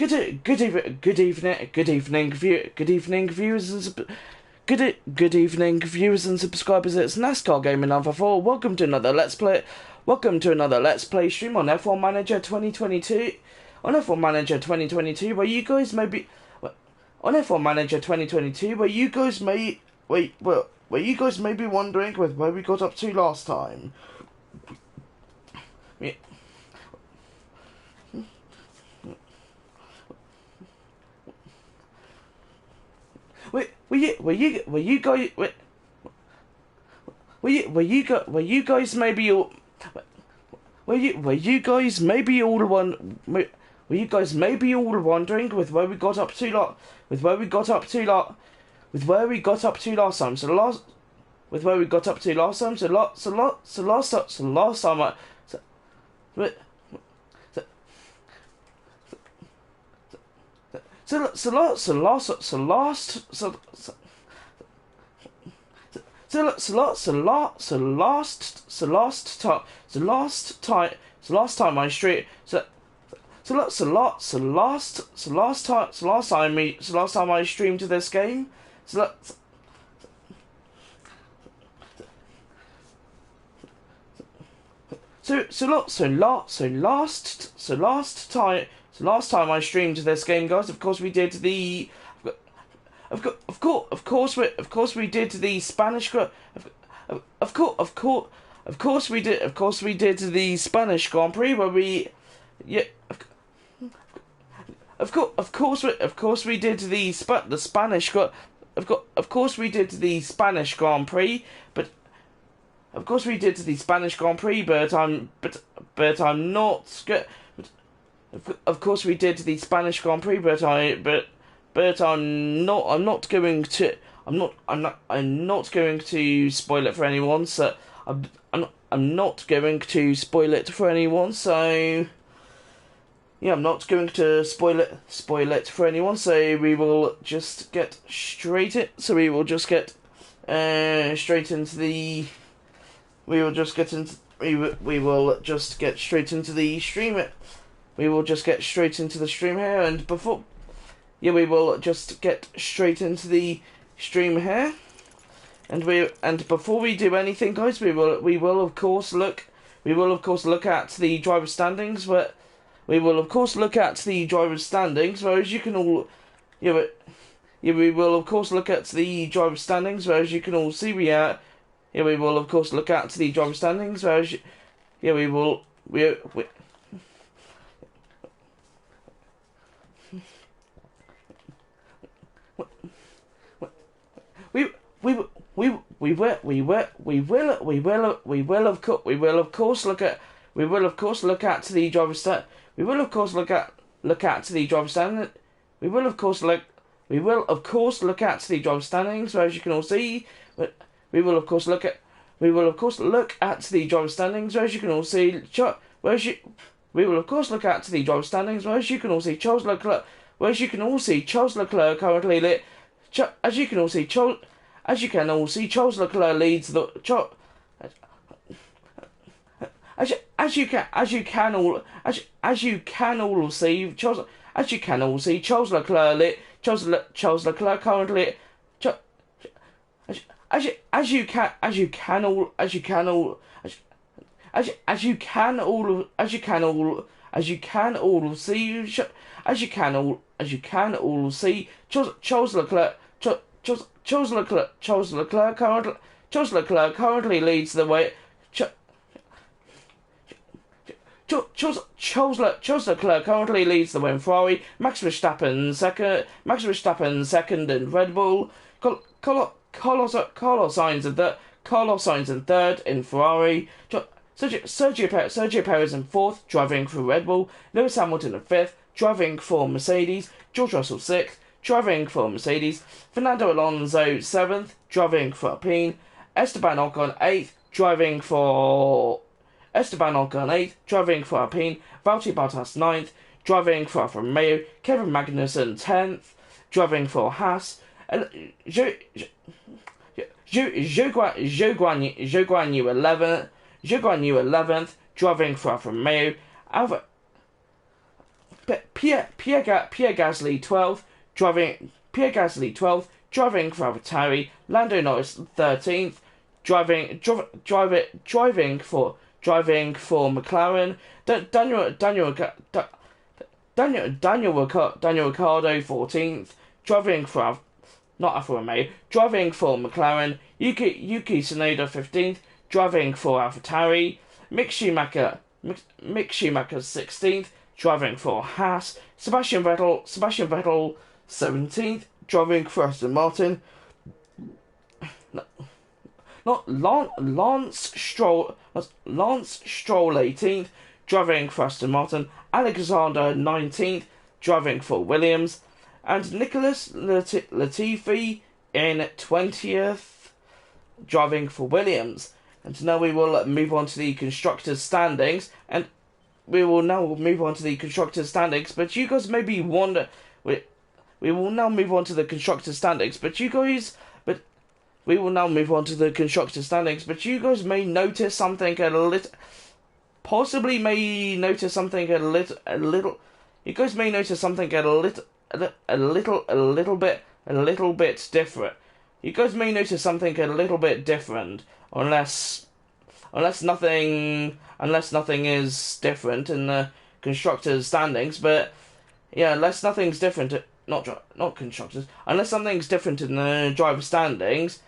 Good evening, viewers and subscribers. It's NASCAR Gaming Alpha 4. Welcome to another Let's Play. Welcome to another Let's Play stream on F1 Manager 2022. On F1 Manager 2022, where you guys may be on F1 Manager 2022, where you guys may where you guys may be wondering with where we got up to last time. Yeah. Were you guys maybe all wondering with where we got up to last time. So last time I streamed to this game. Last time I streamed this game, guys. Of course we did the. Of course we did the Spanish. Of course we did the Spanish Grand Prix where we. Yeah. Of course we did the Spanish. Of course we did the Spanish Grand Prix, but. Of course we did the Spanish Grand Prix, but I'm not. Of course we did the Spanish Grand Prix, but I'm not going to spoil it for anyone. So I'm not going to spoil it for anyone. So yeah, I'm not going to spoil it for anyone. So we will just get straight into the. We will just get straight into the stream. We will just get straight into the stream here, and before, yeah, we will just get straight into the stream here, and before we do anything, guys, we will of course look at the driver standings, where we will of course look at the driver standings, where as you can all, we will of course look at the driver standings, where as you can all see we are. Yeah, we will of course look at the driver standings, whereas we will of course look at the driver stand. We will of course look at the driver stand. We will of course look at the driver standings, whereas you can all see. We will of course look at the driver standings, whereas you can all see. We will of course look at the driver standings, whereas you can all see Charles Leclerc. Whereas you can all see Charles Leclerc currently lit. As you can all see Charles Leclerc leads the. As you can all see Charles Leclerc lit. Charles Leclerc currently. As you can all see Charles Leclerc currently leads the way. Charles Leclerc currently leads the way in Ferrari. Max Verstappen second in Red Bull. Carlos Sainz in third in Ferrari. Sergio Perez in fourth, driving for Red Bull. Lewis Hamilton in fifth, driving for Mercedes. George Russell sixth, driving for Mercedes. Fernando Alonso seventh, driving for Alpine. Esteban Ocon eighth, driving for Alpine. Valtteri Bottas ninth, driving for Alfa Romeo. Kevin Magnussen 10th, driving for Haas. Zhou Guan Yu 11th, driving for Alfa Romeo. Pierre Gasly 12th, driving for AlphaTauri. Lando Norris 13th, driving for McLaren. Daniel Ricciardo 14th, driving for not Alfa Romeo, driving for McLaren. Yuki Tsunoda 15th, driving for AlphaTauri. Mick Schumacher 16th, driving for Haas. Sebastian Vettel 17th, driving for Aston Martin. Lance Stroll 18th, driving for Aston Martin. Alexander 19th, driving for Williams. And Nicholas Latifi in 20th, driving for Williams. And now we will move on to the constructors' standings. And we will now move on to the constructors' standings. But you guys maybe wonder... We will now move on to the constructors' standings. But you guys... We will now move on to the constructors' standings. But you guys may notice something a little... Possibly may notice something a little... You guys may notice something a little bit different. You guys may notice something a little bit different, unless nothing is different in the constructors' standings. But yeah, unless nothing's different, not constructors, unless something's different in the driver standings,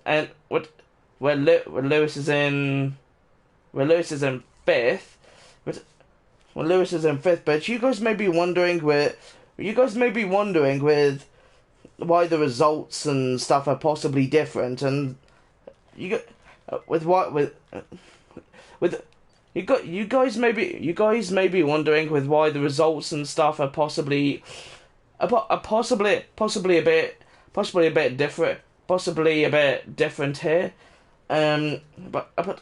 and where Lewis is in fifth, but you guys may be wondering with why the results and stuff are possibly different, and you guys may be wondering with why the results and stuff are possibly a bit different, possibly a bit different here, but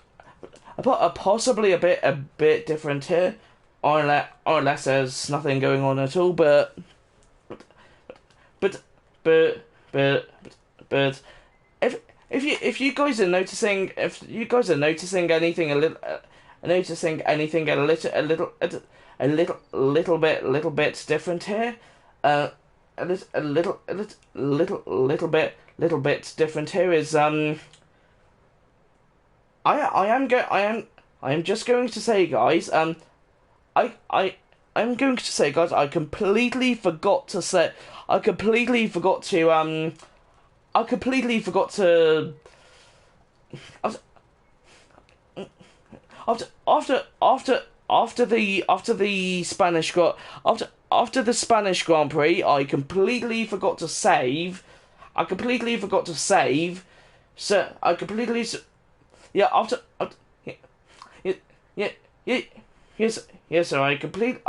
possibly a bit different here, or unless there's nothing going on at all, but if you guys are noticing anything a little bit different here, a little bit different here is I am just going to say, guys, I'm going to say, guys, I completely forgot to after the Spanish Grand Prix, I completely forgot to save. So I completely. Yeah, yes, sir. I completely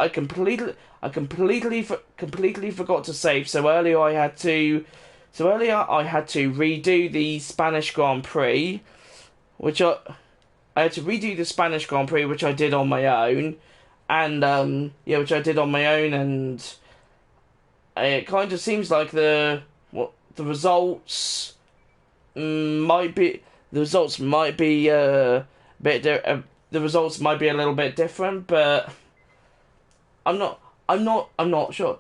forgot to save. So earlier I had to redo the Spanish Grand Prix, which I had to redo the Spanish Grand Prix, which I did on my own, and and it kind of seems like the results might be a little bit different, but I'm not sure.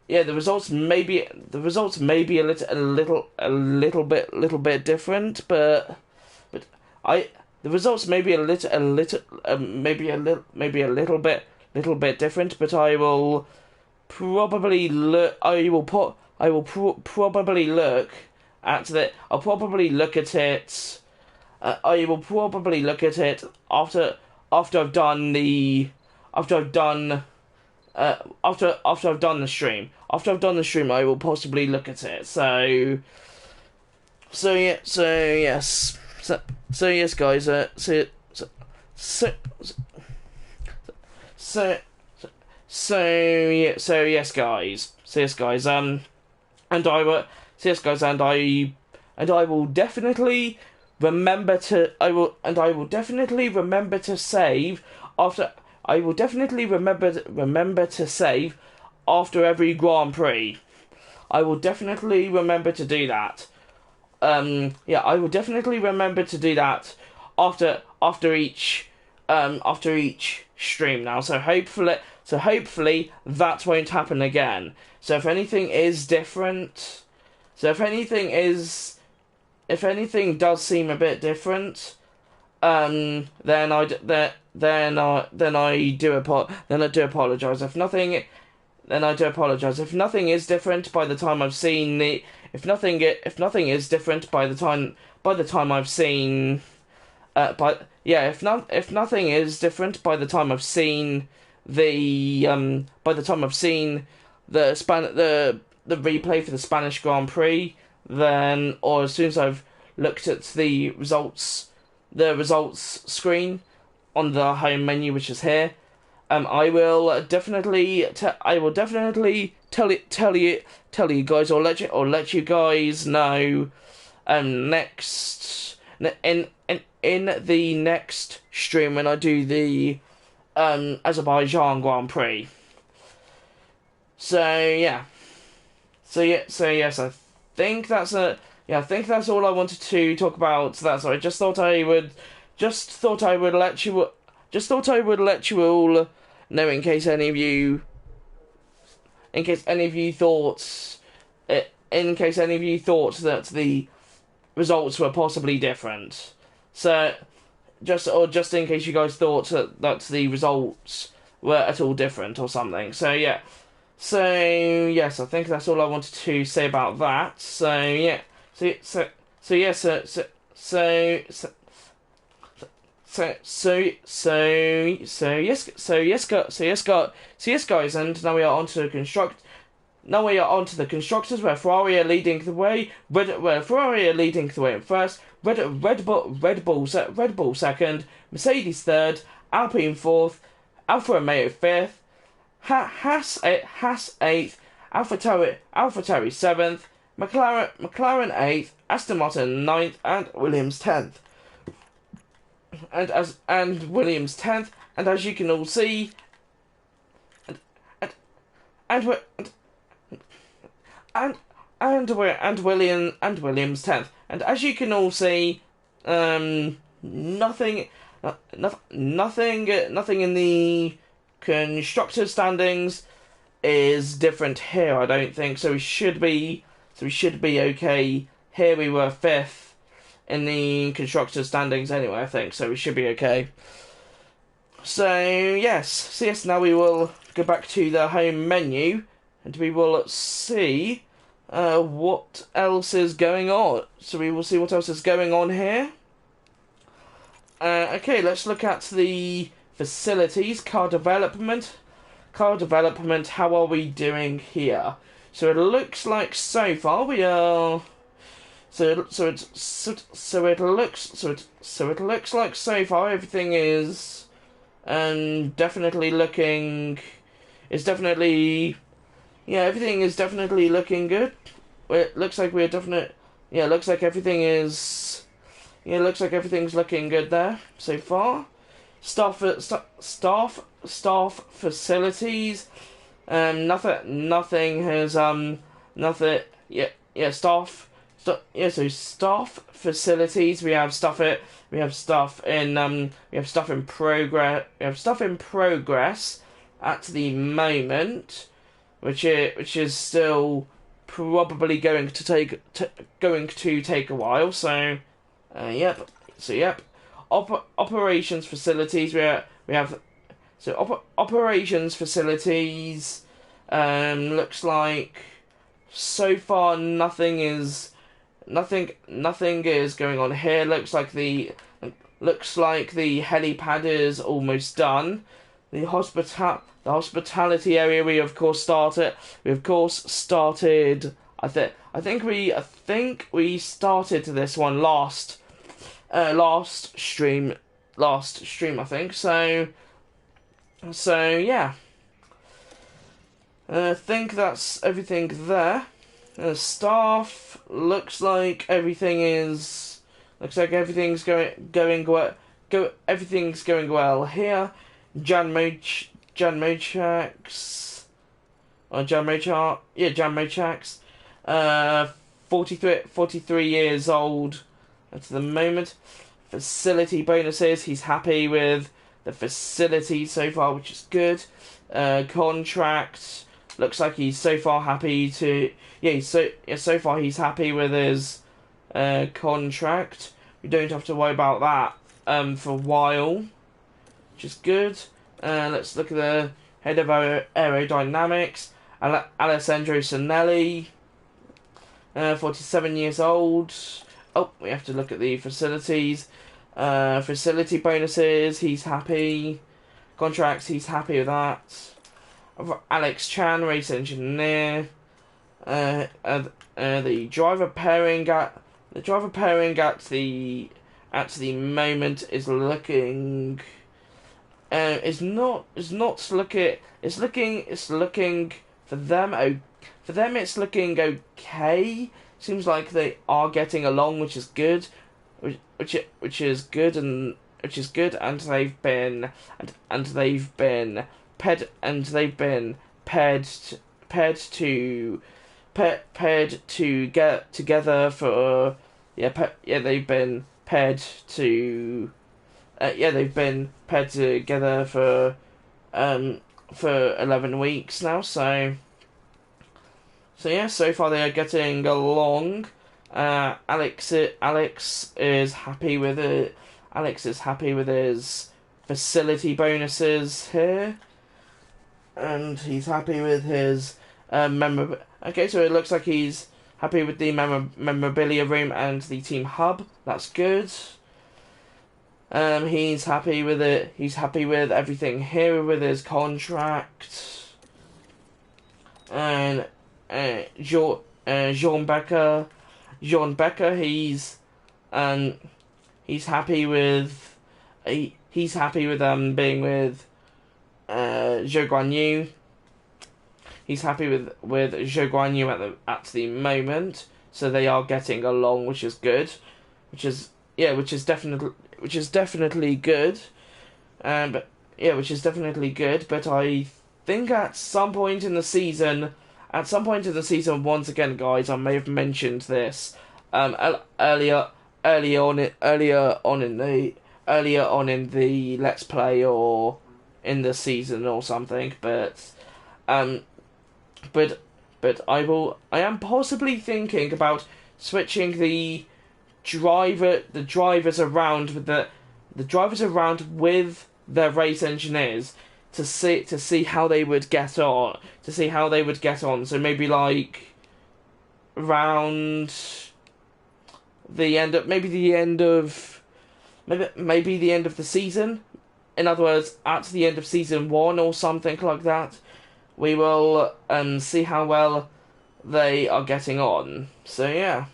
The results may be a little bit different, but the results may be a little bit different, but I will probably look at it. I'll probably look at it. I will probably look at it after I've done the stream. After I've done the stream, I will possibly look at it. So yes, guys. Yes, guys. And I will. So yes, guys, and I will definitely remember to. I will definitely remember to save after. I will definitely remember to save after every Grand Prix. I will definitely remember to do that. I will definitely remember to do that after each stream now. So hopefully that won't happen again. So if anything is different, if anything does seem a bit different, then I do apologize. If nothing, then I do apologize. If nothing is different by the time I've seen the, if nothing is different by the time I've seen, if nothing is different by the time I've seen the the replay for the Spanish Grand Prix, then, or as soon as I've looked at the results screen on the home menu, which is here, I will definitely tell you guys, or let you guys know next in the next stream when I do the Azerbaijan Grand Prix. Yes, I think that's all I wanted to talk about. So that's all. I just thought I would let you all know, in case any of you thought that the results were possibly different. So just in case you guys thought that the results were at all different or something. So yeah. So yes, I think that's all I wanted to say about that. So yeah. Yes, guys, and now we are on to the constructors, where Ferrari are leading the way. Ferrari are leading the way at first. Red Bull second, Mercedes third, Alpine fourth, Alfa Romeo fifth, Haas eighth, AlphaTauri seventh, McLaren eighth, Aston Martin ninth, and Williams 10th. And as you can all see, Williams 10th. And as you can all see, nothing in the constructors standings is different here, I don't think. So we should be okay. Here we were fifth in the constructors standings anyway, I think. So we should be okay. So yes, now we will go back to the home menu, and we will see what else is going on. So we will see what else is going on here. Okay, let's look at the facilities, car development. How are we doing here? So it looks like so far we are. So it looks like so far everything is definitely looking. It's definitely. Yeah, everything is definitely looking good. It looks like we're definite. Yeah, it looks like everything is. Yeah, it looks like everything's looking good there so far. Staff facilities. Nothing has nothing. Yeah. Staff. So staff facilities. We have stuff in progress. We have stuff in progress at the moment, which is still probably going to take a while. So, yep. Operations facilities. We have operations facilities. Looks like so far nothing is going on here. Looks like the helipad is almost done. The hospitality area we of course started. I think we started this one last stream, I think. So yeah. I think that's everything there. Staff looks like everything's going well. Everything's going well here. Jan Mochaks. 43 years old at the moment. Facility bonuses, he's happy with the facility so far, which is good. Contract looks like he's so far happy to so far he's happy with his contract. We don't have to worry about that for a while, which is good. Let's look at the head of aerodynamics, Alessandro Sanelli, 47 years old. Oh, we have to look at the facilities. Facility bonuses, he's happy. Contracts, he's happy with that. Alex Chan, race engineer. The driver pairing at the moment is looking. It's looking for them. For them, it's looking okay. Seems like they are getting along, which is good. Which is good, and they've been paired to get together for they've been paired together for 11 weeks now, so so far they are getting along. Alex is happy with it. Alex is happy with his facility bonuses here, and he's happy with his Okay, so it looks like he's happy with the memorabilia room and the team hub. That's good. He's happy with it. He's happy with everything here with his contract. And Jean Becker, he's happy with being with Zhou Guanyu. He's happy with Zhou Guanyu at the moment, so they are getting along, which is good. Which is definitely good. Which is definitely good. But I think at some point in the season, once again, guys, I may have mentioned this earlier on in the Let's Play or in the season or something, but I am possibly thinking about switching the drivers around with their race engineers to see how they would get on. So maybe like around the end of the end of the season. In other words, at the end of season 1 or something like that, we will see how well they are getting on. So yeah.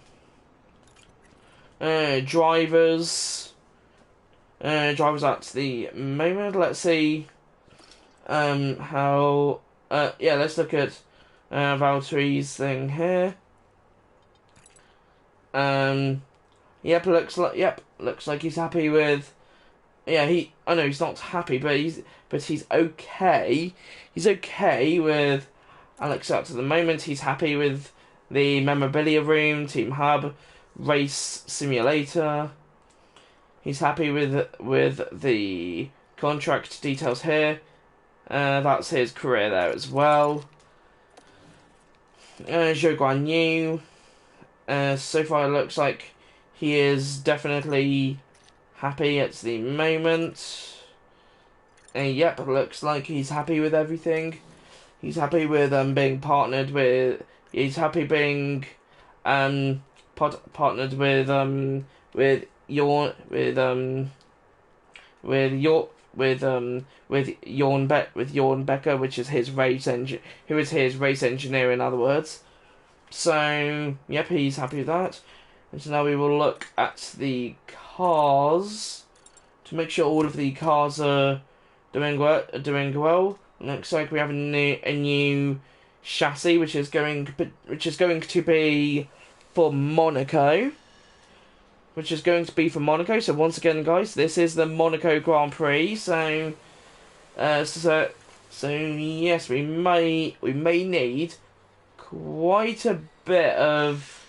Drivers at the moment. Let's see how. Let's look at Valtteri's thing here. Looks like he's happy with. I know he's not happy, but he's okay. He's okay with Alex at the moment. He's happy with the memorabilia room, team hub, race simulator. He's happy with the contract details here. That's his career there as well. Zhou Guanyu. So far it looks like he is definitely happy at the moment. It looks like he's happy with everything. He's happy with being partnered with. He's happy being partnered with Jorn Becker, which is his race engineer, in other words. So he's happy with that. And so now we will look at the cars to make sure all of the cars are doing well. Looks like we have a new chassis, which is going to be for Monaco. So once again, guys, this is the Monaco Grand Prix. So yes, we may need quite a bit of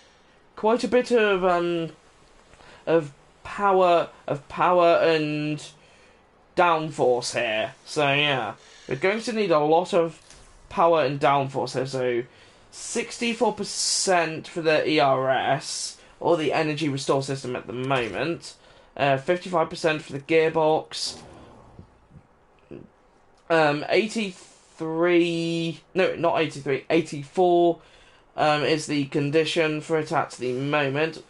power and downforce here. So yeah, we're going to need a lot of power and downforce here. So 64% for the ERS, or the energy restore system at the moment. 55% for the gearbox. 83... No, not 83. 84 is the condition for it at the moment.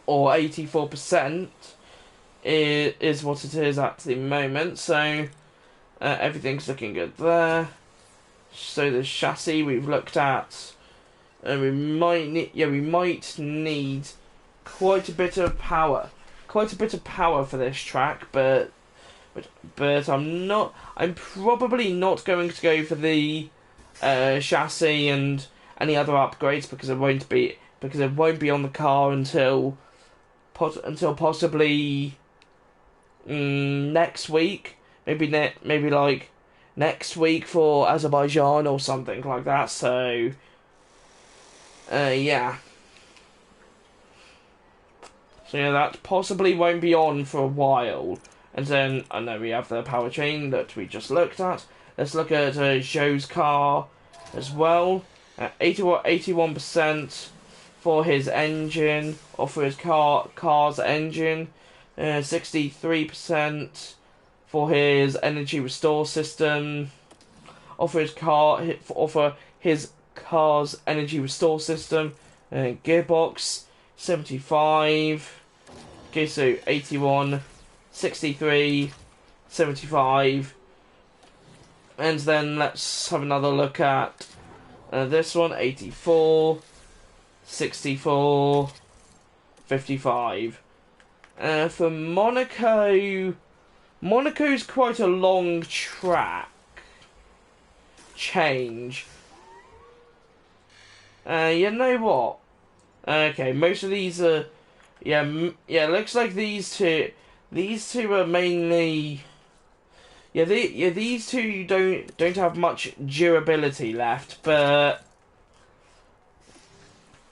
Or 84% is what it is at the moment. So everything's looking good there. So the chassis we've looked at. We might need quite a bit of power. Quite a bit of power for this track, but I'm probably not going to go for the chassis and any other upgrades because it won't be on the car until possibly next week. Maybe like next week for Azerbaijan or something like that. So yeah. So yeah, that possibly won't be on for a while. And then, I know we have the power chain that we just looked at. Let's look at Joe's car as well. 81% for his engine, or for his car's engine. 63% for his energy restore system. Or for his car's energy restore system. Gearbox 75. Okay, so 81, 63, 75. And then let's have another look at this one. 84, 64, 55. For Monaco, Monaco's quite a long track change. You know what? Okay, most of these are, looks like these two are mainly, these two don't have much durability left, but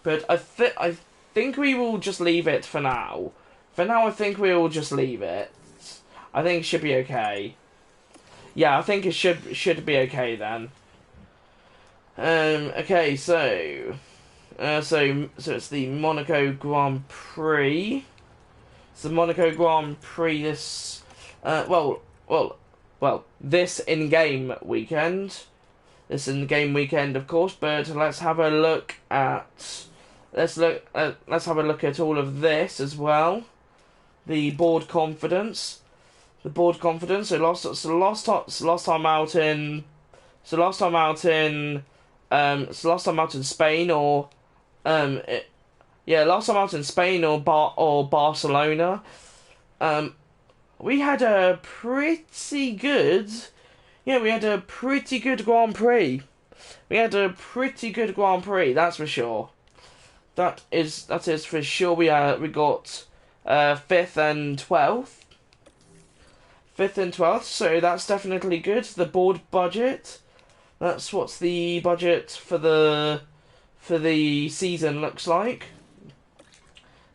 I think we will just leave it for now. For now, I think we will just leave it. I think it should be okay. Yeah, I think it should be okay then. Okay, so it's the Monaco Grand Prix. It's the Monaco Grand Prix this this in-game weekend. This in-game weekend, of course, but let's have a look at let's have a look at all of this as well. The board confidence. So last time out in Spain or last time out in Spain or Barcelona, we had a pretty good Grand Prix. That's for sure. That is for sure. We got 5th and 12th. 5th and 12th, so that's definitely good. The board budget. That's what the budget for the season looks like.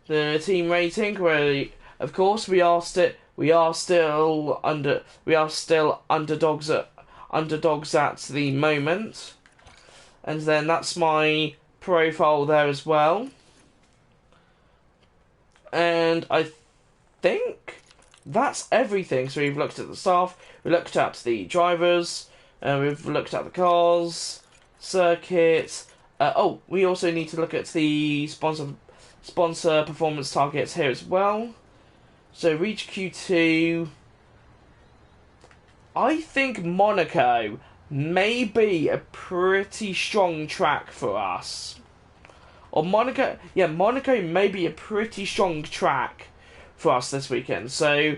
The team rating, where of course we are still underdogs at the moment. And then that's my profile there as well. And I think that's everything. So we've looked at the staff, we looked at the drivers, we've looked at the cars, circuits. We also need to look at the sponsor performance targets here as well. So reach Q2. I think Monaco may be a pretty strong track for us. Or Monaco may be a pretty strong track for us this weekend. So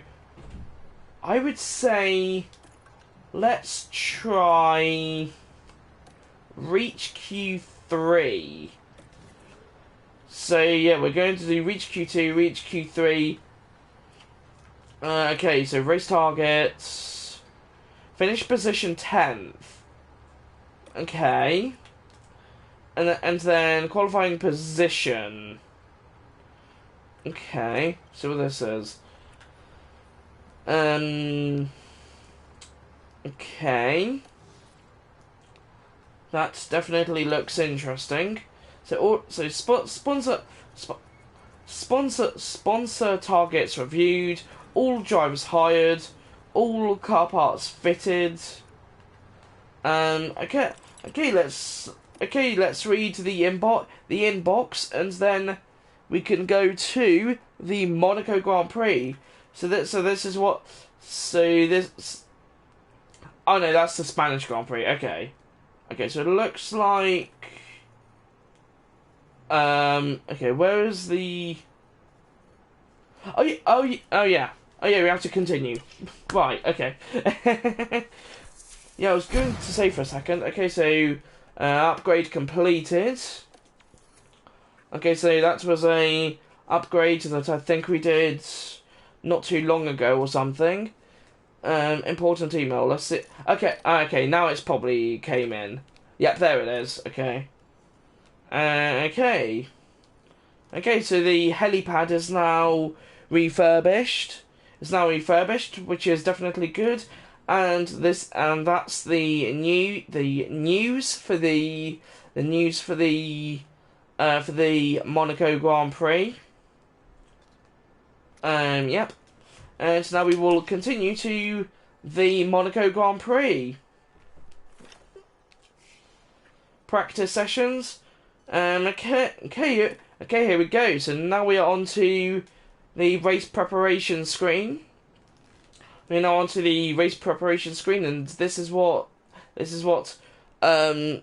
I would say let's try reach Q3. So yeah, we're going to do reach Q2, reach Q3. Okay, so race targets. Finish position 10th. Okay. And then qualifying position. Okay, so what this is. Okay. That definitely looks interesting. Sponsor targets reviewed, all drivers hired, all car parts fitted. Okay, let's read the inbox, and then we can go to the Monaco Grand Prix. This is what. Oh no, that's the Spanish Grand Prix. Okay. Okay, so it looks like. Okay, where is the? Oh yeah. We have to continue. Right. Okay. Yeah, I was going to say for a second. Okay, so upgrade completed. Okay, so that was a upgrade that I think we did not too long ago or something. Important email. Let's see. Okay. Now it's probably came in. Yep, there it is. Okay. Okay. Okay, so the helipad is now refurbished. It's now refurbished, which is definitely good. And that's the news for the Monaco Grand Prix. Yep. And now we will continue to the Monaco Grand Prix. Practice sessions. Okay, here we go. So now we are on to the race preparation screen. We're now on to the race preparation screen, and this is what one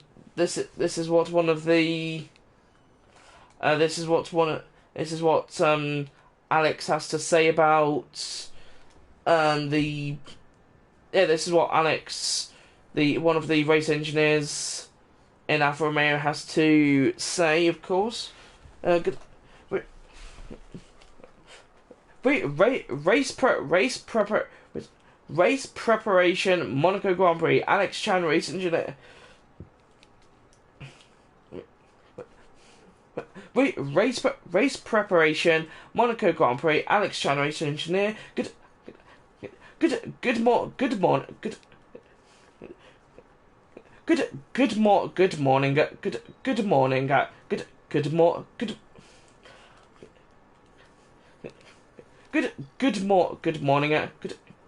of the Alex has to say about this is what Alex, one of the race engineers in Alfa Romeo, has to say, of course. Race preparation, Monaco Grand Prix. Alex Chan, race engineer. Race preparation, Monaco Grand Prix. Alex Chan, race engineer. Good morning. Good morning.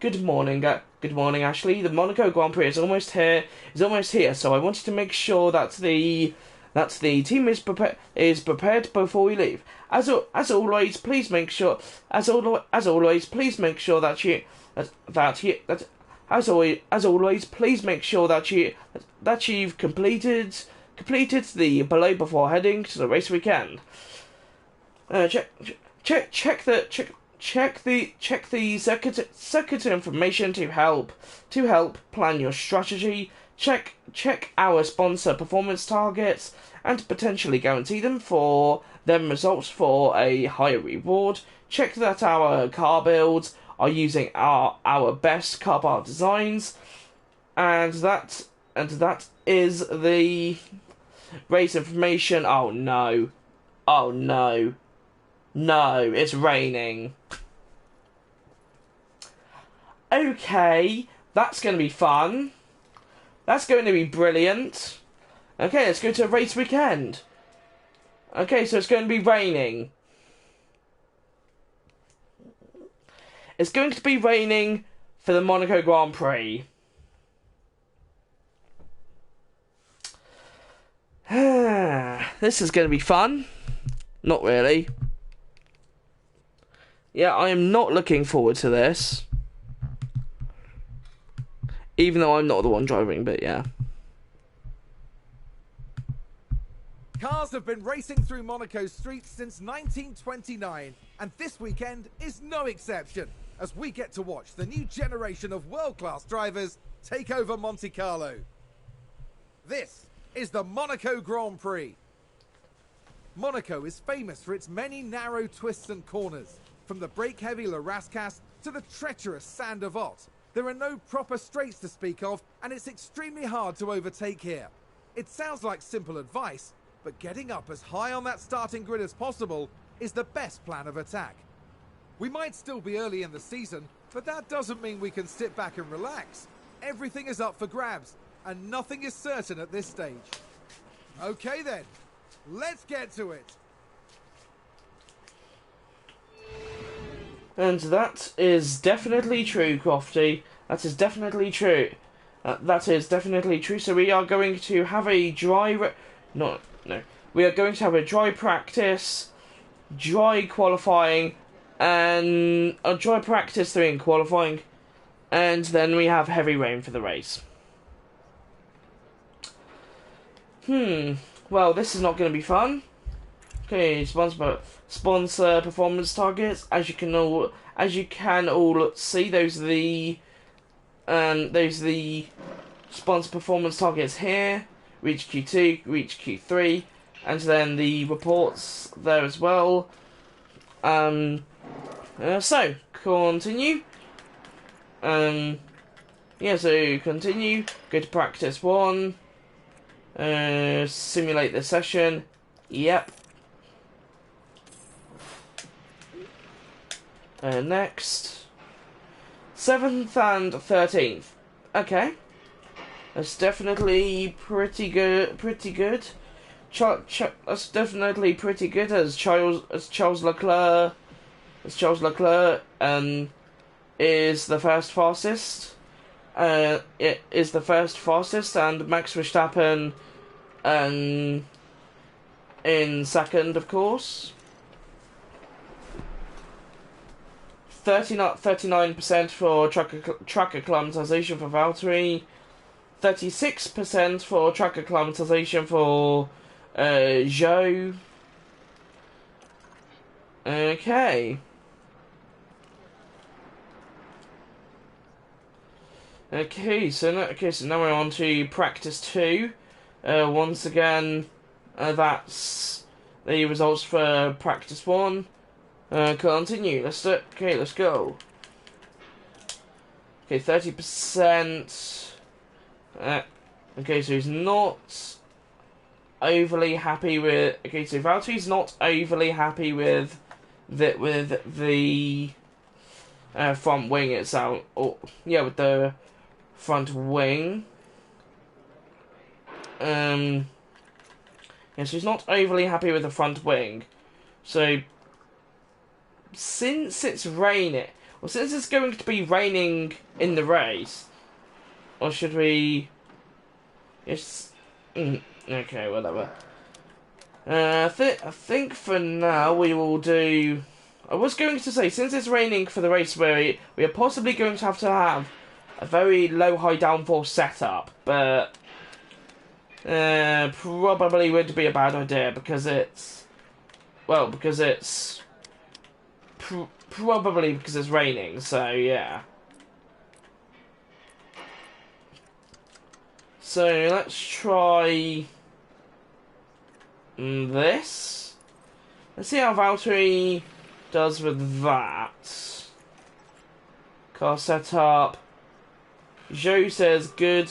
Good morning, Ashley. The Monaco Grand Prix is almost here. So I wanted to make sure that the team is prepared before we leave. As always, please make sure that you've completed the below before heading to the race weekend. Check the circuit information to help plan your strategy. Check our sponsor performance targets and potentially guarantee them results for a higher reward. Check that our car builds are using our best car part designs, and that is the race information. Oh no, it's raining. Okay, that's going to be fun. That's going to be brilliant. Okay, let's go to a race weekend. Okay, so it's going to be raining. It's going to be raining for the Monaco Grand Prix. This is going to be fun. Not really. Yeah, I am not looking forward to this. Even though I'm not the one driving, but yeah. Cars have been racing through Monaco's streets since 1929, and this weekend is no exception, as we get to watch the new generation of world-class drivers take over Monte Carlo. This is the Monaco Grand Prix. Monaco is famous for its many narrow twists and corners, from the brake-heavy Le Rascasse to the treacherous Sand of Ott. There are no proper straights to speak of, and it's extremely hard to overtake here. It sounds like simple advice, but getting up as high on that starting grid as possible is the best plan of attack. We might still be early in the season, but that doesn't mean we can sit back and relax. Everything is up for grabs, and nothing is certain at this stage. Okay then, let's get to it. And that is definitely true, Crofty. That is definitely true. That is definitely true. So we are going to have a dry... No. We are going to have a dry practice, dry qualifying, and a dry practice 3 in qualifying, and then we have heavy rain for the race. Well, this is not going to be fun. Okay, sponsor performance targets. As you can all see, those are the sponsor performance targets here. Reach Q2, reach Q3, and then the reports there as well. So continue. So continue. Go to practice 1. Simulate the session. Yep. Next. 7th and 13th. Okay. That's definitely pretty good. That's definitely pretty good as Charles Leclerc is the first fastest. It is the first fastest, and Max Verstappen in second, of course. 39% for track acclimatization for Valtteri. 36% for track acclimatization for Zhou. Okay. So now we're on to practice 2. Once again, that's the results for practice 1. Continue. Let's go. Okay, 30%. So he's not overly happy with. Okay, so Valtteri's not overly happy with the front wing itself. With the front wing. So he's not overly happy with the front wing. So since it's raining, since it's going to be raining in the race, or should we? Yes. Okay, whatever. I think for now we will do. I was going to say, since it's raining for the race, we are possibly going to have a very low high downforce setup, but probably would be a bad idea because it's probably because it's raining. So yeah. So let's try this. Let's see how Valtteri does with that. Car setup. Zhou says good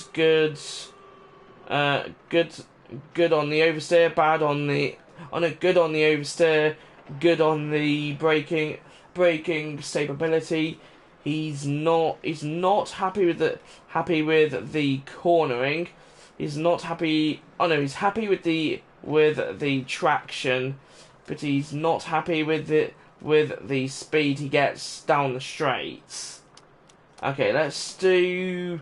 on the oversteer, bad on the good on the oversteer, good on the braking stability. He's not happy with the cornering. He's not happy. Oh no, he's happy with the traction, but he's not happy with the speed he gets down the straights. Okay, let's do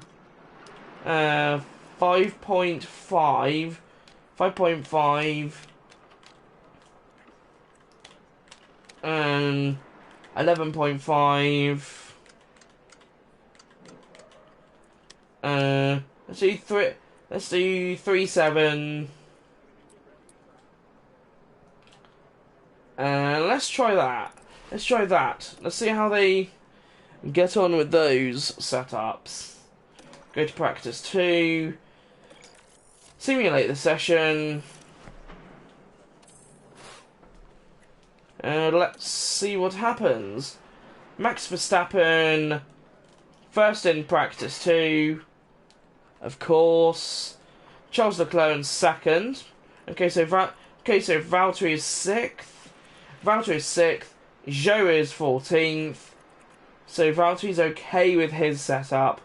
5.5, 11.5. Let's do 3.7. Let's try that. Let's see how they get on with those setups. Go to practice 2. Simulate the session. Let's see what happens. Max Verstappen first in practice 2. Of course. Charles Leclerc in second. Okay, so Valtteri is 6th. Zhou is 14th. So Valtteri's okay with his setup.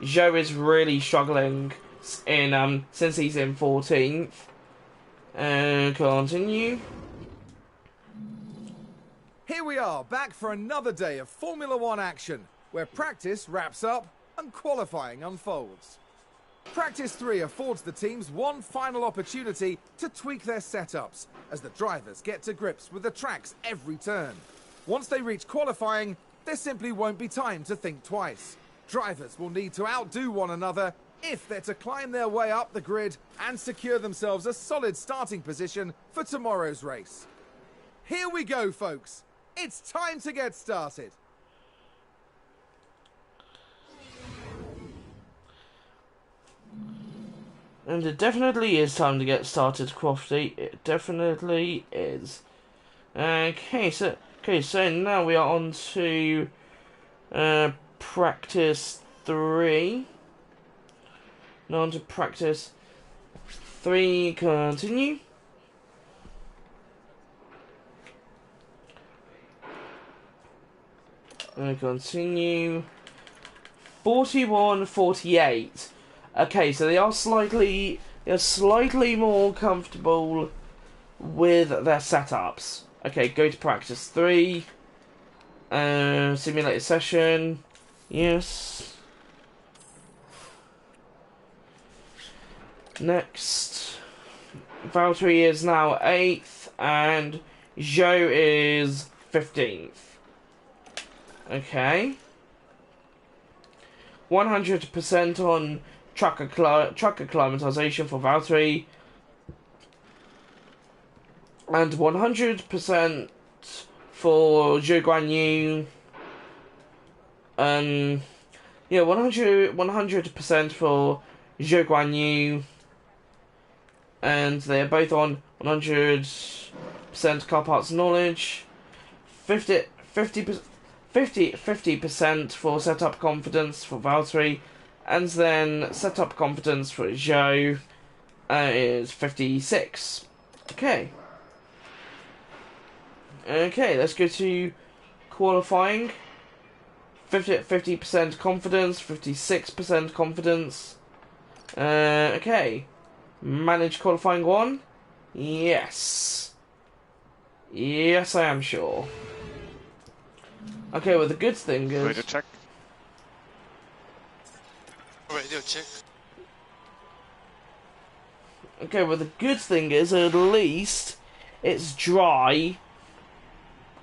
Joe is really struggling in since he's in 14th. Continue. Here we are, back for another day of Formula One action, where practice wraps up and qualifying unfolds. Practice 3 affords the teams one final opportunity to tweak their setups as the drivers get to grips with the tracks every turn. Once they reach qualifying, there simply won't be time to think twice. Drivers will need to outdo one another if they're to climb their way up the grid and secure themselves a solid starting position for tomorrow's race. Here we go, folks. It's time to get started. And it definitely is time to get started, Crofty. It definitely is. Okay, so now we are on to practice 3. Now on to practice 3. Continue. Continue. 41-48. Okay, so they are slightly more comfortable with their setups. Okay, go to practice 3. Simulated session. Yes. Next. Valtteri is now 8th and Joe is 15th. Okay. 100% on track acclimatization for Valtteri. And 100% for Zhou Guanyu. Yeah, 100% for Zhou Guanyu. And they're both on 100% car parts knowledge. 50% for setup confidence for Valtteri, and then setup confidence for Zhou is 56. Okay. Okay, let's go to qualifying. 50% confidence, 56% confidence. Okay. Manage qualifying 1? Yes. Yes, I am sure. Okay, well the good thing is... Radio check. Radio check. Okay, well the good thing is at least it's dry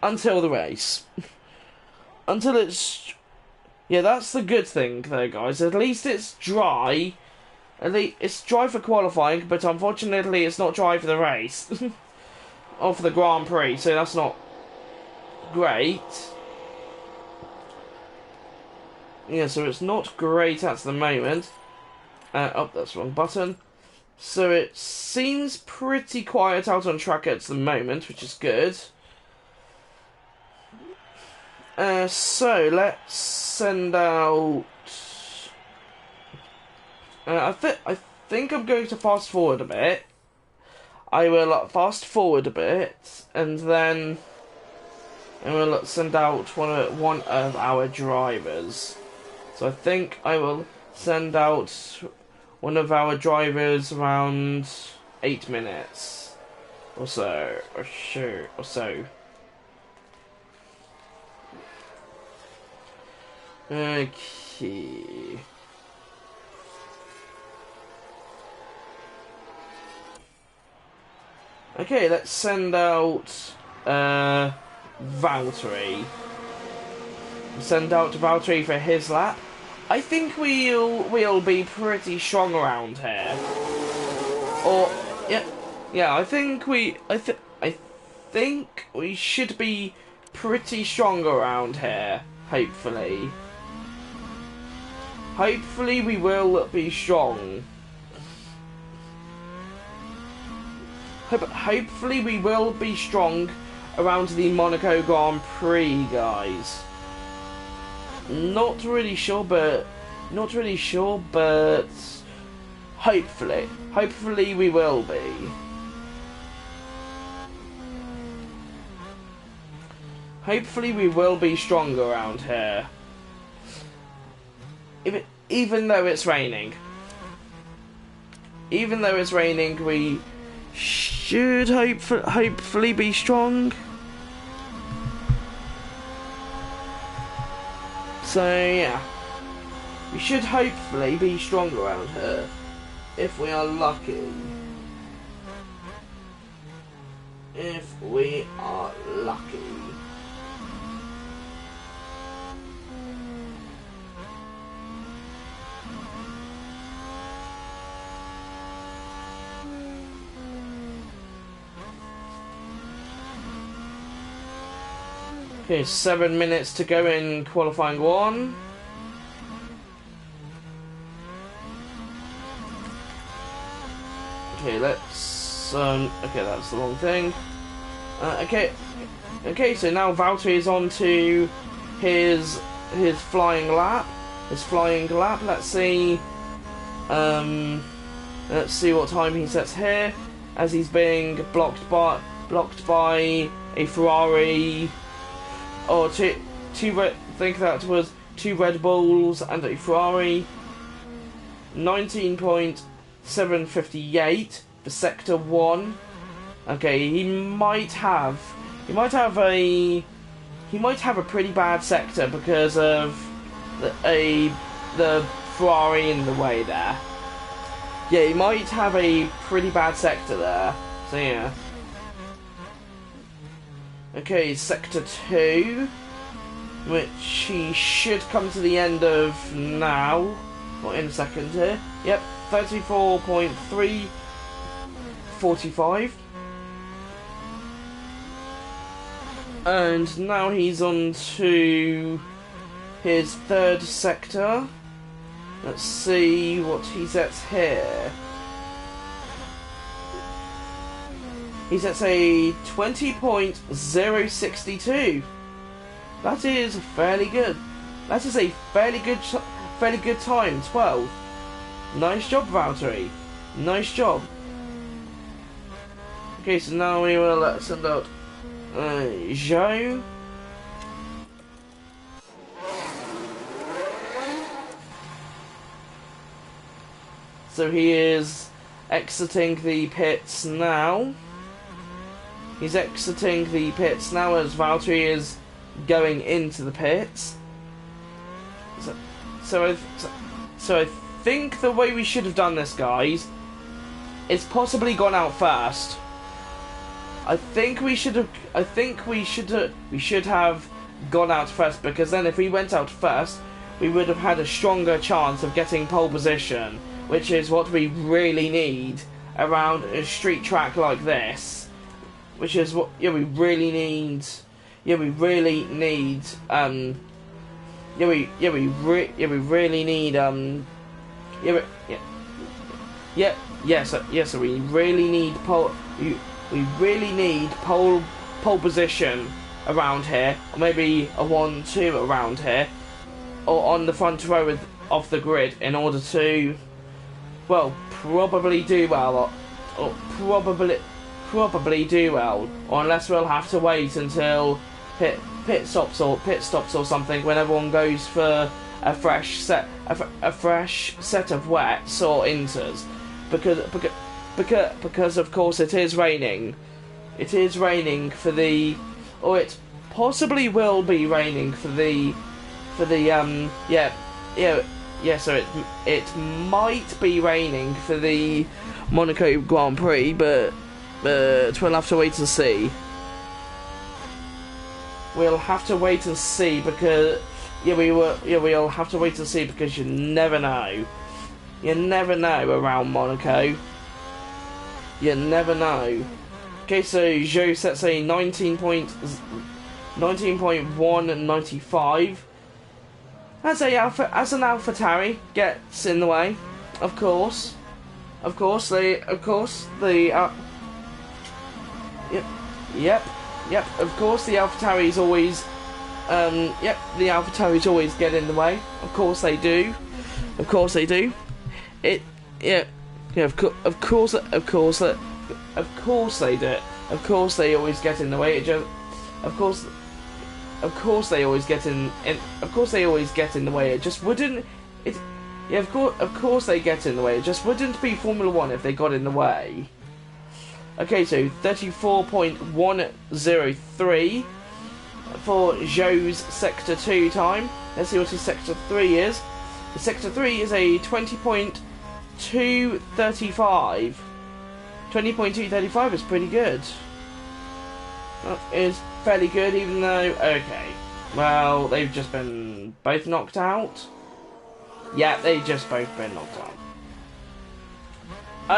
until the race. Until it's... Yeah, that's the good thing though, guys. At least it's dry. At least it's dry for qualifying, but unfortunately it's not dry for the race. Or for the Grand Prix, so that's not great. Yeah, so it's not great at the moment. Oh, that's the wrong button. So it seems pretty quiet out on track at the moment, which is good. So let's send out... I think I'm going to fast forward a bit. I will fast forward a bit, and then we'll send out one of our drivers. So I think I will send out one of our drivers around 8 minutes or so. Okay. Okay, let's send out Valtteri. Send out Valtteri for his lap. I think we'll be pretty strong around here. Or yeah, I think we should be pretty strong around here. Hopefully. Hopefully we will be strong. Hopefully we will be strong around the Monaco Grand Prix, guys. Not really sure, but hopefully we will be. Hopefully we will be strong around here. even though it's raining. Even though it's raining, we should hopefully be strong. So yeah, we should hopefully be strong around here, if we are lucky. If we are lucky. Okay, 7 minutes to go in qualifying 1. Okay, let's okay, that's the wrong thing. Okay, so now Valtteri is on to his flying lap. Let's see what time he sets here, as he's being blocked by a Ferrari, or think that was 2 Red Bulls and a Ferrari. 19.758 for sector 1. Okay, he might have a pretty bad sector because of the Ferrari in the way there. Yeah, he might have a pretty bad sector there. So yeah. Okay, sector 2, which he should come to the end of now, or in a second here. Yep, 34.345. And now he's on to his 3rd sector. Let's see what he sets here. He sets a 20.062. That is fairly good. That is a fairly good time. 12. Nice job, Valtteri. Nice job. Okay, so now we will send out Joe. So he is exiting the pits now. He's exiting the pits now as Valtteri is going into the pits. So I think the way we should have done this, guys, is possibly gone out first. I think we should have gone out first, because then if we went out first, we would have had a stronger chance of getting pole position, which is what we really need around a street track like this. Which is what we really need. We really need pole position around here, or maybe a 1-2 around here, or on the front row of the grid, in order to, well, probably do well, or probably do well, or unless we'll have to wait until pit stops or something, when everyone goes for a fresh set of wets or inters, because of course it is raining. It is raining for the, or it possibly will be raining for the so it might be raining for the Monaco Grand Prix, but we'll have to wait and see. We'll have to wait and see, because we'll have to wait and see, because you never know. You never know around Monaco. You never know. Okay, so Joe sets a 19.195. As an AlphaTauri gets in the way, of course. Yep. Of course, the AlphaTauris always. The AlphaTauris always get in the way. Of course they do. Of course they do. Of course they do. Of course they always get in the way. Of course they always get in. Of course they always get in the way. It just wouldn't. Yeah, of course they get in the way. It just wouldn't be Formula 1 if they got in the way. Okay, so 34.103 for Zhou's Sector 2 time. Let's see what his Sector 3 is. His Sector 3 is a 20.235. 20.235 is pretty good. That is fairly good, even though... Okay. Well, they've just been both knocked out. Yeah, they've just both been knocked out.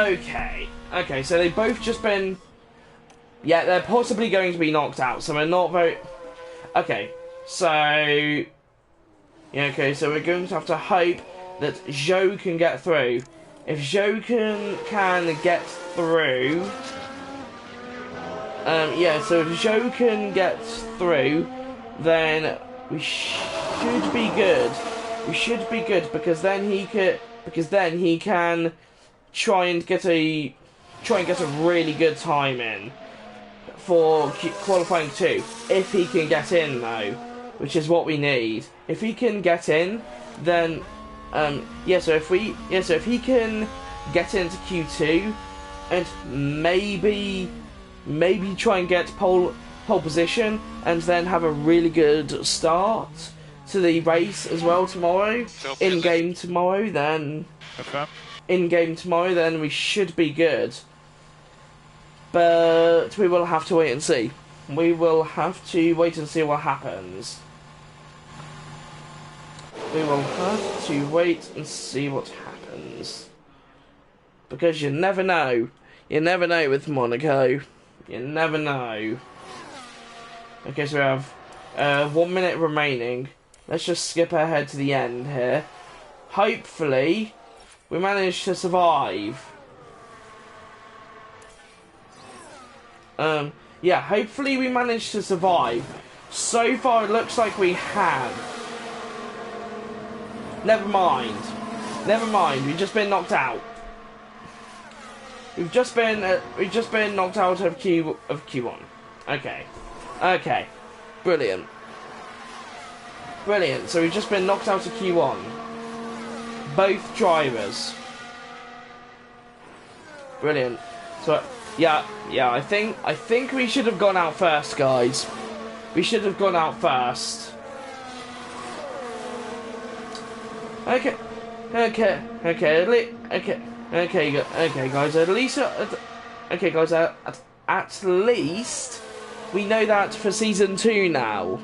Okay. Okay, so they've both just been... Yeah, they're possibly going to be knocked out, so we're not very... Okay, so... Yeah, okay, so we're going to have to hope that Zhou can get through. If Zhou can get through... yeah, so if Zhou can get through, then we should be good. We should be good because then he can try and get a really good time in for qualifying 2. If he can get in though, which is what we need. If he can get in, then yeah. So if he can get into Q2 and maybe try and get pole position and then have a really good start to the race as well tomorrow. In game tomorrow, then we should be good. But we will have to wait and see. We will have to wait and see what happens. We will have to wait and see what happens. Because you never know. You never know with Monaco. You never know. Okay, so we have 1 minute remaining. Let's just skip ahead to the end here. Hopefully, we manage to survive. Yeah, hopefully we manage to survive. So far, it looks like we have. Never mind. Never mind. We've just been knocked out. We've just been knocked out of Q1. Okay. Okay. Brilliant. Brilliant. So we've just been knocked out of Q1. Both drivers. Brilliant. So yeah. I think we should have gone out first, guys. We should have gone out first. Okay, guys. At least, at least we know that for season 2 now.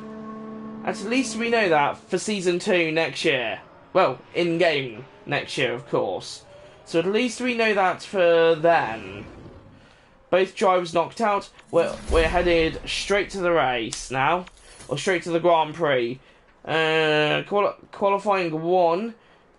At least we know that for season 2 next year. Well, in game next year, of course. So at least we know that for then. Both drivers knocked out. We're headed straight to the race now, or straight to the Grand Prix. Qualifying 1,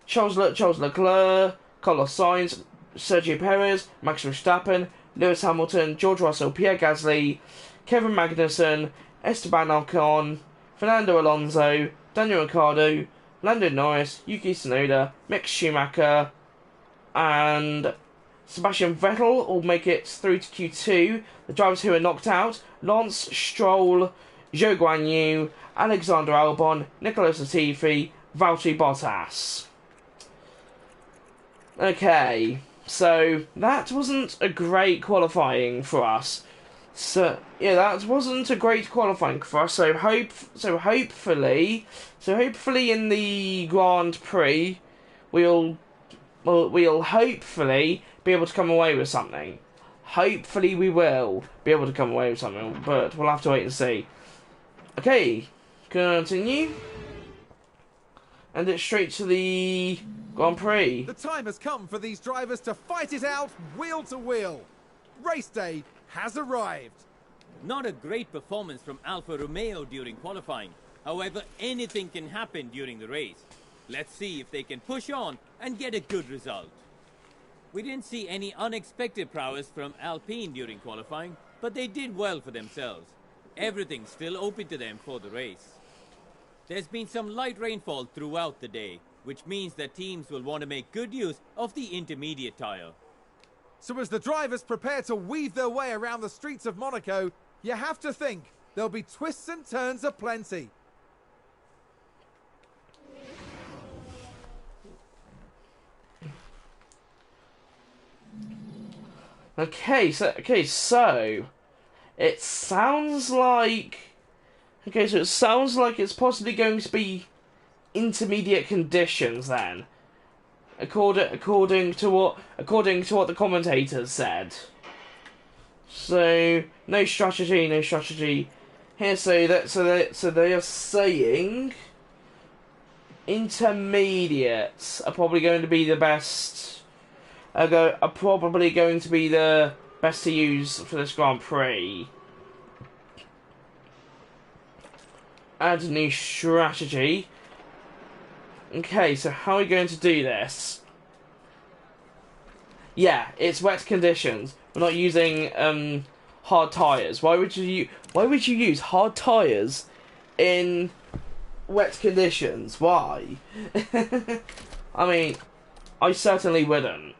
Charles Leclerc, Carlos Sainz, Sergio Perez, Max Verstappen, Lewis Hamilton, George Russell, Pierre Gasly, Kevin Magnussen, Esteban Ocon, Fernando Alonso, Daniel Ricciardo, Lando Norris, Yuki Tsunoda, Mick Schumacher, and Sebastian Vettel will make it through to Q2. The drivers who are knocked out: Lance Stroll, Zhou Guanyu, Alexander Albon, Nicolas Latifi, Valtteri Bottas. Okay, so that wasn't a great qualifying for us. So yeah, that wasn't a great qualifying for us. So hopefully in the Grand Prix, we'll hopefully be able to come away with something. Hopefully we will be able to come away with something, but we'll have to wait and see. Okay, continue. And it's straight to the Grand Prix. The time has come for these drivers to fight it out wheel to wheel. Race day has arrived. Not a great performance from Alfa Romeo during qualifying. However, anything can happen during the race. Let's see if they can push on and get a good result. We didn't see any unexpected prowess from Alpine during qualifying, but they did well for themselves. Everything's still open to them for the race. There's been some light rainfall throughout the day, which means that teams will want to make good use of the intermediate tyre. So as the drivers prepare to weave their way around the streets of Monaco, you have to think there'll be twists and turns aplenty. Okay, so it sounds like it's possibly going to be intermediate conditions then, according to what the commentators said. So no strategy here. So they are saying intermediates are probably going to be the best. Are probably going to be the best to use for this Grand Prix. Add a new strategy. Okay, so how are we going to do this? Yeah, it's wet conditions. We're not using hard tyres. Why would you use hard tyres in wet conditions? Why? I mean, I certainly wouldn't.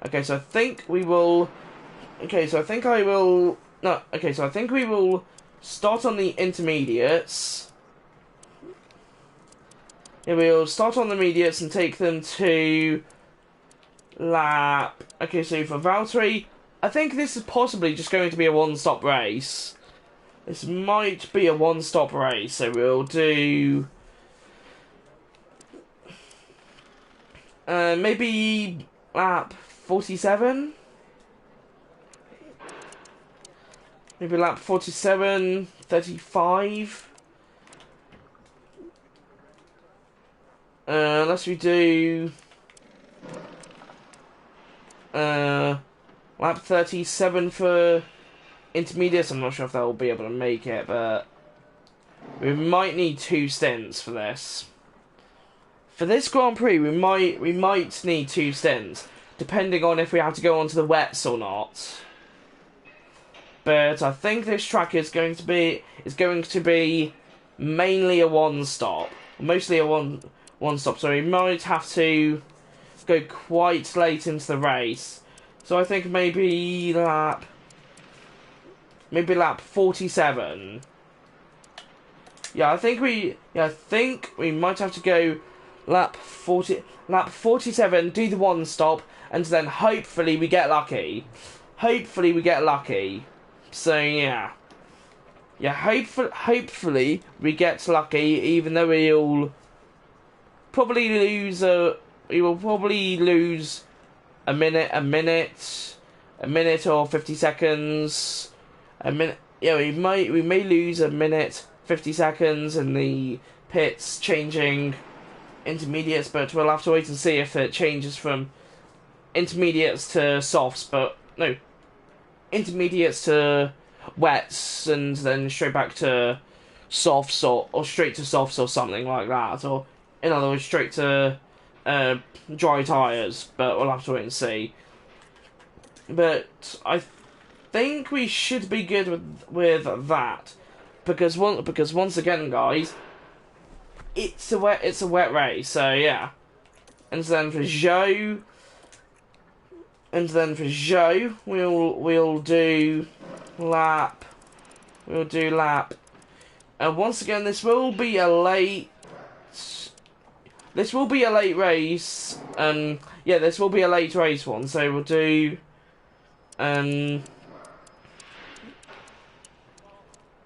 Okay, so I think we will. Okay, so I think I will. No. Okay, so I think we will start on the intermediates. Yeah, we'll start on the intermediates and take them to lap. Okay, so for Valtteri, I think this is possibly just going to be a one-stop race. This might be a one-stop race, so we'll do maybe lap 47. Maybe lap 47, 35. Unless we do lap 37 for intermediates. I'm not sure if they'll be able to make it, but we might need 2 stints for this. For this Grand Prix, we might need 2 stints, depending on if we have to go onto the wets or not. But I think this track is going to be mainly a one-stop, mostly a one-stop. So we might have to go quite late into the race. So I think maybe lap 47. Yeah, I think we might have to go lap 47, do the one stop, and then hopefully we get lucky. So yeah, hopefully we get lucky, even though we'll probably lose a minute or 50 seconds. A minute, yeah, we may lose a minute 50 seconds in the pits changing intermediates, but we'll have to wait and see if it changes from intermediates to softs. But no, intermediates to wets and then straight back to softs, or straight to softs or something like that, or in other words straight to dry tyres. But we'll have to wait and see. But I think we should be good with that, because once again, guys, it's a wet race. So yeah, and then for Zhou, we'll do lap. And once again, this will be a late race. Yeah, this will be a late race one. So we'll do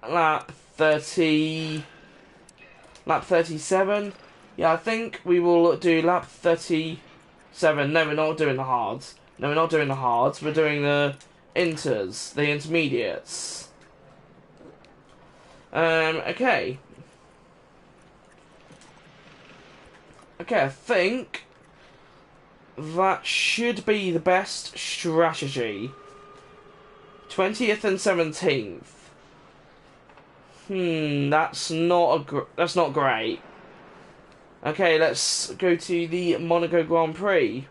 lap 37. Yeah, I think we will do lap 37. No, we're not doing the hards. We're doing the intermediates. Okay, I think that should be the best strategy. 20th and 17th. That's not great. Okay, let's go to the Monaco Grand Prix.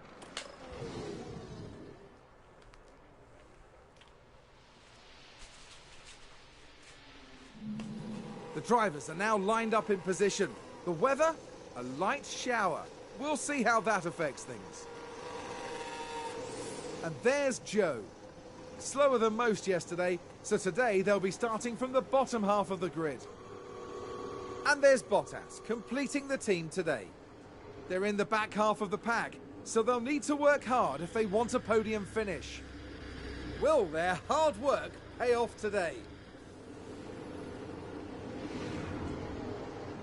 The drivers are now lined up in position. The weather? A light shower. We'll see how that affects things. And there's Joe. Slower than most yesterday, so today they'll be starting from the bottom half of the grid. And there's Bottas, completing the team today. They're in the back half of the pack, so they'll need to work hard if they want a podium finish. Will their hard work pay off today?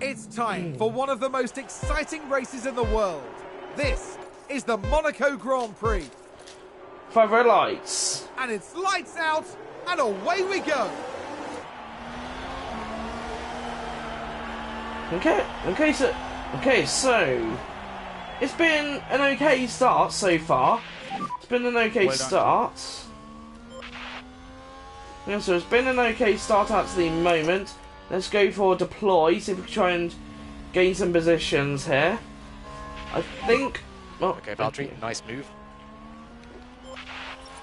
It's time for one of the most exciting races in the world. This is the Monaco Grand Prix. 5 red lights. And it's lights out, and away we go. Okay, so it's been an okay start so far. It's been an okay start. Yeah, so it's been an okay start at the moment. Let's go for deploy, see if we can try and gain some positions here. I think... Oh, okay, Valtteri, nice move.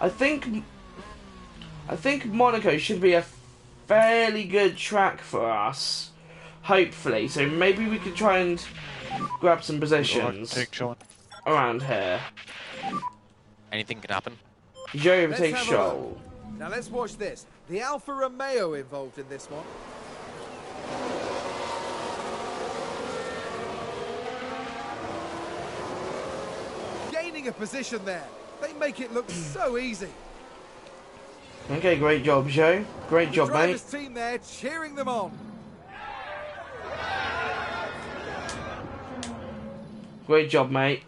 I think Monaco should be a fairly good track for us. Hopefully. So maybe we could try and grab some positions around here. Anything can happen. Joe overtakes Shoal. Now let's watch this. The Alfa Romeo involved in this one. Gaining a position there. They make it look so easy. Okay, great job, Joe. Great job, mate. The team there cheering them on. Great job, mate.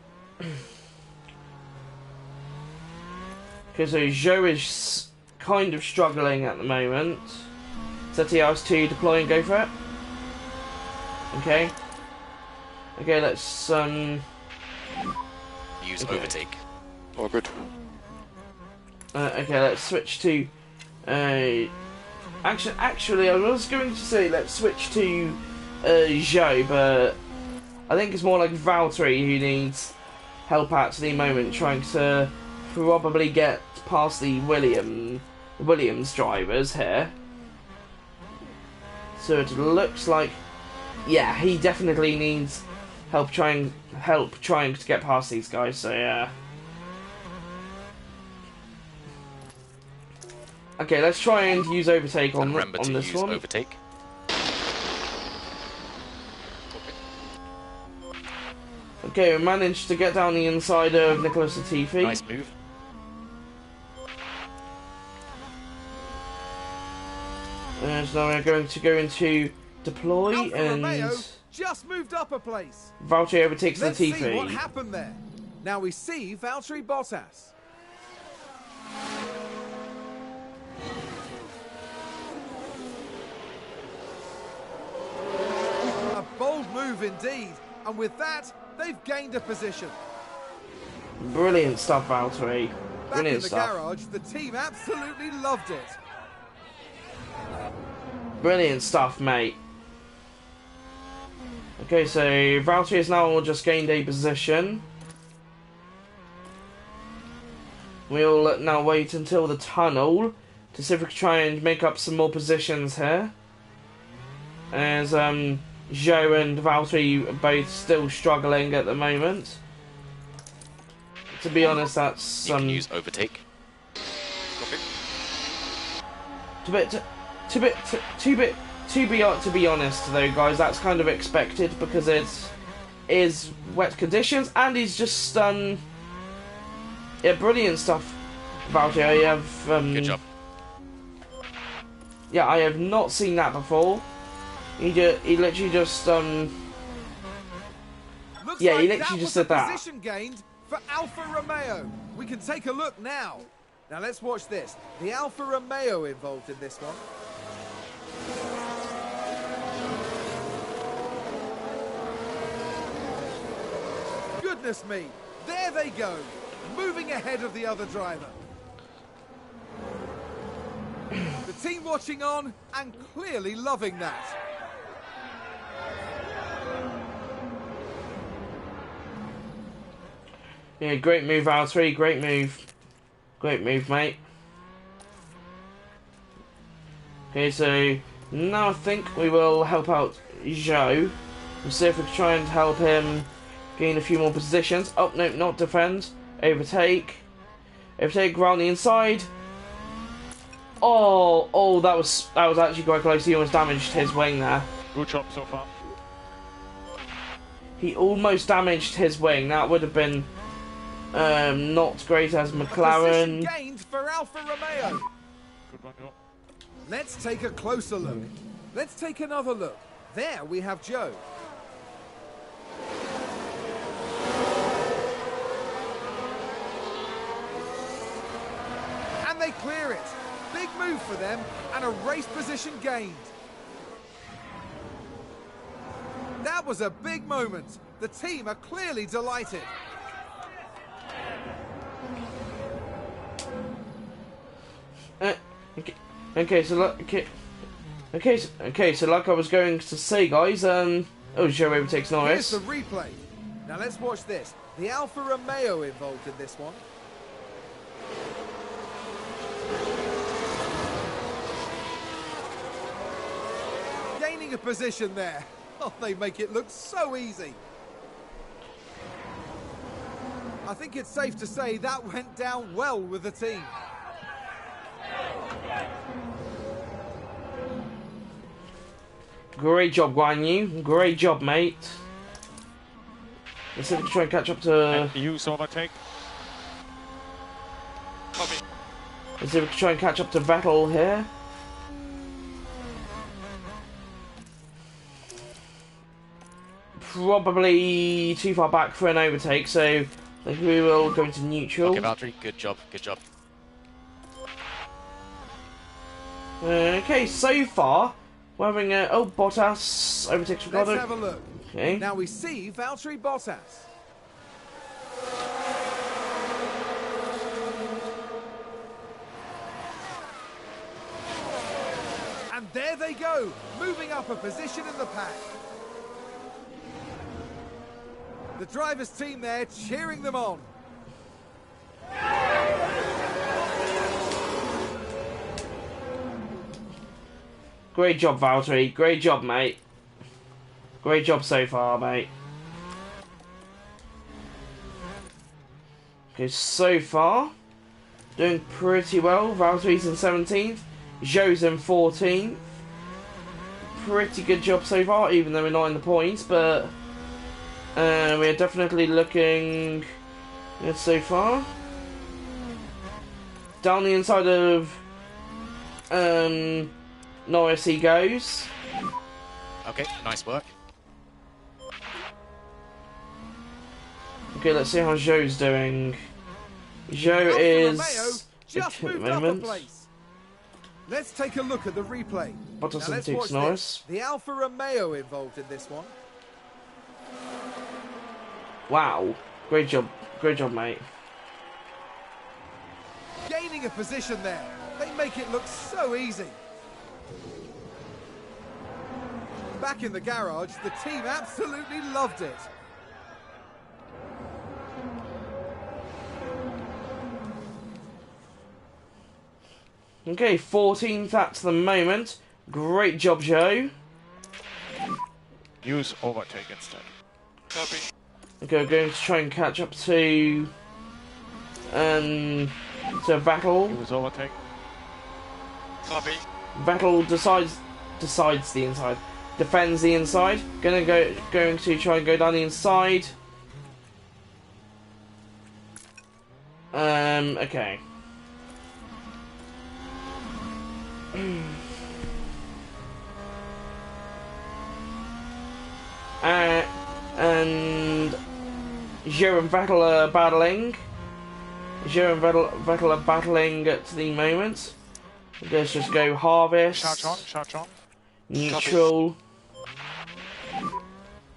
Okay, so Joe is kind of struggling at the moment. ZTR's to deploy and go for it. Okay. Okay, let's use overtake. Oh, good. Okay, let's switch to. Actually, I was going to say let's switch to Joe, but I think it's more like Valtteri who needs help at the moment, trying to probably get past the Williams drivers here. So it looks like, yeah, he definitely needs help trying to get past these guys. So yeah. Okay, let's try and use overtake on this one. Overtake. Okay, we managed to get down the inside of Nicholas Latifi. Nice move. So now we're going to go into deploy Alfa and Romeo just moved up a place. Valtteri overtakes Let's Latifi. see what happened there. Now we see Valtteri Bottas. A bold move indeed, and with that, they've gained a position. Brilliant stuff, Valtteri. Back Brilliant in the stuff. garage, the team absolutely loved it. Brilliant stuff, mate. Okay, so Valtteri has now just gained a position. We'll now wait until the tunnel to see if we can try and make up some more positions here. As Joe and Valtteri are both still struggling at the moment. To be honest, that's You can use overtake. Copy. To be honest though, guys, that's kind of expected because it is wet conditions and he's just yeah, brilliant stuff, Valtteri. I have Good job. Yeah, I have not seen that before. He literally just Looks yeah, like he literally just did that. Position gained for Alfa Romeo. We can take a look now. Now let's watch this. The Alfa Romeo involved in this one. Goodness me, there they go, moving ahead of the other driver. The team watching on and clearly loving that. Yeah, great move, Valtteri. Great move. Great move, mate. Okay, so now I think we will help out Joe. We'll see if we can try and help him gain a few more positions. Oh, no, not defend. Overtake. Overtake around the inside. Oh, that was actually quite close. He almost damaged his wing there. Good job so far. He almost damaged his wing. That would have been not great as Position McLaren. gained for Alfa Romeo. Good one, Joe. Let's take a closer look. Let's take another look. There we have Joe. And they clear it. Big move for them and a race position gained. That was a big moment. The team are clearly delighted. Okay, so like I was going to say, guys, oh, Joe overtakes Norris. Here's the replay. Now let's watch this. The Alfa Romeo involved in this one. Gaining a position there. Oh, they make it look so easy. I think it's safe to say that went down well with the team. Great job, Guan Yu. Great job, mate. Let's see if we can try and catch up to... Use overtake. Copy. Let's see if we can try and catch up to Vettel here. Probably too far back for an overtake, so I think we will go into neutral. Okay, Valtteri, good job, good job. Okay, so far we're having a Bottas overtakes Ricardo. Let's have a look. Okay. Now we see Valtteri Bottas. And there they go, moving up a position in the pack. The driver's team there cheering them on. Great job, Valtteri. Great job, mate. Great job so far, mate. Okay, so far, doing pretty well. Valtteri's in 17th. Zhou's in 14th. Pretty good job so far, even though we're not in the points, but we're definitely looking good so far. Down the inside of Norris he goes. Okay, nice work. Okay, let's see how Zhou's doing. Zhou Alfa is Romeo just okay at the moved up a moment. place. Let's take a look at the replay. Bottas Now let's overtakes watch Norris. this. The Alfa Romeo involved in this one. Wow, great job, mate. Gaining a position there. They make it look so easy. Back in the garage, the team absolutely loved it. Okay, 14th at the moment. Great job, Zhou. Use overtake instead. Copy. Okay, we're going to try and catch up to Vettel. Use overtake. Copy. Vettel decides the inside, defends the inside. Going to try and go down the inside. Okay. And Zhou and Vettel are battling. Zhou and Vettel are battling at the moment. Let's just go harvest. Charge on. Neutral.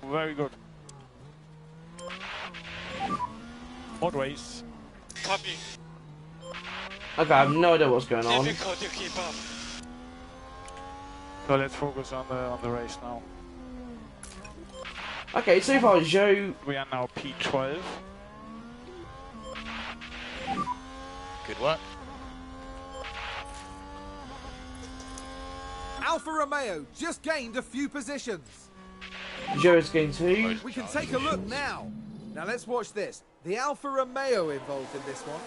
Very good. Mod race. Copy. Okay, I have no idea what's going on. Difficult to keep up. So let's focus on the race now. Okay, so far Zhou. We are now P12. Good work. Alfa Romeo just gained a few positions. Zhou is going to. We can take a look now. Now let's watch this. The Alfa Romeo involved in this one.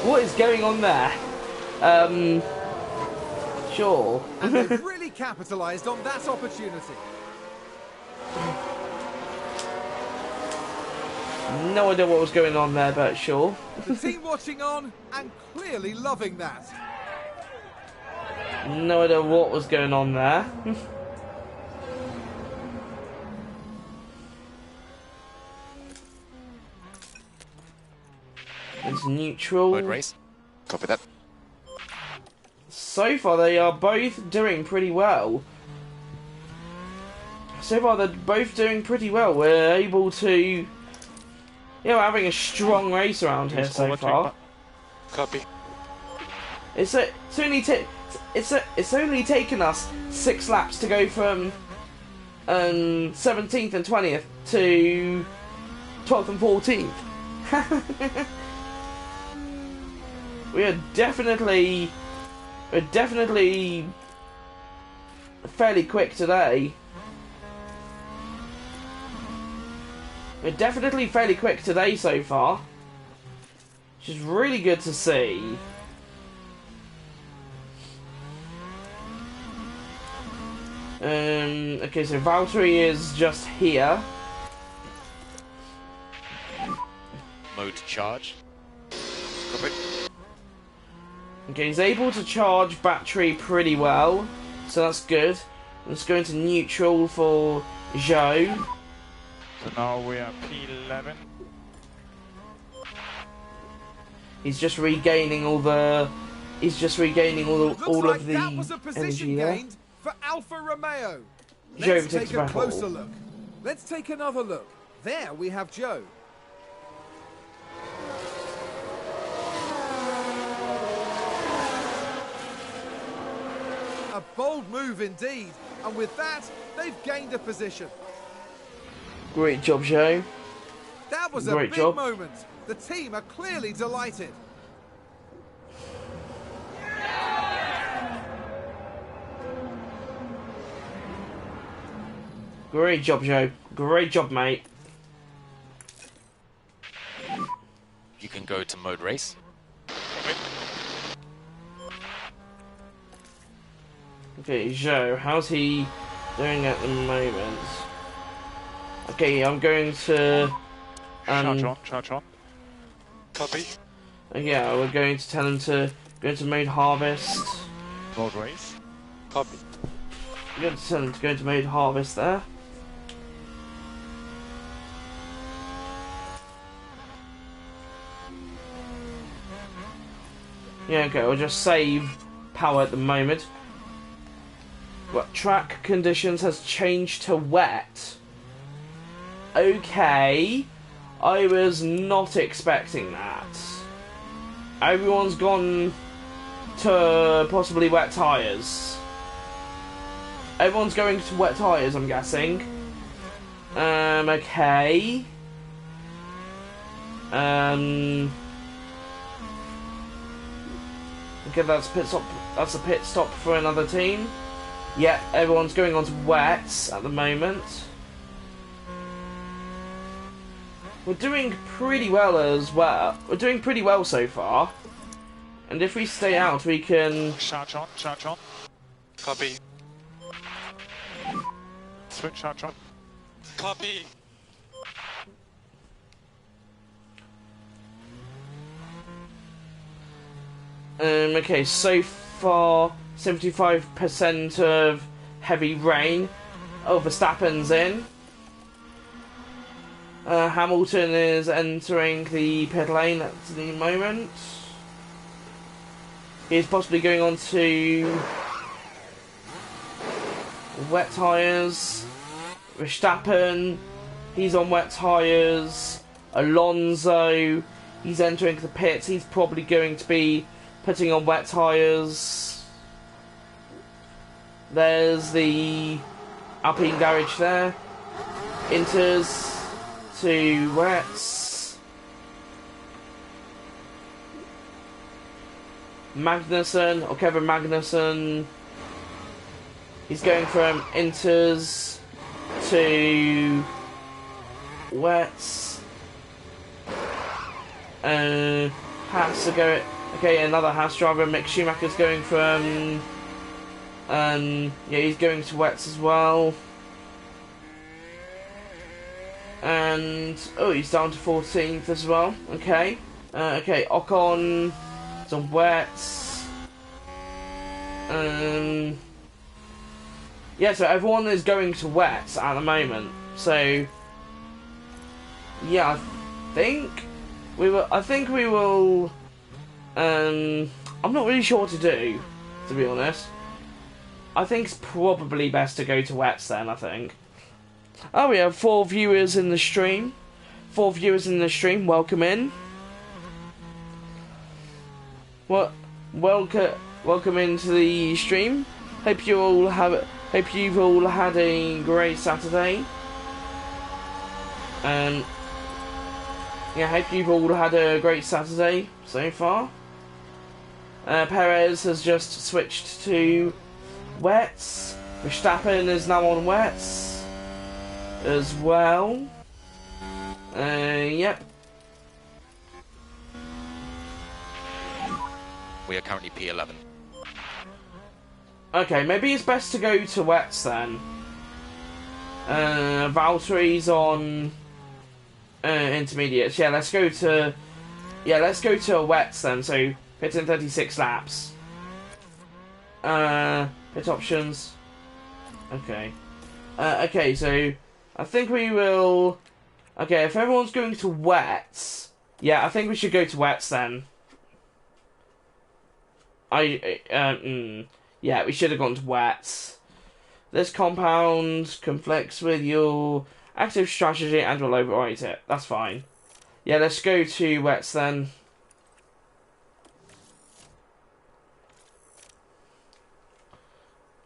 What is going on there? Sure. And they've really capitalised on that opportunity. No idea what was going on there, but sure. The team watching on and clearly loving that. No idea what was going on there. It's neutral. Mode race. Copy that. So far, they are both doing pretty well. So far, they're both doing pretty well. We're able to... Yeah, we're having a strong race around here so far. Copy. It's only taken us 6 laps to go from 17th and 20th to 12th and 14th. We're definitely fairly quick today. We're definitely fairly quick today so far, which is really good to see. Okay, so Valtteri is just here. Mode charge. Copy. Okay, he's able to charge battery pretty well, so that's good. Let's go into neutral for Zhou. So now we are P11. Looks He's just regaining all like of the that was a position energy there. gained for Alfa Romeo. Zhou Let's takes take a back closer all. look. Let's take another look. There we have Zhou. A bold move indeed, and with that, they've gained a position. Great job, Zhou. That was a Great big job. moment. The team are clearly delighted. Great job, Zhou. Great job, mate. You can go to mode race. Okay, Zhou, how's he doing at the moment? Okay, I'm going to... Charge on. Copy. Yeah, we're going to tell him to go into mode harvest. Mode race. Copy. We're going to tell him to go into mode harvest there. Yeah, okay, we'll just save power at the moment. What, track conditions has changed to wet. Okay, I was not expecting that. Everyone's gone to possibly wet tyres. Everyone's going to wet tyres, I'm guessing. Okay. Okay, that's pit stop. That's a pit stop for another team. Yeah, everyone's going on to wets at the moment. We're doing pretty well as well. We're doing pretty well so far. And if we stay out, we can... Charge on. Copy. Switch charge on. Copy. Okay, so far, 75% of heavy rain. Oh, Verstappen's in. Hamilton is entering the pit lane at the moment. He's possibly going on to wet tyres. Verstappen, he's on wet tyres. Alonso, he's entering the pits. He's probably going to be putting on wet tyres. There's the Alpine garage there. Inters to wets. Magnussen, or Kevin Magnussen, he's going from inters to wets. Haas to go. Okay, another Haas driver, Mick Schumacher's going from. Yeah, he's going to wets as well. And oh, he's down to 14th as well. Okay. Okay, Ocon is on wets. Yeah, so everyone is going to wets at the moment. So yeah, I think we will. I'm not really sure what to do, to be honest. I think it's probably best to go to wets then. I think. Oh, we have 4 viewers in the stream. 4 viewers in the stream. Welcome in. Welcome into the stream. Hope you've all had a great Saturday. Yeah, hope you've all had a great Saturday so far. Perez has just switched to wets. Verstappen is now on wets as well. Yep. We are currently P11. Okay, maybe it's best to go to wets then. Valtteri's on intermediates. Yeah, let's go to wets then. So pit in 36 laps. Pit options. Okay. Okay, so I think we will. Okay, if everyone's going to wets, yeah, I think we should go to wets then. Yeah, we should have gone to wets. This compound conflicts with your active strategy and will override it. That's fine. Yeah, let's go to wets then.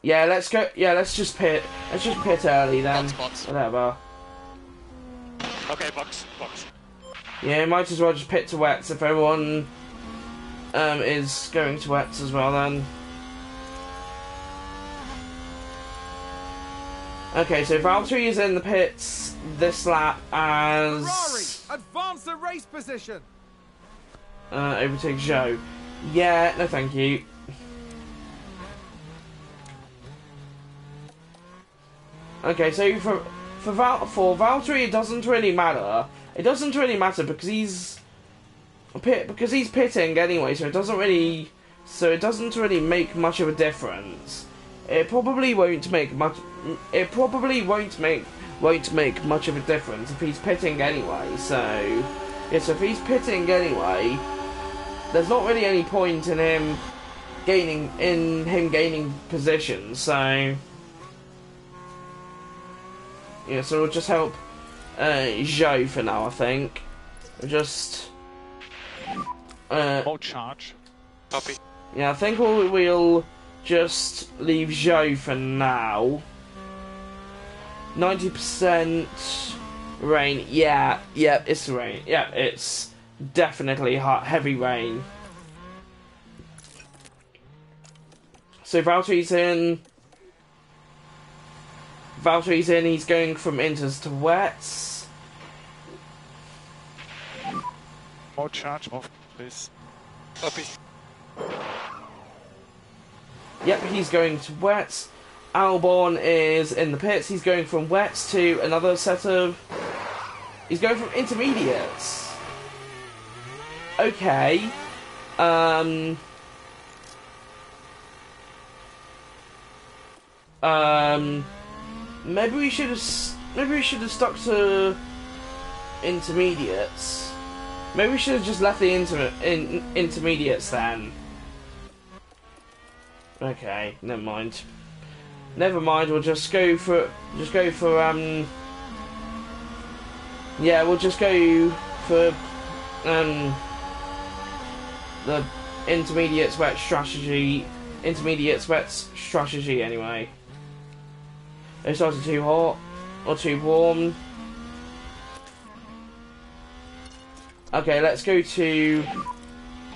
Yeah, let's go. Yeah, let's just pit. Let's just pit early then. Box. Whatever. Okay, box. Yeah, might as well just pit to wets if everyone is going to wets as well then. Okay, so Valtteri is in the pits this lap as Ferrari, advance the race position. Overtake Joe. Yeah, no thank you. Okay, so for Valtteri it doesn't really matter. It doesn't really matter because he's pitting anyway, so it doesn't really make much of a difference. It probably won't make much of a difference if he's pitting anyway. So yeah, so if he's pitting anyway, there's not really any point in him gaining position. So yeah, so we'll just help Zhou for now. I think we'll just Hold charge. Copy. yeah, I think we'll just leave Zhou for now. 90% rain. Yeah, it's rain. Yeah, it's definitely heavy rain. So Valtteri's in. He's going from inters to wets. Hold charge off, please. Copy. Yep, he's going to wets. Albon is in the pits. He's going from wets to another set of. He's going from intermediates. Okay. Maybe we should have stuck to intermediates. Maybe we should have just left the intermediates then. Okay, never mind. We'll just go for yeah, we'll just go for the intermediates wet strategy anyway. It's either too hot or too warm. Okay, let's go to.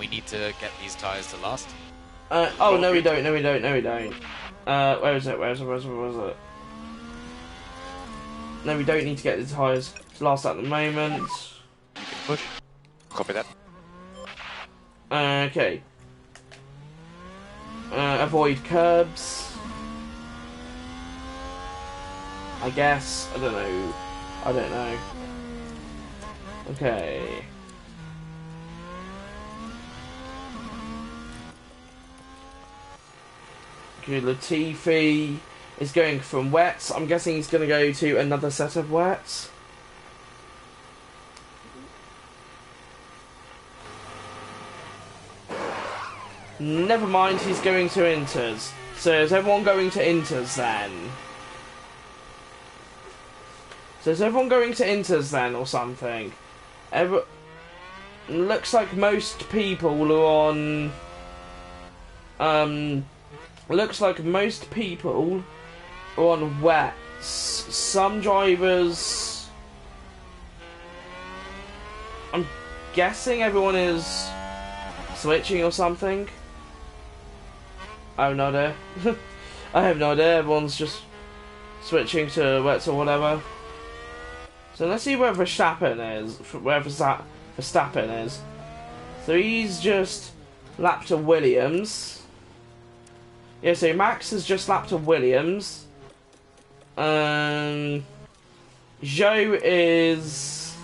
We need to get these tyres to last. Oh no, we don't. Where is it? No, we don't need to get the tyres to last at the moment. You can push. Copy that. Okay. Avoid curbs. I guess. I don't know. Okay. Okay, Latifi is going from wets. I'm guessing he's going to go to another set of wets. Never mind, he's going to inters. So is everyone going to inters then? So is everyone going to inters then, or something? Looks like most people are on... looks like most people are on wets. Some drivers... I'm guessing everyone is switching or something. I have no idea. I have no idea. Everyone's just switching to wets or whatever. So let's see where Verstappen is. Where Verstappen is. So he's just lapped to Williams. Yeah, so Max has just lapped to Williams. Zhou is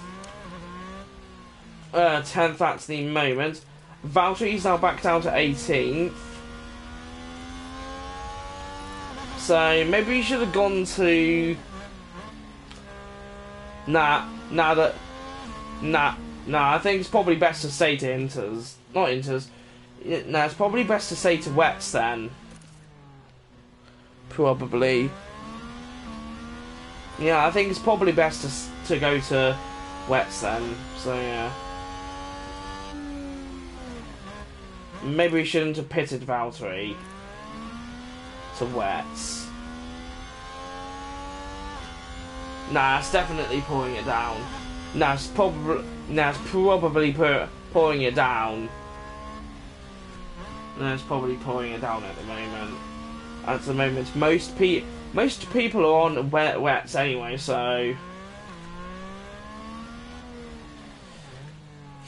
10th at the moment. Valtteri's now back down to 18th. So maybe we should have gone to... Nah, I think it's probably best to stay to inters. Not inters. Nah, it's probably best to stay to wets then. Probably. Yeah, I think it's probably best to go to wets then. So yeah. Maybe we shouldn't have pitted Valtteri to wets. Nah, it's definitely pulling it down. Nah, it's probably pulling it down. No, it's probably pulling it down at the moment. At the moment, most people are on wets anyway, so...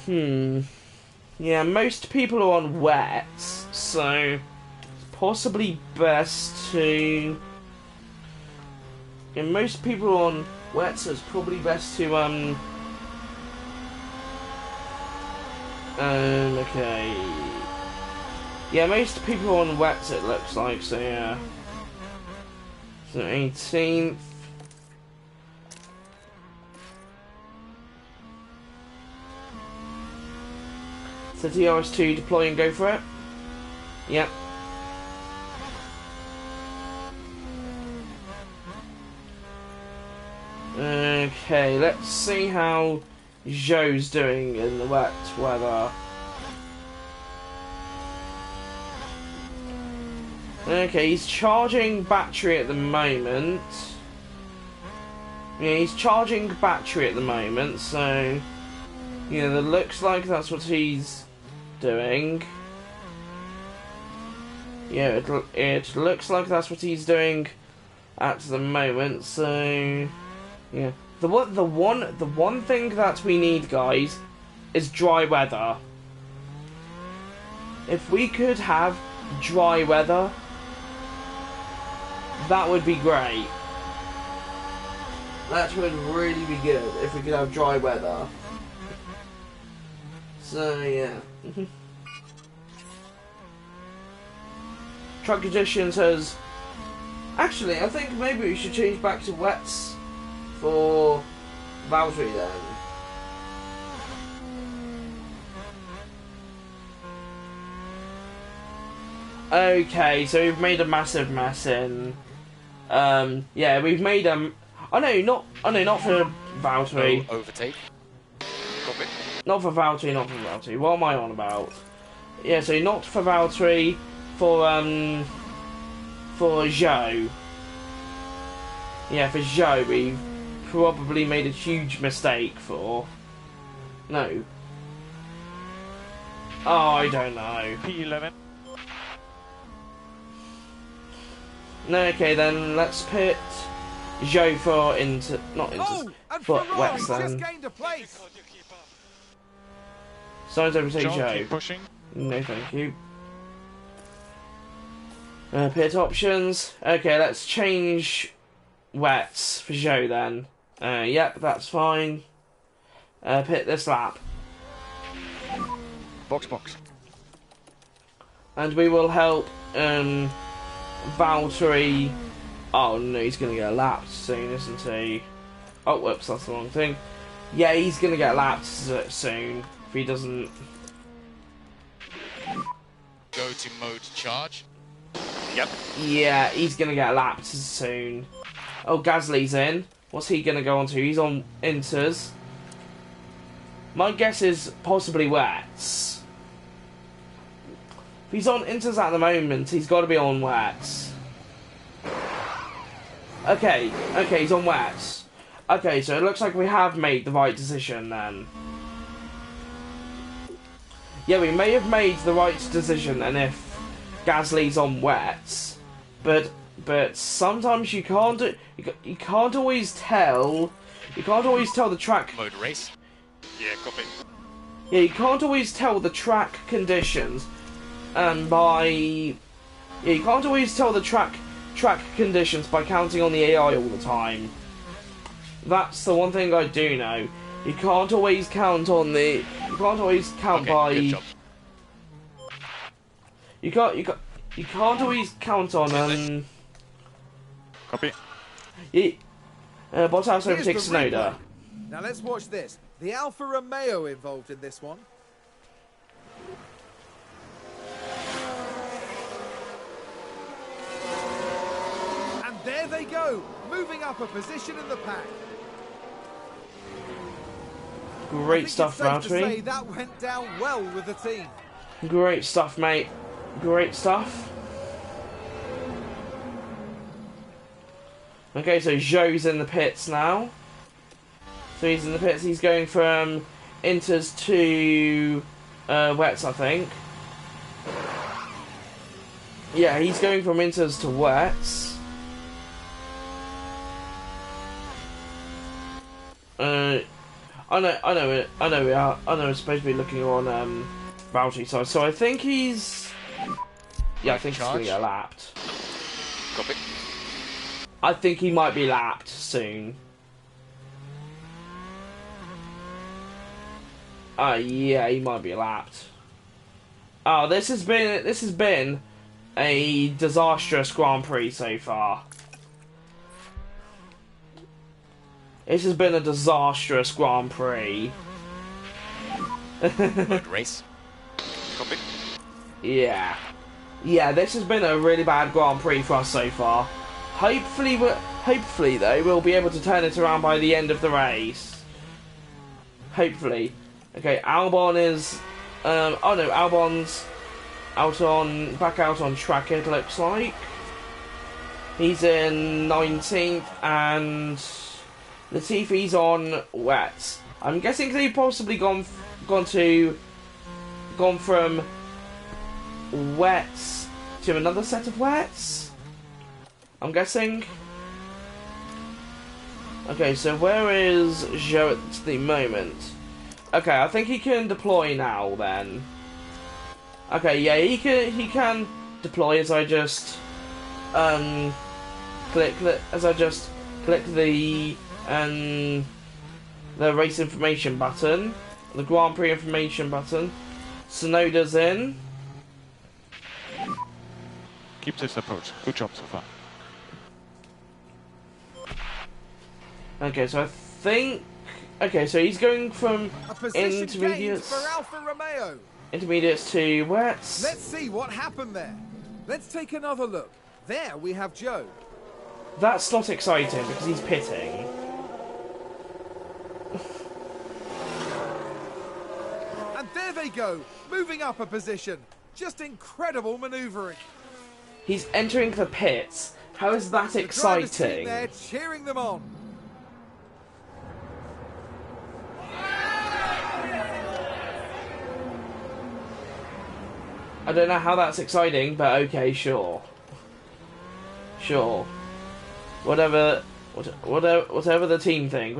Yeah, most people are on wets, so... It's possibly best to... Yeah, most people are on wets, so it's probably best to, okay... Yeah, most people are on wets, it looks like, so yeah. So 18th. So TRS2 deploy and go for it. Yep. Okay, let's see how Zhou's doing in the wet weather. Okay, he's charging battery at the moment. Yeah, he's charging battery at the moment, so... Yeah, it looks like that's what he's doing. Yeah, it looks like that's what he's doing at the moment, so... Yeah. The one thing that we need, guys, is dry weather. If we could have dry weather, that would be great. That would really be good if we could have dry weather. So yeah. Track conditions has... Actually, I think maybe we should change back to wets for Valtteri then. Okay, so we've made a massive mess in... yeah, we've made not for Valtteri. No overtake. Copy. Not for Valtteri. What am I on about? Yeah, so not for Valtteri, for Zhou. Yeah, for Zhou, we've probably made a huge mistake for... No. Oh, I don't know. P11. Okay, then let's pit Zhou for for wets then. Just gained a place. Signs overtake John, Zhou. keep pushing. No, thank you. Pit options. Okay, let's change wets for Zhou then. Yep, that's fine. pit this lap. Box. And we will help Valtteri. Oh no, he's gonna get lapped soon, isn't he? Oh, whoops, that's the wrong thing. Yeah, he's gonna get lapped soon if he doesn't. Go to mode charge. Yep. Yeah, he's gonna get lapped soon. Oh, Gasly's in. What's he gonna go on to? He's on Inters. My guess is possibly wets. If he's on Inters at the moment, he's got to be on wets. Okay, he's on wets. Okay, so it looks like we have made the right decision then. Yeah, we may have made the right decision, and if Gasly's on wets, but sometimes you can't always tell. You can't always tell the track. Mode race. Yeah, copy. Yeah, you can't always tell the track conditions, you can't always tell the track conditions by counting on the AI all the time. That's the one thing I do know. You can't always count on the. You can't always count by. Good job. You can't always count on Copy. Bottas Here's overtakes the replay. Tsunoda. Now let's watch this. The Alfa Romeo involved in this one. And there they go, moving up a position in the pack. Great stuff, I think it's safe to say Valtteri. that went down well with the team. Great stuff, mate. Great stuff. Okay, so Zhou's in the pits now. So he's in the pits. He's going from Inters to wets, I think. Yeah, he's going from Inters to wets. I know. We're supposed to be looking on Valtteri side. So I think he's. Yeah, I think he's gonna get lapped. Copy. I think he might be lapped soon. Yeah, he might be lapped. Oh, this has been a disastrous Grand Prix so far. This has been a disastrous Grand Prix. Mode race. Copy. Yeah, this has been a really bad Grand Prix for us so far. Hopefully though, we'll be able to turn it around by the end of the race. Hopefully. Okay, Albon is. Oh no, Albon's back out on track. It looks like he's in 19th, and Latifi's on wets. I'm guessing they've possibly gone from wets to another set of wets. I'm guessing. Okay, so where is Zhou at the moment? Okay, I think he can deploy now then. Okay, yeah, he can deploy as I just click the race information button, the Grand Prix information button. Tsunoda's in. Keep this approach. Good job so far. Okay, so I think. Okay, so he's going from A position gained intermediates for Alfa Romeo. to wets. Let's see what happened there. Let's take another look. There we have Zhou. That's not exciting because he's pitting. And there they go, moving up a position. Just incredible manoeuvring. He's entering the pits. How is that The driver's team exciting? there cheering them on. I don't know how that's exciting, but okay, sure. Sure. Whatever the team think.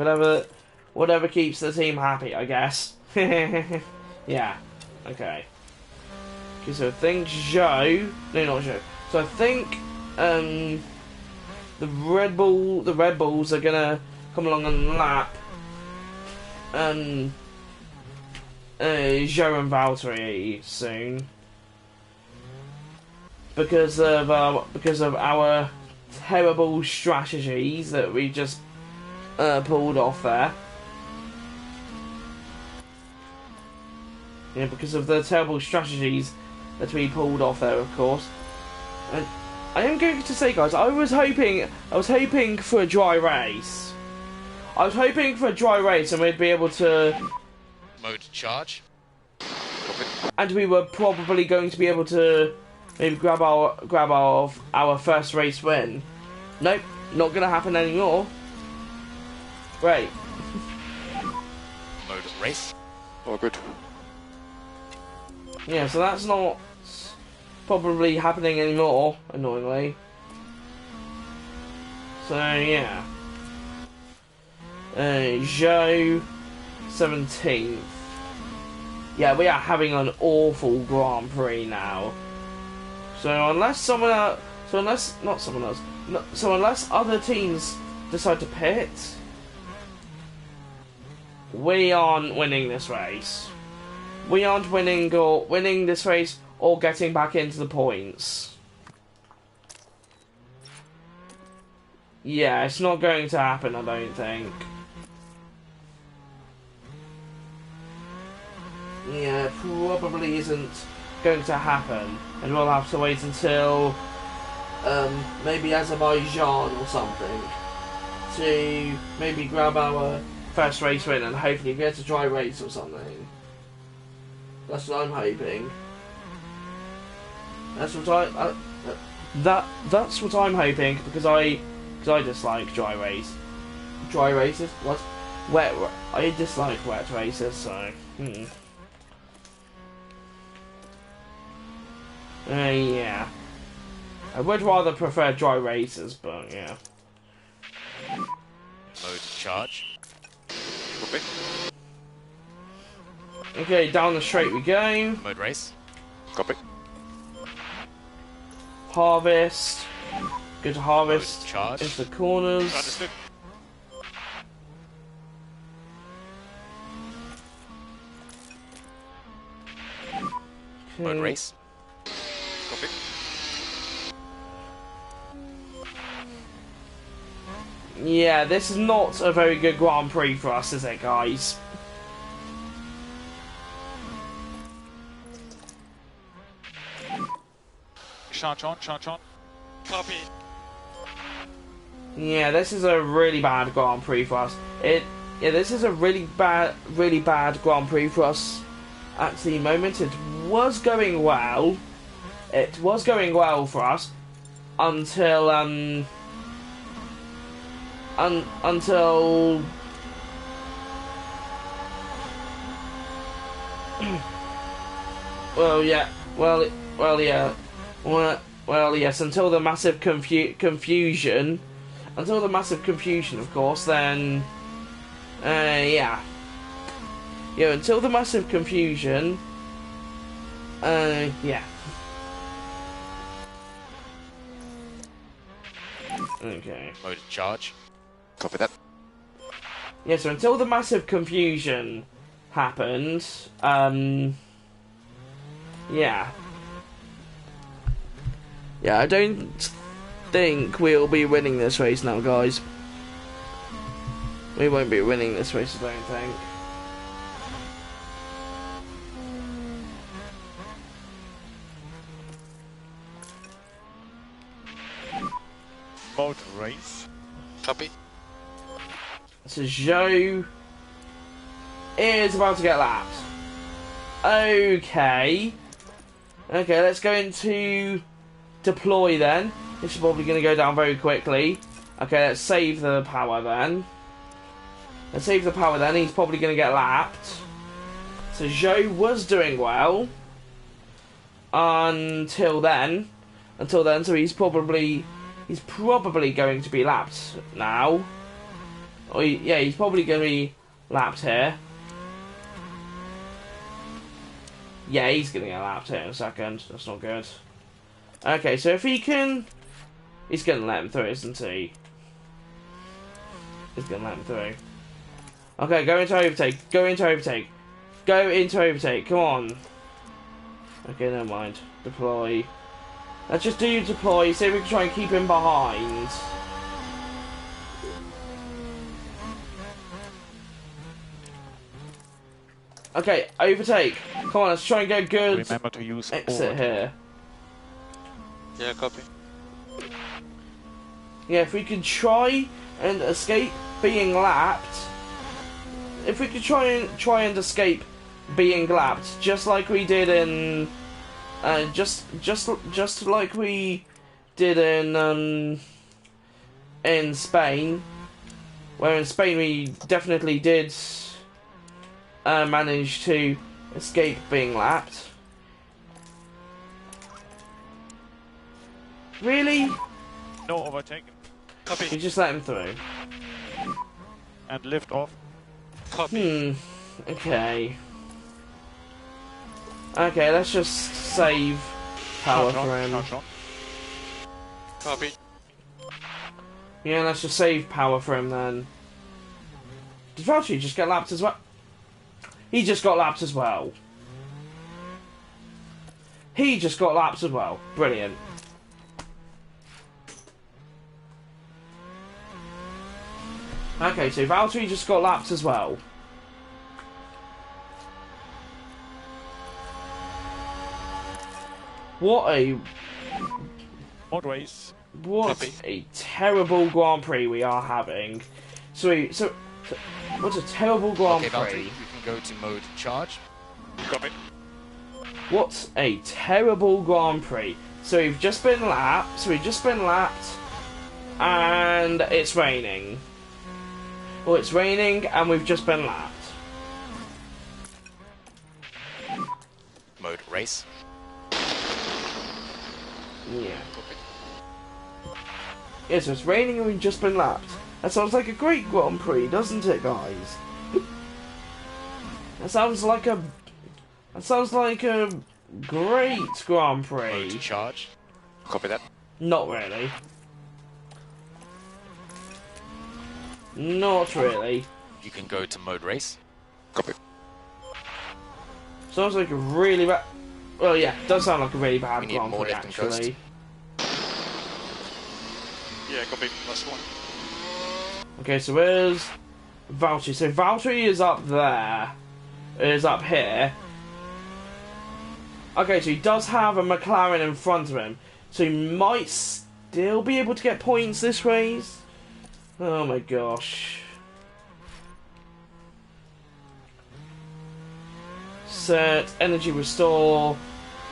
Whatever keeps the team happy, I guess. Yeah. Okay. Okay, so I think Zhou. No, not Zhou. So I think the Red Bulls are gonna come along and lap Joe and Valtteri soon because of our terrible strategies that we just pulled off there. Yeah, because of the terrible strategies that we pulled off there, of course. And I am going to say, guys, I was hoping for a dry race. I was hoping for a dry race, and we'd be able to. Mode charge. Copy. And we were probably going to be able to maybe grab our first race win. Nope, not going to happen anymore. Great. Mode race. All good. Yeah, so that's not probably happening anymore, annoyingly. So, yeah. Joe, 17th. Yeah, we are having an awful Grand Prix now. So unless unless other teams decide to pit, we aren't winning this race. We aren't winning this race or getting back into the points. Yeah, it's not going to happen, I don't think. Yeah, it probably isn't going to happen, and we'll have to wait until maybe Azerbaijan or something to maybe grab our first race win and hopefully get a dry race or something. That's what I'm hoping. That's what that's what I'm hoping because I dislike dry races. What? Wet. I dislike wet races. So. Yeah. I would rather prefer dry races, but yeah. Mode charge. Copy. Okay, down the straight we go. Mode race. Copy. Harvest. Good harvest. Mode charge. Into the corners. Understood. Okay. Mode race. Copy. Yeah, this is not a very good Grand Prix for us, is it, guys? Charge on, charge on. Copy. Yeah, this is a really bad Grand Prix for us. This is a really bad Grand Prix for us at the moment. It was going well. It was going well for us until until yes, until the massive confusion. Until the massive confusion, of course, then... yeah. Yeah, until the massive confusion... yeah. Okay. Mode charge. Copy that. Yeah, so until the massive confusion happened, yeah. Yeah, I don't think we'll be winning this race now, guys. We won't be winning this race, I don't think. Mode race. Copy. So Joe is about to get lapped. Okay. Okay, let's go into deploy then. This is probably going to go down very quickly. Okay, let's save the power then. Let's save the power then. He's probably going to get lapped. So Joe was doing well until then. So he's probably going to be lapped now. Oh, yeah, he's probably going to be lapped here. Yeah, he's going to get lapped here in a second. That's not good. Okay, so if he can... He's going to let him through, isn't he? He's going to let him through. Okay, go into overtake. Go into overtake. Go into overtake. Come on. Okay, never mind. Deploy. Let's just do deploy. See if we can try and keep him behind. Okay, overtake. Come on, let's try and get good Remember to use exit over. here. Yeah, copy. Yeah, if we could try and escape being lapped. If we could try and escape being lapped, just like we did in, just like we did in Spain, where in Spain we definitely did manage to escape being lapped. Really? No overtaken. Copy. You just let him through. And lift off. Copy. Okay. Okay, let's just save power Charge for on, him. charge on. Copy. Yeah, let's just save power for him then. Did Valtteri just get lapped as well? He just got lapped as well. He just got lapped as well. Brilliant. Okay, so Valtteri just got lapped as well. What a Mod race. Copy. a terrible Grand Prix we are having. So what's a terrible Grand Okay, Valtteri, Prix? you can go to mode charge. Copy. What a terrible Grand Prix. So we've just been lapped, and it's raining. Well, it's raining, and we've just been lapped. Mode race. Yeah. Copy. Yeah, so it's raining and we've just been lapped. That sounds like a great Grand Prix, doesn't it, guys? That sounds like a great Grand Prix. Mode charge. Copy that. Not really. Not really. You can go to mode race. Copy. Sounds like a really bad. Well, yeah, it does sound like a really bad We need Grand more Prix, left and coast. actually. Yeah, copy. Last one. Okay, so where's Valtteri? So Valtteri is up there. Is up here. Okay, so he does have a McLaren in front of him. So he might still be able to get points this race. Oh my gosh. Set energy restore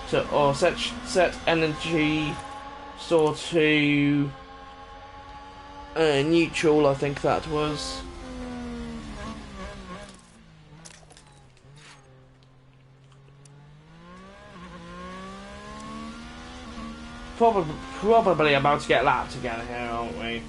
to, or set energy restore to neutral, I think that was. Probably about to get lapped again here, aren't we?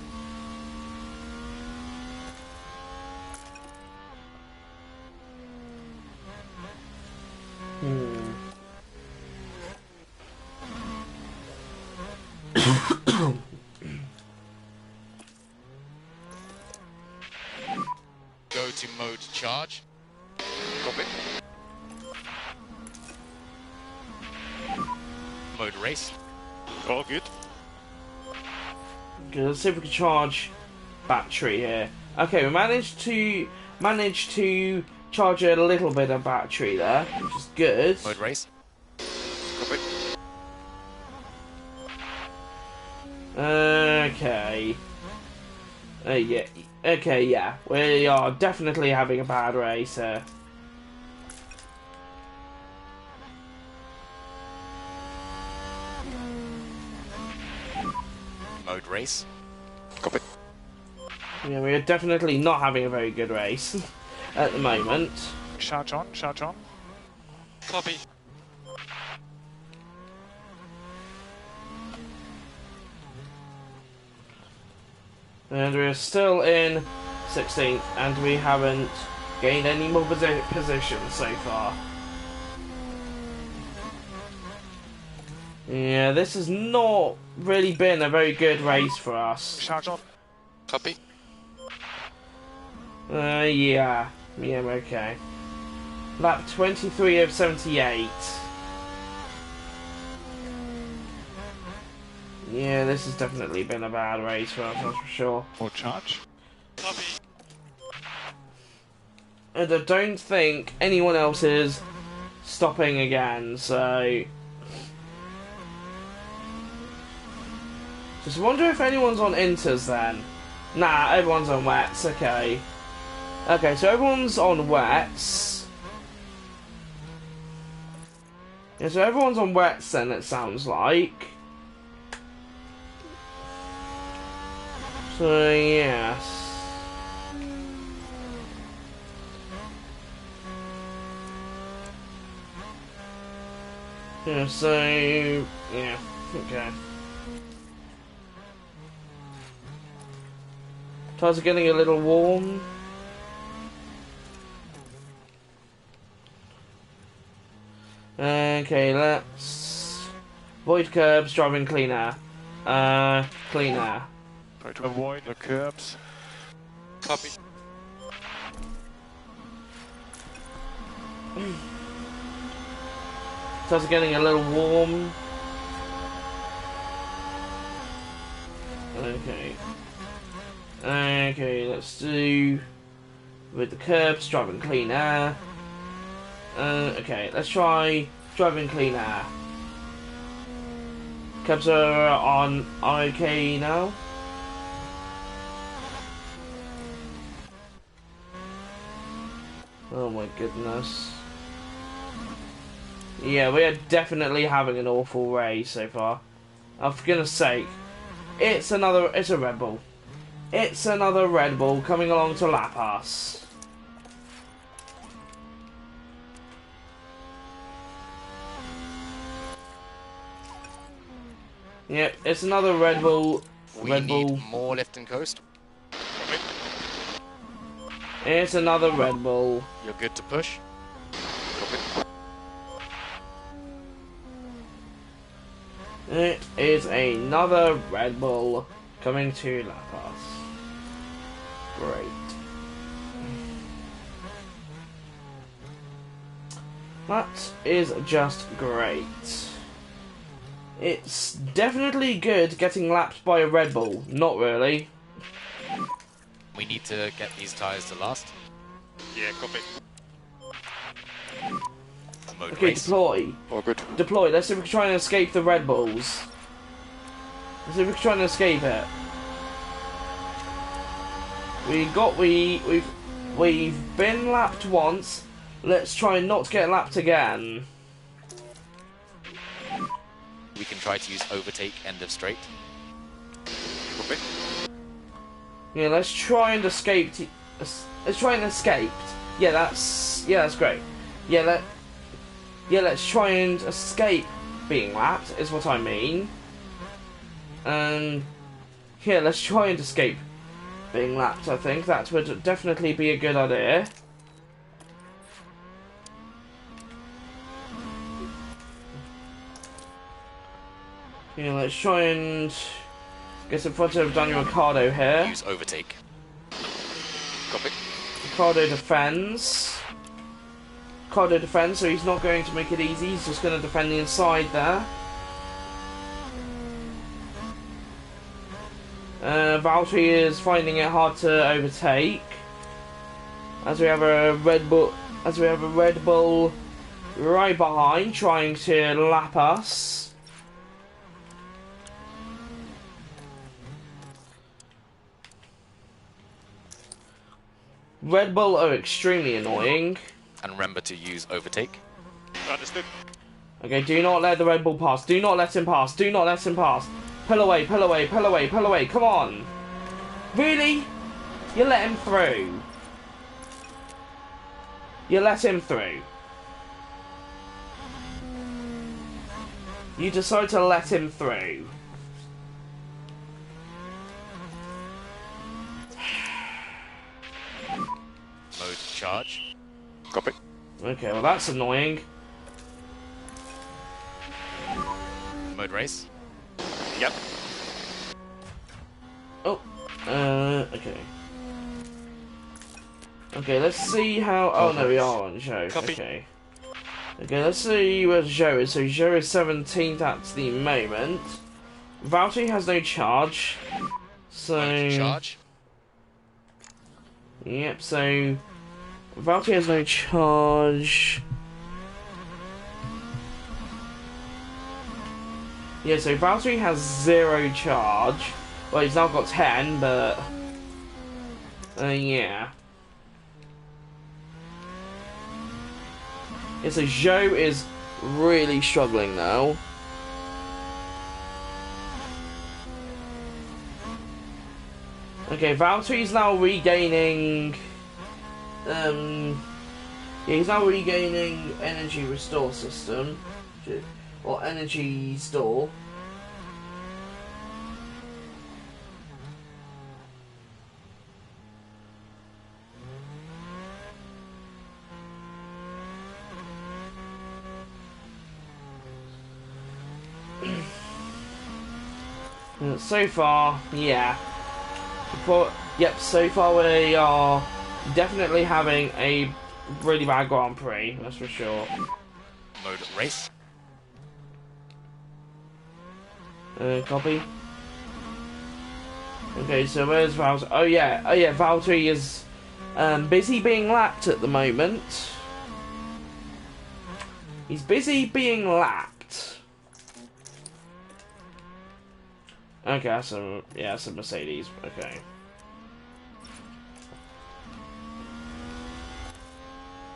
Go to mode charge. Copy. Mode race. All good. Okay, let's see if we can charge battery here. Okay, we managed to charge a little bit of battery there, which is good. Mode race. Copy. Okay. Yeah. Okay, yeah. We are definitely having a bad race here. Mode race. Copy. Yeah, we are definitely not having a very good race at the moment. Charge on, charge on. Copy. And we're still in 16th, and we haven't gained any more positions so far. Yeah, this has not really been a very good race for us. Charge on. Copy. Yeah. Yeah, okay. Lap 23 of 78. Yeah, this has definitely been a bad race for us, that's for sure. More charge. Copy. And I don't think anyone else is stopping again, so... Just wonder if anyone's on inters then. Nah, everyone's on wets, okay. Okay, so everyone's on wets. Yeah, so everyone's on wets then, it sounds like. So, yes. Yeah, so... Yeah, okay. Tires are getting a little warm. Okay, let's... Void curbs, driving cleaner. Cleaner. Try to avoid the curbs. Copy. Tires are getting a little warm. Okay. Okay, let's do... With the curbs, driving clean air. Okay, let's try driving clean air. Curbs are on okay now. Oh my goodness. Yeah, we are definitely having an awful race so far. Oh, for goodness sake. It's a Red Bull. It's another Red Bull coming along to lap us. Yep, it's another Red Bull. We Red need Bull. more lift and coast. It's another Red Bull. You're good to push. Copy. It is another Red Bull coming to lap us. Great. That is just great. It's definitely good getting lapped by a Red Bull. Not really. We need to get these tyres to last. Yeah, copy. Mode Okay, race. deploy. All good. Deploy. Let's see if we can try and escape the Red Bulls. Let's see if we can try and escape it. We've been lapped once. Let's try and not get lapped again. We can try to use overtake end of straight. Copy. Yeah, let's try and escape. Let's try and escape. Yeah, that's great. Yeah, let's try and escape being lapped. Is what I mean. Yeah, let's try and escape being lapped. I think that would definitely be a good idea. Yeah, let's try and get in front of Daniel Ricciardo here. Use overtake. Copy. Ricciardo defends. Ricciardo defends, so he's not going to make it easy. He's just going to defend the inside there. Valtteri is finding it hard to overtake. As we have a Red Bull right behind, trying to lap us. Red Bull are extremely annoying. And remember to use overtake. Understood. Okay, do not let the Red Bull pass. Do not let him pass. Do not let him pass. Pull away, pull away, pull away, pull away. Come on. Really? You let him through. You let him through. You decide to let him through. Mode charge. Copy. Okay, well that's annoying. Mode race. Yep. Oh, okay. Okay, let's see how... Oh, no, we are on Joe. Copy. Okay. Okay, let's see where Joe is. So Joe is 17th at the moment. Valtteri has no charge. So... Charge. Yep, so... Valtteri has no charge. Yeah, so Valtteri has 0 charge. Well, he's now got 10, but... yeah. Yeah, so Joe is really struggling now. Okay, Valtteri's now regaining... yeah, he's now regaining energy restore system. Or energy store. So far, yeah. Yep, so far we are definitely having a really bad Grand Prix, that's for sure. Mode race. Copy. Okay, so where's Valtteri? Oh yeah, Valtteri is busy being lapped at the moment. He's busy being lapped. Okay, that's a Mercedes. Okay.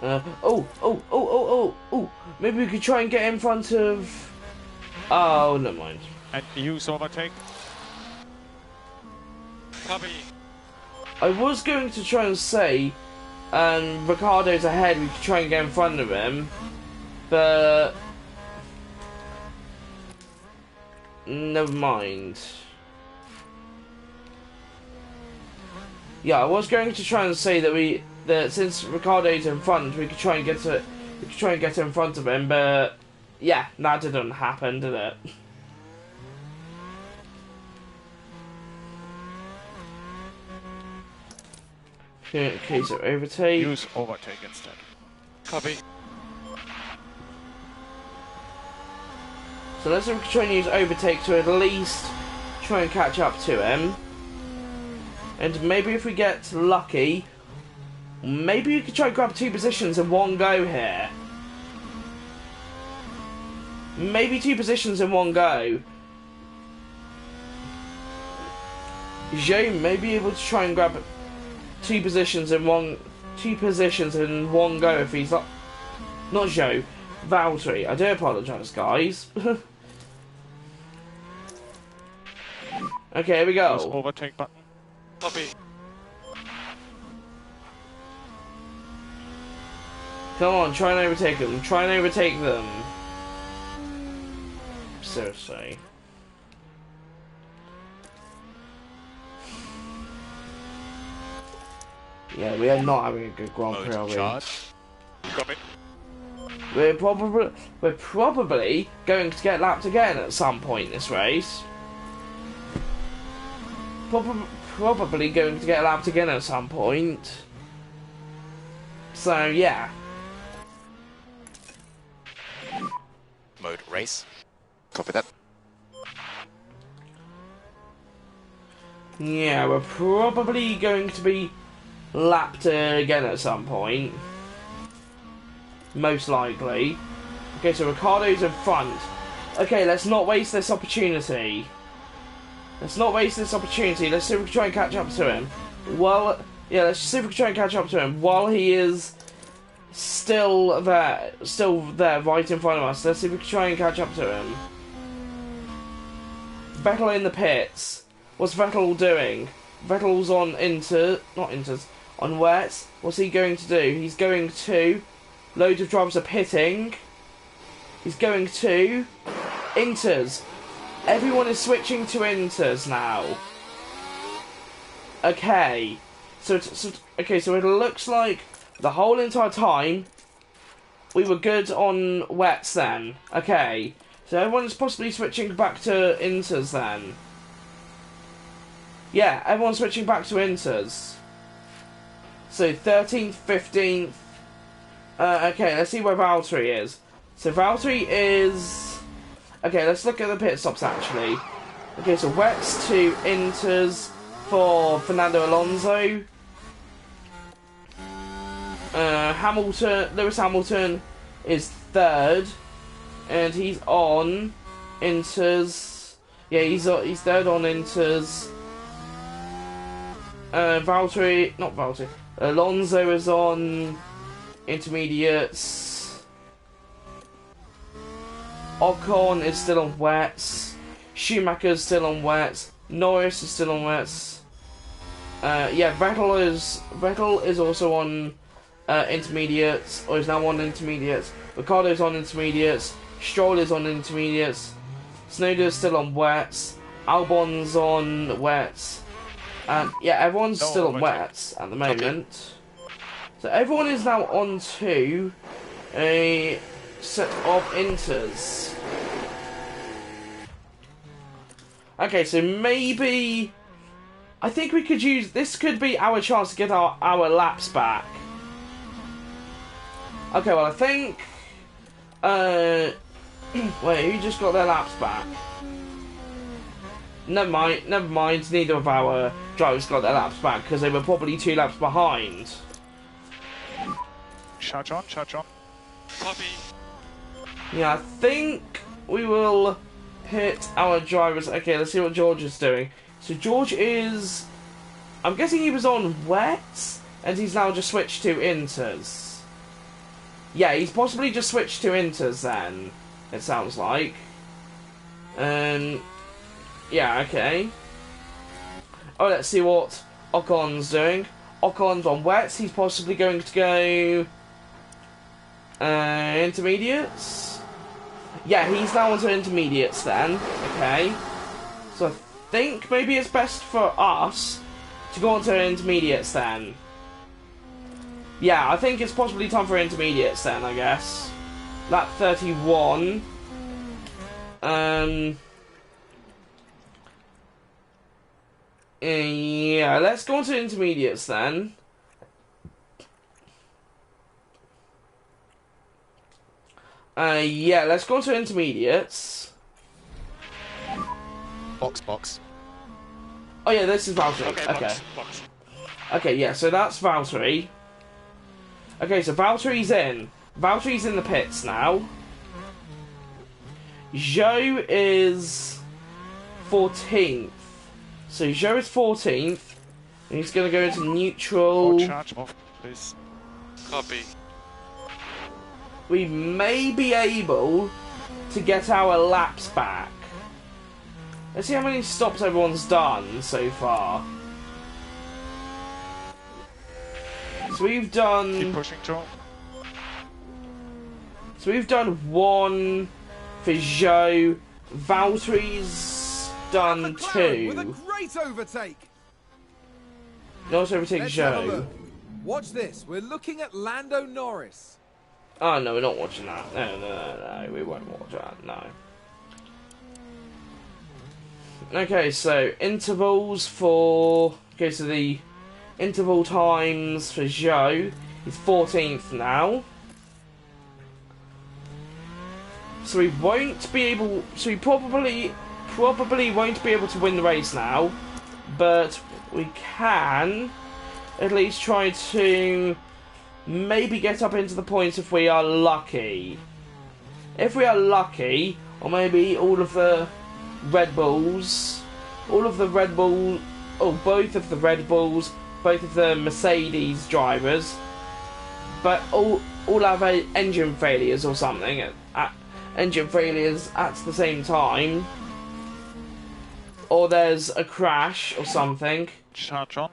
Oh! Maybe we could try and get in front of. Oh, never mind. And use overtake. Copy. I was going to try and say, Ricardo's ahead. We could try and get in front of him, but never mind. Yeah, I was going to try and say that since Ricardo's in front, we could try and get in front of him, but yeah, that didn't happen, did it? Okay, so overtake. Use overtake instead. Copy. So let's try and use overtake to at least try and catch up to him. And maybe if we get lucky, maybe we could try and grab 2 positions in one go here. Maybe 2 positions in one go. Joe may be able to try and grab 2 positions in one go if he's not Joe, Valtteri. I do apologise, guys. Okay, here we Use go. overtake button. Copy. Come on, try and overtake them. Try and overtake them. Seriously. Yeah, we are not having a good Grand Prix, are we? Charge. Copy. We're probably going to get lapped again at some point this race. Probably going to get lapped again at some point. So yeah. Mode race. Copy that. Yeah, we're probably going to be lapped again at some point. Most likely. Okay, so Ricardo's in front. Okay, let's not waste this opportunity. Let's not waste this opportunity. Let's see if we can try and catch up to him. Well, yeah, let's see if we can try and catch up to him while he is still there right in front of us. Let's see if we can try and catch up to him. Vettel in the pits. What's Vettel doing? Vettel's on wets. What's he going to do? He's going to... Loads of drivers are pitting. He's going to... Inters. Everyone is switching to Inters now. Okay. So it looks like the whole entire time we were good on wets then. Okay. So everyone's possibly switching back to Inters then. Yeah, everyone's switching back to Inters. So 13th, 15th. Okay, let's see where Valtteri is. So Valtteri is... Okay, let's look at the pit stops actually. Okay, so wets to inters for Fernando Alonso. Lewis Hamilton is 3rd, and he's on inters. Yeah, he's 3rd on inters. Alonso is on intermediates. Ocon is still on wets. Schumacher's still on wets. Norris is still on wets. Vettel is also on intermediates, or is now on intermediates. Ricciardo's on intermediates. Stroll is on intermediates. Snowden's still on wets. Albon's on wets. And yeah, everyone's still on wets at the moment. So everyone is now on to a set of inters. Okay, so maybe I think we could use this. Could be our chance to get our laps back. Okay, well I think wait, who just got their laps back? Never mind, neither of our drivers got their laps back because they were probably 2 laps behind. Charge on. Copy. Yeah, I think we will hit our drivers. Okay, let's see what George is doing. So George is... I'm guessing he was on wets, and he's now just switched to inters. Yeah, he's possibly just switched to inters then, it sounds like. Yeah, okay. Oh, let's see what Ocon's doing. Ocon's on wets. He's possibly going to go intermediates. Yeah, he's now onto intermediates then. Okay. So I think maybe it's best for us to go onto intermediates then. Yeah, I think it's possibly time for intermediates then, I guess. Lap 31. Yeah, let's go on to intermediates then. Yeah, let's go on to intermediates. Box. Oh yeah, this is Valtteri. Okay. Box. Okay, yeah, so that's Valtteri. Okay, so Valtteri's in. Valtteri's in the pits now. Zhou is 14th. So Zhou is 14th. And he's going to go into neutral. More charge off, please. Copy. We may be able to get our laps back. Let's see how many stops everyone's done so far. So we've done... Keep pushing, Joe. So we've done 1 for Zhou. Valtteri's done McLaren with a 2. great overtake. You also overtake Let's have a Zhou. look. Watch this. We're looking at Lando Norris. Oh no, we're not watching that. No, we won't watch that, no. Okay, so intervals for... Okay, so the interval times for Zhou is 14th now. So we won't be able... So we probably won't be able to win the race now. But we can at least try to maybe get up into the points if we are lucky. If we are lucky, or maybe all of the Red Bulls, both of the Red Bulls, both of the Mercedes drivers, but all have engine failures or something, engine failures at the same time, or there's a crash or something. Charge on.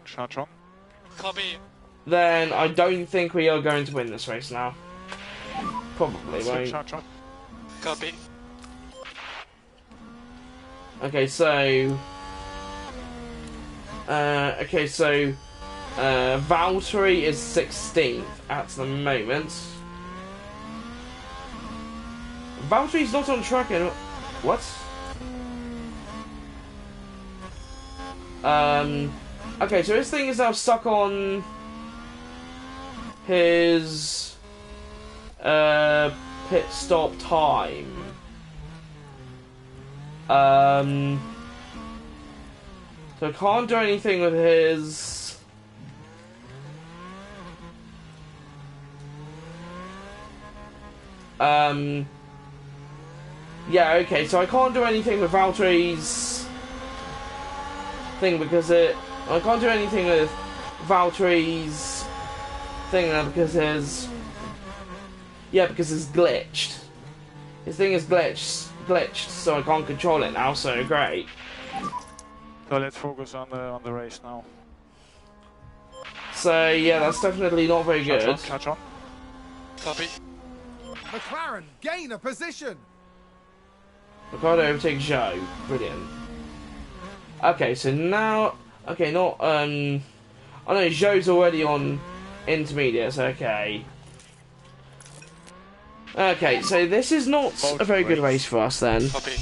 Copy. Then I don't think we are going to win this race now. Probably won't. Charge on. Copy. Okay, so Valtteri is 16th at the moment. Valtteri's not on track anymore. What? Okay, so this thing is now stuck on his pit stop time. So I can't do anything with his. Yeah, okay, so I can't do anything with Valtteri's thing because I can't do anything with Valtteri's thing now because his. Yeah, because it's glitched. His thing is glitched, so I can't control it now, so great. So let's focus on the race now. So yeah, that's definitely not very good. Catch on. Copy. McLaren gain a position. Ricardo overtakes Joe. Brilliant. Okay, so now... Okay, not... I know Joe's already on intermediates, okay. Okay, so this is not a very good race for us then. Copy.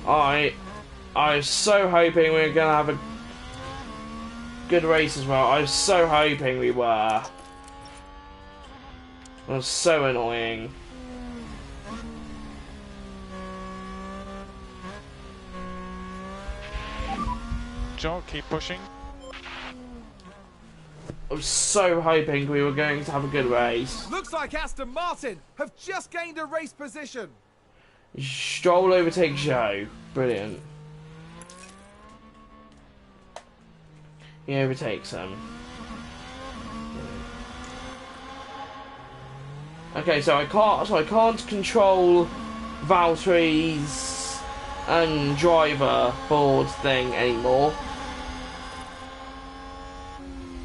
I was so hoping we were going to have a good race as well. I was so hoping we were. It was so annoying. Joe, keep pushing. I was so hoping we were going to have a good race. Looks like Aston Martin have just gained a race position. Stroll overtakes Joe. Brilliant. He overtakes him. Okay, so I can't control Valtteri's driver board thing anymore.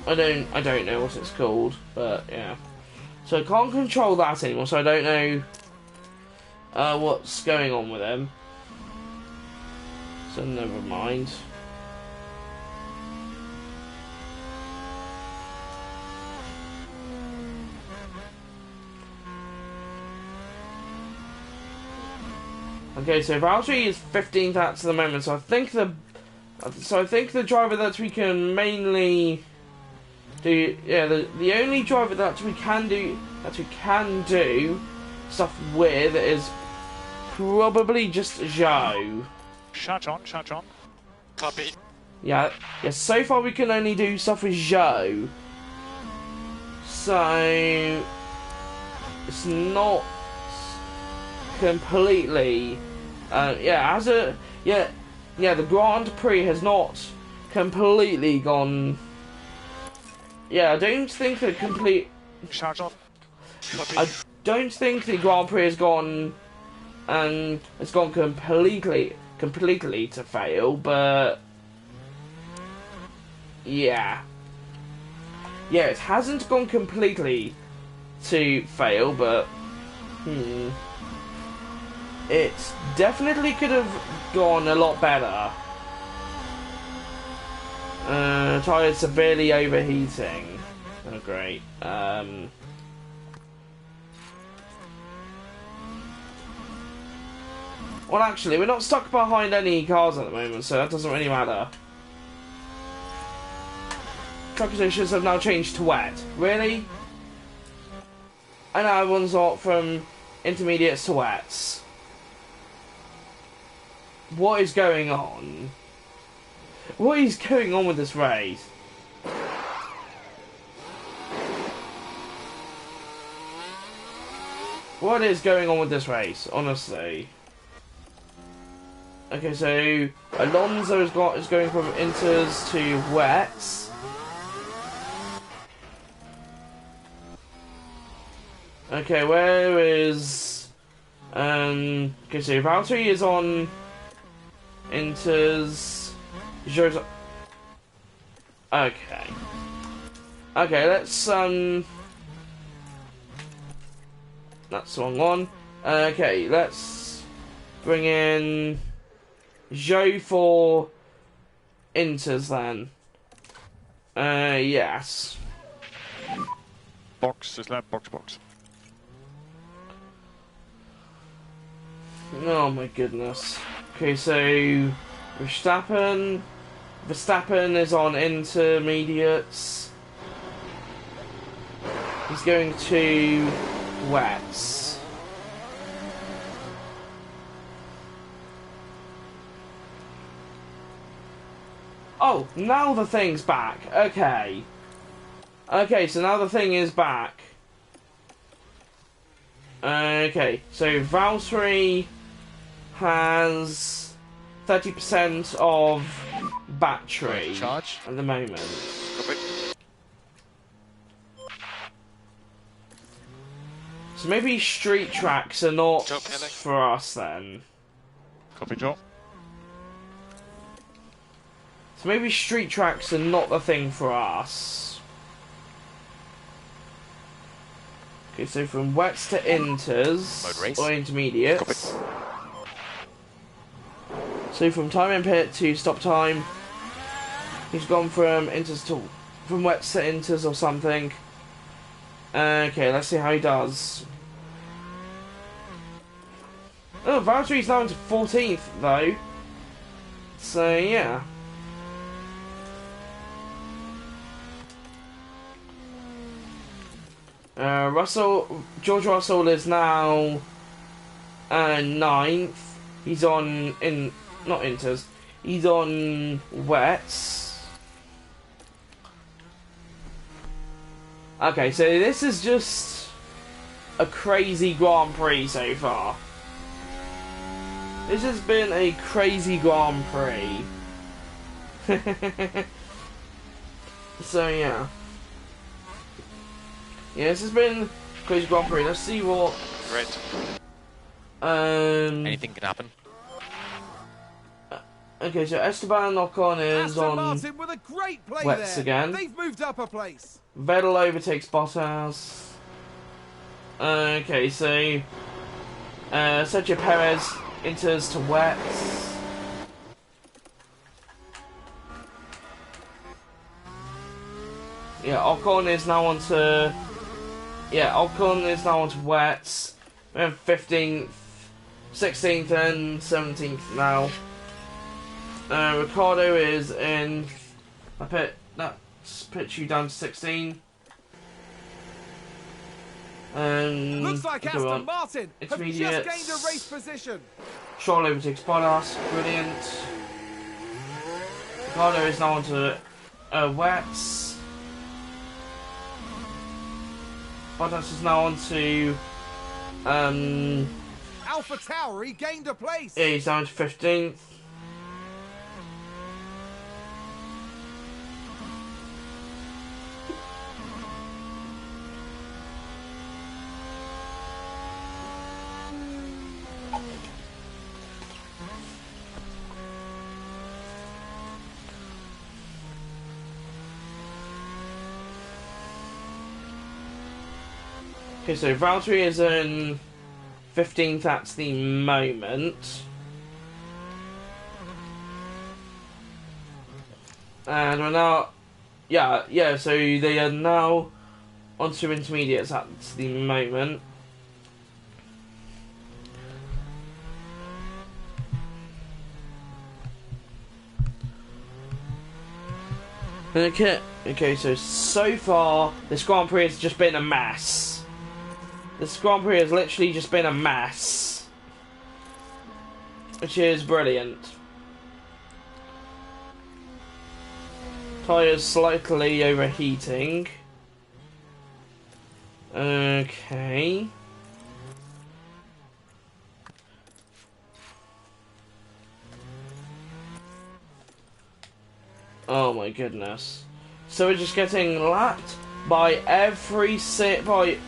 I don't know what it's called, but yeah. So I can't control that anymore, so I don't know what's going on with him. So never mind. Okay, so Valtteri is 15th at the moment, so I think the driver that we can mainly do, yeah, the only driver that we can do stuff with is probably just Joe. Shut on. Copy. Yeah, so far we can only do stuff with Joe. So it's not completely the Grand Prix has not completely gone. Yeah, I don't think the complete. Shut on. Copy. I don't think the Grand Prix has gone and it's gone completely to fail, but yeah, it hasn't gone completely to fail, but it definitely could have gone a lot better. Tyres severely overheating. Oh great. Well, actually, we're not stuck behind any cars at the moment, so that doesn't really matter. Track conditions have now changed to wet. Really? And now everyone's got from intermediates to wets. What is going on? What is going on with this race? What is going on with this race, honestly? Okay, so Alonso is going from inters to wets. Okay, where is okay, so Valtteri is on inters. Joe's okay. Okay, let's that's the wrong one. Okay, let's bring in Joe for inters then. Yes. Box, is that box. Oh my goodness. Okay, so Verstappen, Verstappen is on intermediates. He's going to wets. Oh, now the thing's back. Okay. Okay, so now the thing is back. Okay, so Valtteri has 30% of battery Charge. at the moment. Copy. So maybe street tracks are not Joe, Pele. for us then. Copy, Joe. So maybe street tracks are not the thing for us. Okay, so from wets to inters, Mode race. or intermediates. So from time in pit to stop time, he's gone from inters to from wets to inters or something. Okay, let's see how he does. Oh, Valtteri's now into 14th though. So yeah. George Russell is now 9th. He's on not inters. He's on wets. Okay, so this is just a crazy Grand Prix so far. This has been a crazy Grand Prix. So yeah. Yeah, this has been crazy Grand Prix. Let's see what. Red. Anything can happen. Okay, so Esteban Ocon is Aston on Martin with a great play wets there. again. They've moved up a place. Vettel overtakes Bottas. Okay, so Sergio Perez enters to wets. Yeah, Ocon is now on to. Yeah, Ocon is now on to wets. We have 15th, 16th, and 17th now. Ricardo is in a pit. That's put you down to 16. Looks like go Aston on. Martin have just Intermediates. gained a race position. Charles overtakes Bottas. Brilliant. Ricardo is now on to wets. Bottas is now on to Alpha Tauri gained a place. yeah, he's down to 15th. Okay, so Valtteri is in 15th at the moment. And we're now... Yeah, so they are now onto intermediates at the moment. Okay, so far, this Grand Prix has just been a mess. This Grand Prix has literally just been a mess. Which is brilliant. Tyres slightly overheating. Okay. Oh my goodness. So we're just getting lapped by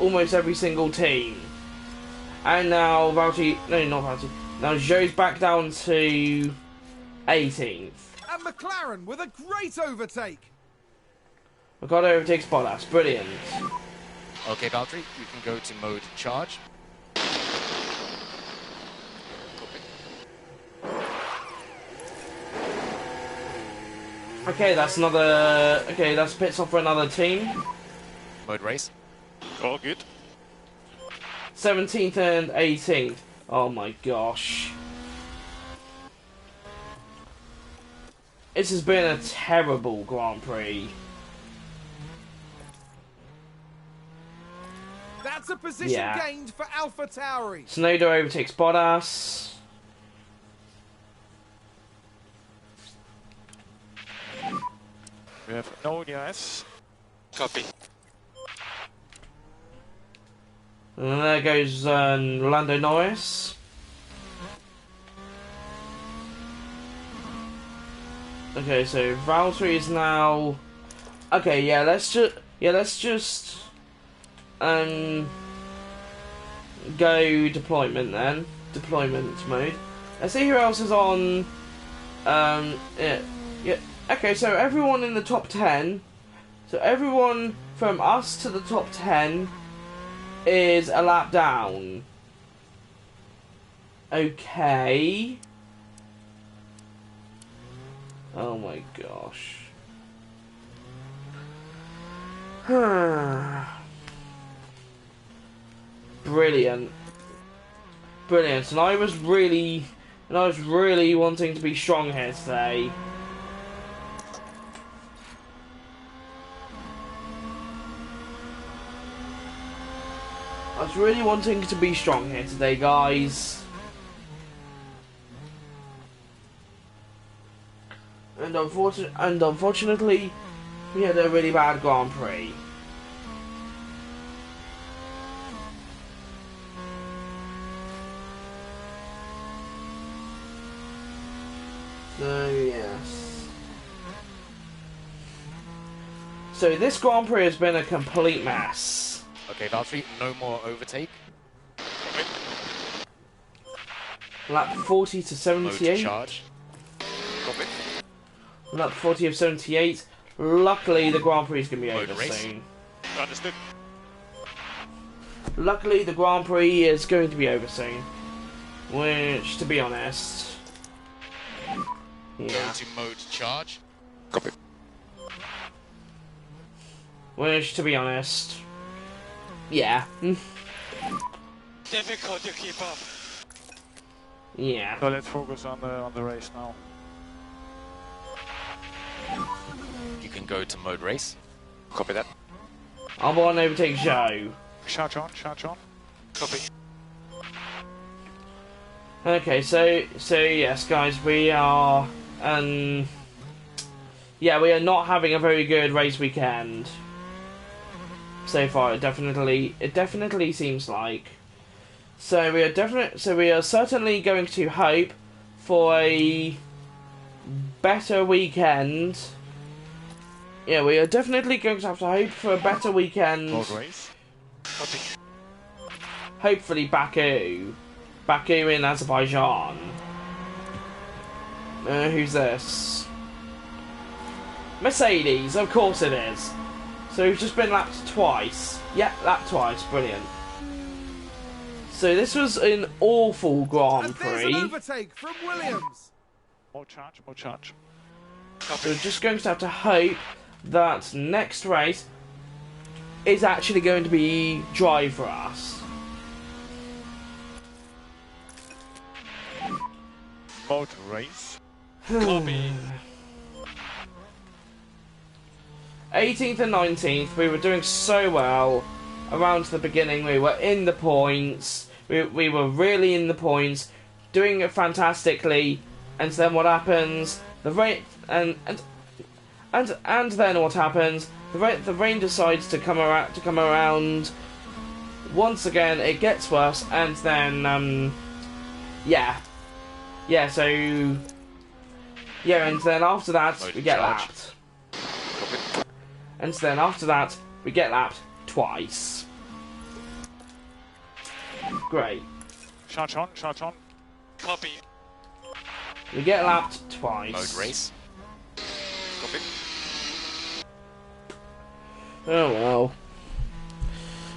almost every single team. And now Valtteri, no, not Valtteri. Now Zhou's back down to 18th. And McLaren with a great overtake. Ricardo overtakes Bottas. Brilliant. Okay, Valtteri, you can go to mode charge. Okay, that's another. Okay, that's pits off for another team. Mode race. All good. 17th and 18th. Oh my gosh. This has been a terrible Grand Prix. That's a position Yeah. gained for Alpha Tauri. Tsunoda overtakes Bottas. We have no DRS. Copy. And there goes Lando Norris. Okay, so Valtteri is now. Okay, yeah, let's just go deployment then. Deployment mode. Let's see who else is on. Yeah. Okay, so everyone in the top 10. So everyone from us to the top 10 is a lap down. Okay. Oh my gosh. Brilliant. Brilliant. And I was really wanting to be strong here today. I was really wanting to be strong here today, guys. And unfortunately, we had a really bad Grand Prix. So, yes. So, this Grand Prix has been a complete mess. Okay, Valtteri, no more overtake. Copy. Lap 40 to Mode 78. charge. Copy. Lap 40 of 78. Luckily, the Grand Prix is going to be Mode over race. soon. Understood. Luckily, the Grand Prix is going to be over soon. Which, to be honest... Go Yeah. to mode charge. Copy. Which, to be honest... Yeah. Difficult to keep up. Yeah. So let's focus on the race now. You can go to mode race. Copy that. Albon overtakes Joe. Charge on, charge on. Copy. Okay, so yes, guys, we are, yeah, we are not having a very good race weekend so far. It definitely seems like. So we are certainly going to hope for a better weekend. Yeah, we are definitely going to have to hope for a better weekend. Mode race. Copy. Hopefully Baku in Azerbaijan. Who's this? Mercedes, of course it is. So we've just been lapped twice. Yeah, lapped twice, brilliant. So this was an awful Grand And there's Prix. an overtake from Williams. Mode charge, mode charge. So we're just going to have to hope that next race is actually going to be dry for us. Mode race. Copy. 18th and 19th, we were doing so well. Around the beginning, we were in the points. We were really in the points, doing it fantastically. And then what happens? The rain and then what happens? The rain decides to come around. Once again, it gets worse, and then yeah. So yeah, and then after that Mode we get charge. lapped. And then after that, we get lapped twice. Great. Charge on, charge on. Copy. We get lapped twice. Mode race. Copy. Oh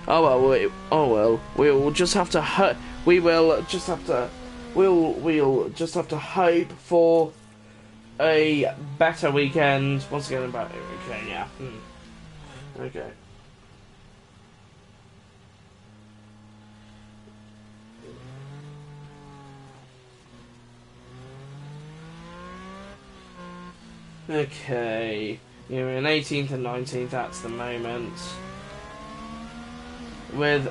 well. We'll just have to we'll just have to hope for a better weekend. Once again, okay, yeah. Okay. Okay. You're in 18th and 19th at the moment. With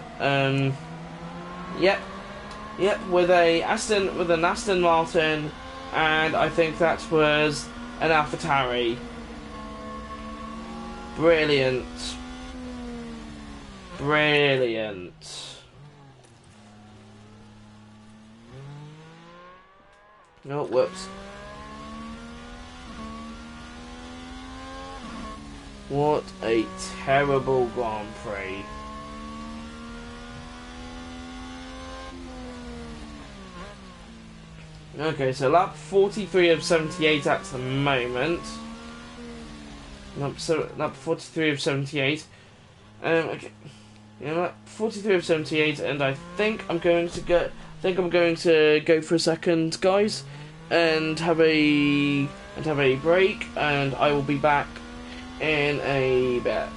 with an Aston Martin, and I think that was an AlphaTauri. Brilliant. Brilliant. Oh, whoops. What a terrible Grand Prix. Okay, so lap 43 of 78 at the moment. Lap 43 of 78. Okay. Yeah, lap 43 of 78, and I think I'm going to go. Go for a second, guys, and have a break, and I will be back in a bit.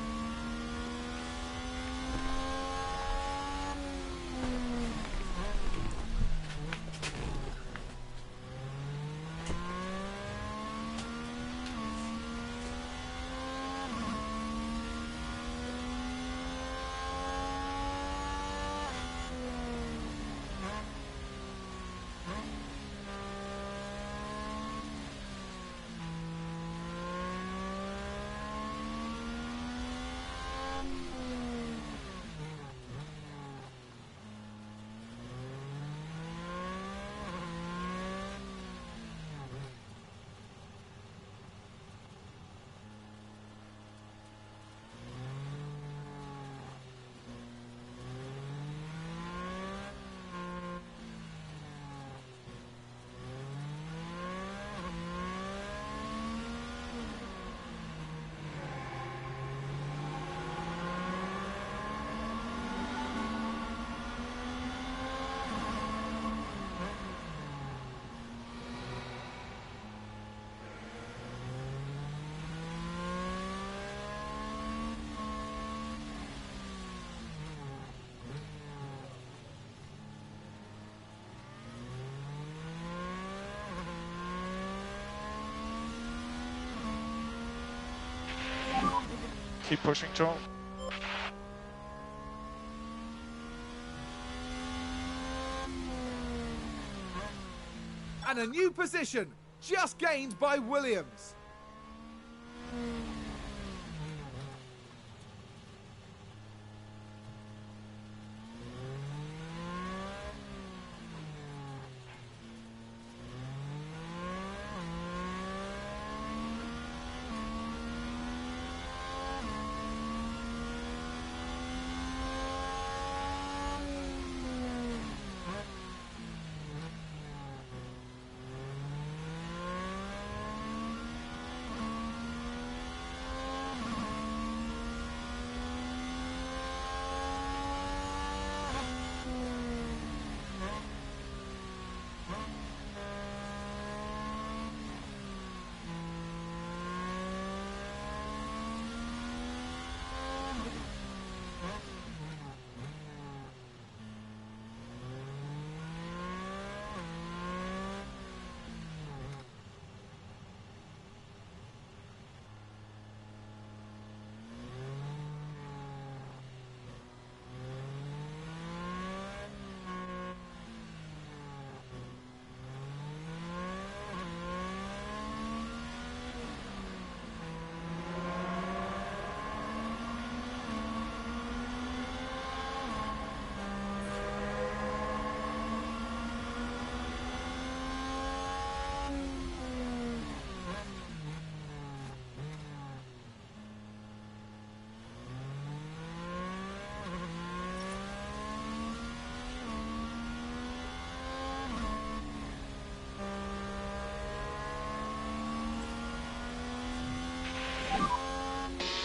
Keep pushing, Joe. And a new position, just gained by Williams.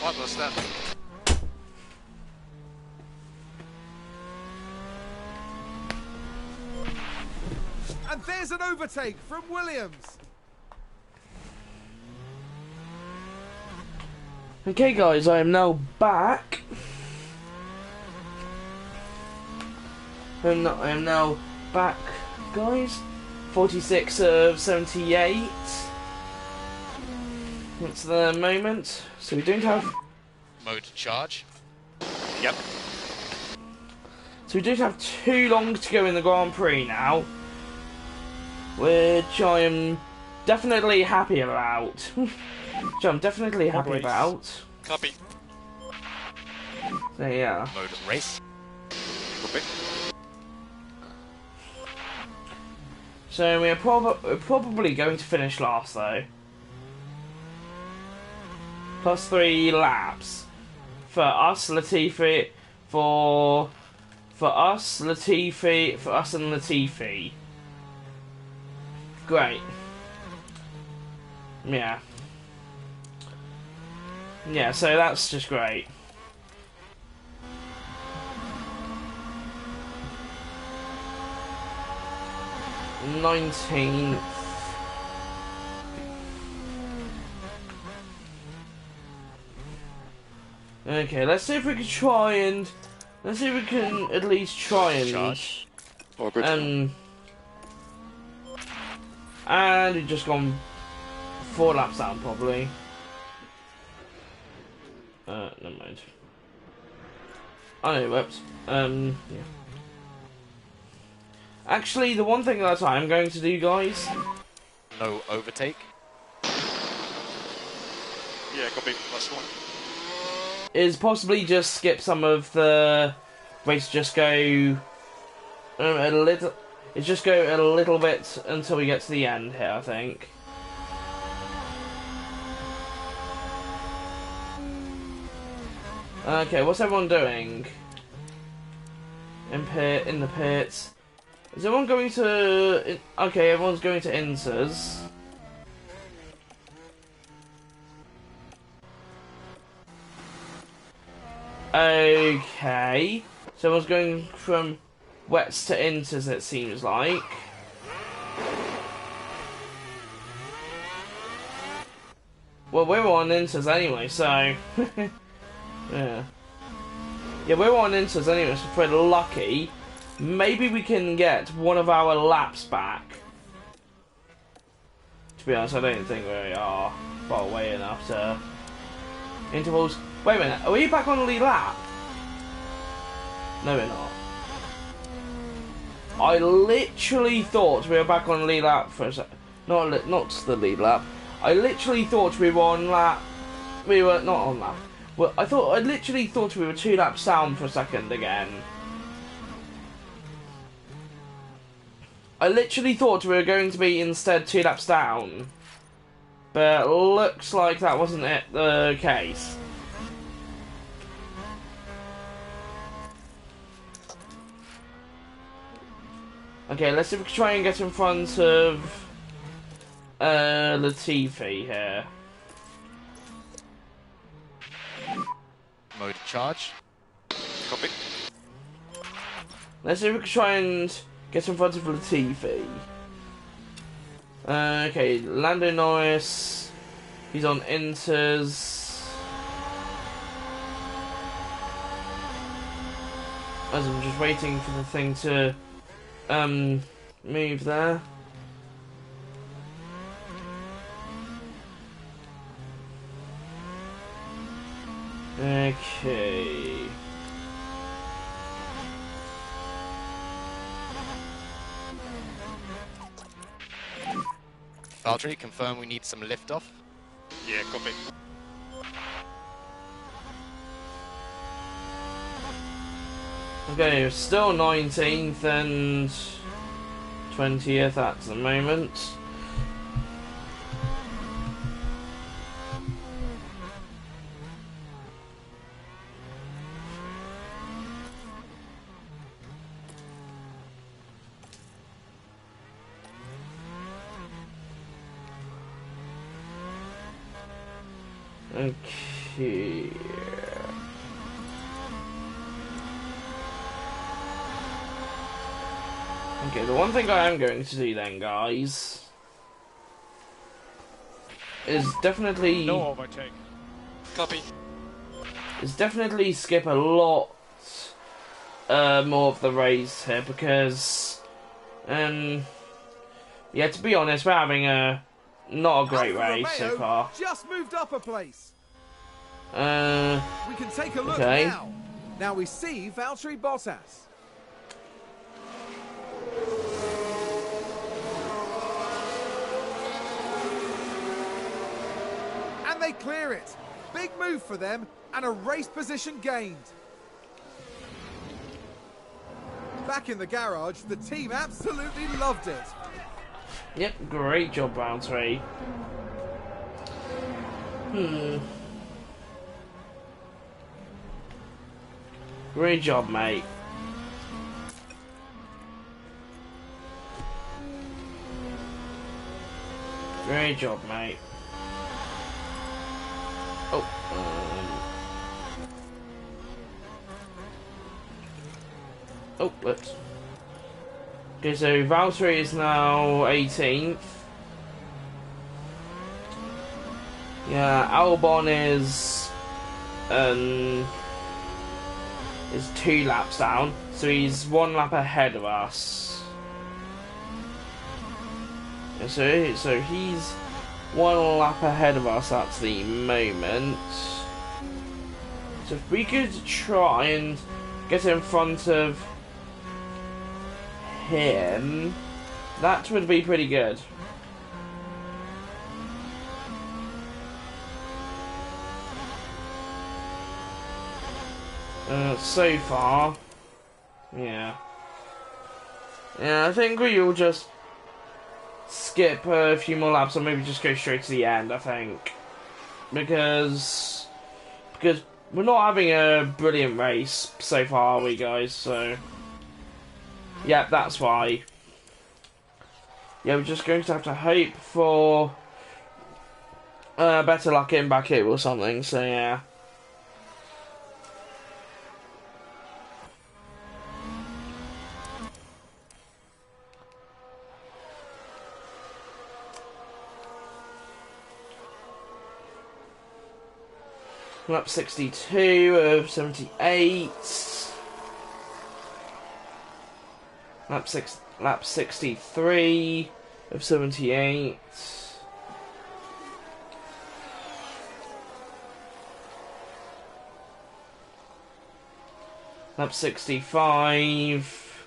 What was that? And there's an overtake from Williams. Okay, guys, I am now back. I am now back, guys. 46 of 78. That's the moment. So we don't have. Mode charge. Yep. So we don't have too long to go in the Grand Prix now, which I am definitely happy about. Which I'm definitely happy about. Copy. So yeah. Mode race. Copy. So we're probably going to finish last though. Plus 3 laps for us, Latifi. For us, Latifi. For us and Latifi. Great. Yeah. Yeah, so that's just great. '19th. Okay, let's see if we can try and let's see if we can at least try and Charge. Orbit. And it just gone 4 laps down probably. Never mind. Oh no, whoops. Yeah. Actually, the one thing that I'm going to do, guys. No overtake. Yeah, copy. Last one. Is possibly just skip some of the race. Just go a little. It's just go a little bit until we get to the end here. I think. Okay, what's everyone doing? In the pits. Is everyone going to? Okay, everyone's going to Inters. Okay, so everyone's going from wets to Inters. It seems like. Well, we're on Inters anyway, so yeah. Yeah, we're on Inters anyway, so if we're lucky, maybe we can get one of our laps back. To be honest, I don't think we are far away enough to... Intervals... Wait a minute, are we back on the lead lap? No, we're not. I literally thought we were back on the lead lap for a second. Not the lead lap. I literally thought we were on lap... We were not on lap. Well, I literally thought we were 2 laps down for a second again. I literally thought we were going to be instead 2 laps down. But looks like that wasn't the case. Okay, let's see if we can try and get in front of Latifi here. Mode charge. Copy. Let's see if we can try and get in front of Latifi. Okay, Lando Norris. He's on Inters. As I'm just waiting for the thing to move there. Okay. Valtteri, confirm we need some liftoff. Yeah, copy. Okay, we're still 19th and 20th at the moment. Okay. Okay, the one thing I am going to do then, guys, is definitely... No overtake. Copy. Is definitely skip a lot more of the race here, because, yeah, to be honest, we're having a not a great Alfa race so Romeo far. just moved up a place. Uh, We can take a look okay. now. Now we see Valtteri Bottas. And they clear it. Big move for them and a race position gained. Back in the garage, the team absolutely loved it. Yep, great job, Valtteri. Great job, mate. Great job, mate. Oh, oh, let's. Okay, so Valtteri is now 18th. Yeah, Albon is 2 laps down, so he's 1 lap ahead of us. Yeah, so he's 1 lap ahead of us at the moment. So if we could try and get in front of him, that would be pretty good. So far, yeah, I think we'll just skip a few more laps, or maybe just go straight to the end. I think because we're not having a brilliant race so far, are we, guys? So yeah, that's why. Yeah, we're just going to have to hope for better luck in back here or something. So yeah. Lap 62 of 78. Lap 63 of 78. Lap 65.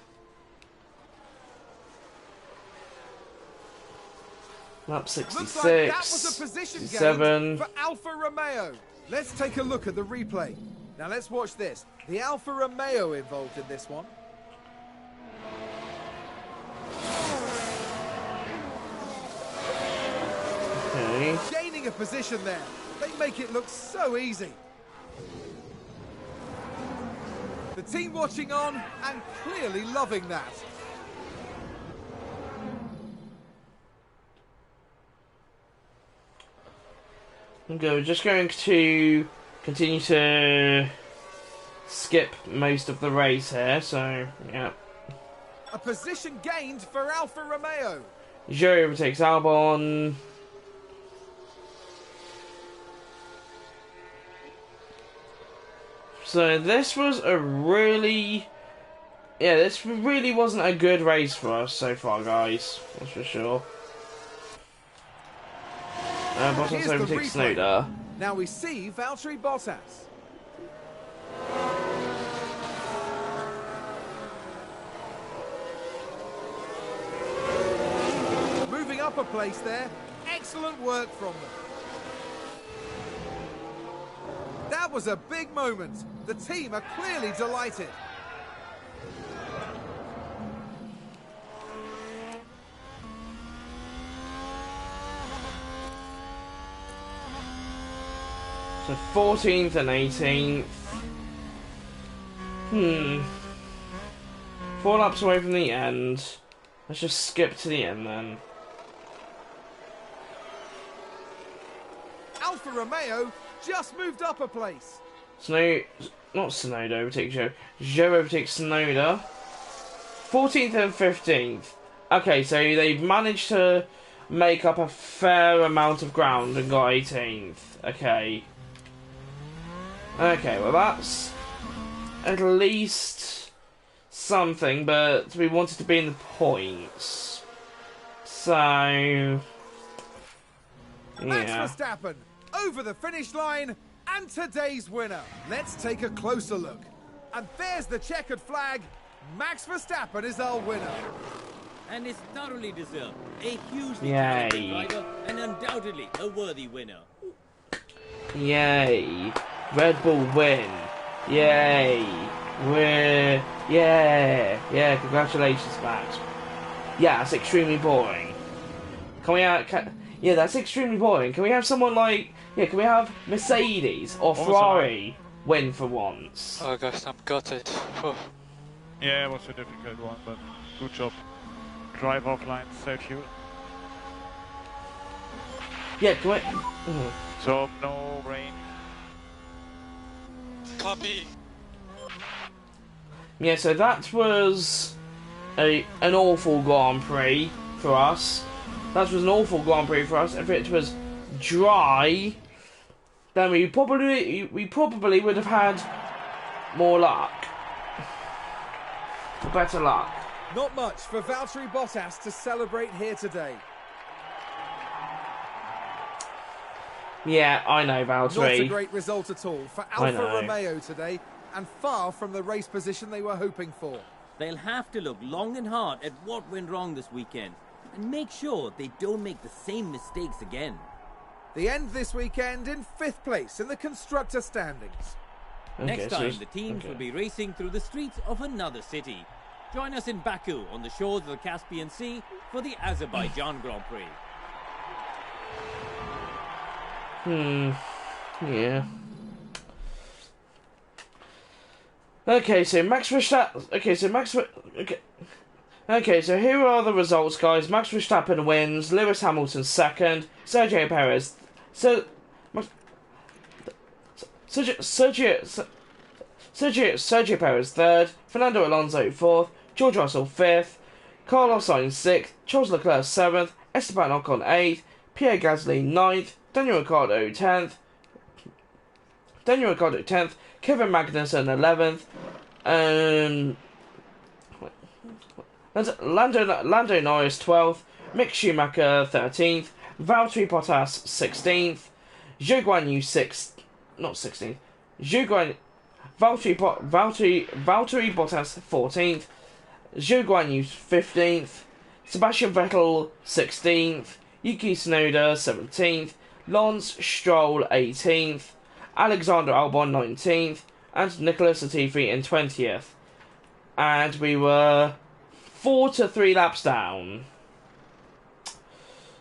Lap 66. Looks like that was a position 67. gain for Alfa Romeo. Let's take a look at the replay. Now let's watch this. The Alfa Romeo involved in this one. Okay. Gaining a position there. They make it look so easy. The team watching on and clearly loving that. Okay, we're just going to continue to skip most of the race here, so yeah. A position gained for Alfa Romeo. Joey overtakes Albon. So this was a really... yeah, this really wasn't a good race for us so far, guys. That's for sure. Bottas Here's the overtakes replay. Tsunoda. Now we see Valtteri Bottas. Moving up a place there. Excellent work from them. That was a big moment. The team are clearly delighted. So 14th and 18th. 4 laps away from the end. Let's just skip to the end then. Alfa Romeo just moved up a place. Not Tsunoda overtakes Joe. Joe overtakes Tsunoda. 14th and 15th. Okay, so they've managed to make up a fair amount of ground and got 18th. Okay. Okay, well that's at least something, but we wanted to be in the points. So Max Yeah. Verstappen over the finish line and today's winner. Let's take a closer look. And there's the checkered flag. Max Verstappen is our winner. And it's thoroughly deserved. A hugely Yay. talented driver and undoubtedly a worthy winner. Yay. Red Bull win. Yay. We're... Yeah, congratulations, Max. Yeah, that's extremely boring. Can we have... Yeah, that's extremely boring. Can we have someone like... Yeah, can we have Mercedes or Ferrari win for once? Oh gosh, I'm gutted. Oh. Yeah, it was a difficult one, but good job. Drive offline, save fuel. Yeah, can we... So, no rain. Copy. Yeah, so that was an awful Grand Prix for us. That was an awful Grand Prix for us. If it was dry, then we probably would have had more luck. Better luck. Not much for Valtteri Bottas to celebrate here today. Yeah, I know, Not a Valtteri. great result at all for I Alfa know. Romeo today, and far from the race position they were hoping for. They'll have to look long and hard at what went wrong this weekend and make sure they don't make the same mistakes again. The end this weekend in 5th place in the constructor standings. Next so time, it's- the teams okay. will be racing through the streets of another city. Join us in Baku on the shores of the Caspian Sea for the Azerbaijan Grand Prix. Yeah. Okay, so Max Verstappen... Okay, so here are the results, guys. Max Verstappen wins, Lewis Hamilton second, Sergio Perez... Sergio Perez third, Fernando Alonso fourth, George Russell fifth, Carlos Sainz sixth, Charles Leclerc seventh, Esteban Ocon eighth, Pierre Gasly ninth, Daniel Ricciardo 10th, Kevin Magnussen 11th, Lando Norris 12th, Mick Schumacher 13th, Valtteri Bottas 16th, Zhou Guanyu 16th, Valtteri Bottas 14th, Zhou Guanyu 15th, Sebastian Vettel 16th, Yuki Tsunoda 17th, Lance Stroll 18th, Alexander Albon 19th, and Nicholas Latifi in 20th. And we were 4 to 3 laps down.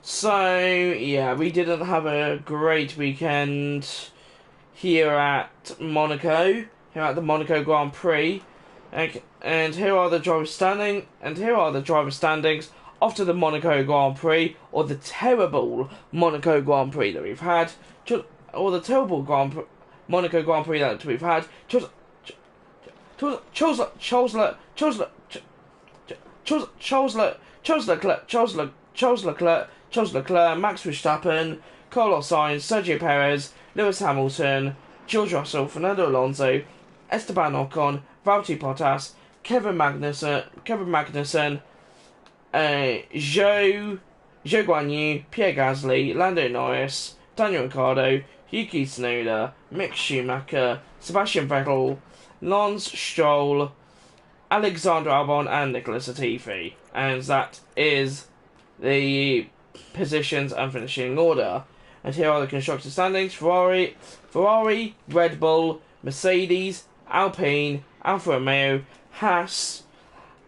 So, yeah, we didn't have a great weekend here at Monaco, here at the Monaco Grand Prix. And here are the driver standings after the Monaco Grand Prix, or the terrible Monaco Grand Prix that we've had, or the terrible Monaco Grand Prix that we've had. Charles Leclerc, Max Verstappen, Carlos Sainz, Sergio Perez, Lewis Hamilton, George Russell, Fernando Alonso, Esteban Ocon, Valtteri Bottas, Kevin Magnussen, Zhou Guanyu, Pierre Gasly, Lando Norris, Daniel Ricciardo, Yuki Tsunoda, Mick Schumacher, Sebastian Vettel, Lance Stroll, Alexander Albon, and Nicholas Latifi. And that is the positions and finishing order. And here are the constructor standings: Ferrari, Red Bull, Mercedes, Alpine, Alfa Romeo, Haas,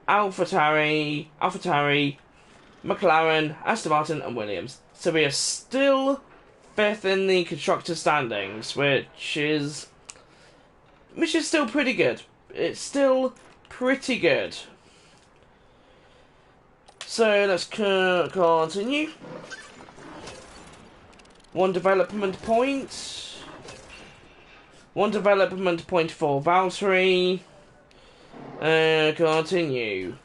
AlphaTauri, McLaren, Aston Martin, and Williams. So we are still 5th in the constructor standings, which is still pretty good. It's still pretty good. So let's continue. 1 development point. 1 development point for Valtteri. Continue.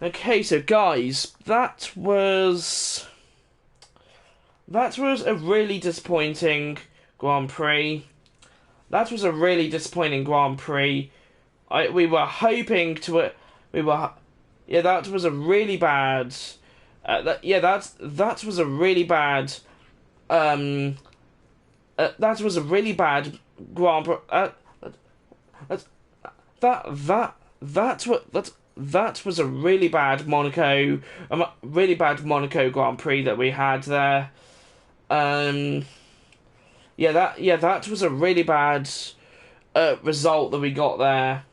Okay, so guys, that was a really disappointing Grand Prix. that was a really disappointing Grand Prix. We were hoping to. Yeah, that was a really bad. That was a really bad. That was a really bad Grand Prix. That was a really bad Monaco Grand Prix that we had there. That was a really bad result that we got there.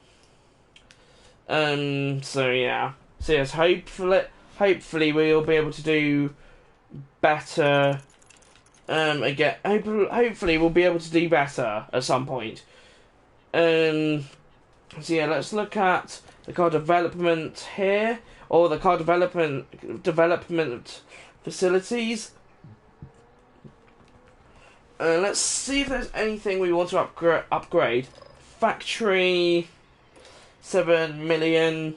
So yes, hopefully we'll be able to do better. Again, hopefully we'll be able to do better at some point. So yeah, let's look at the car development here, or the car development facilities. Let's see if there's anything we want to upgrade. Factory, 7 million.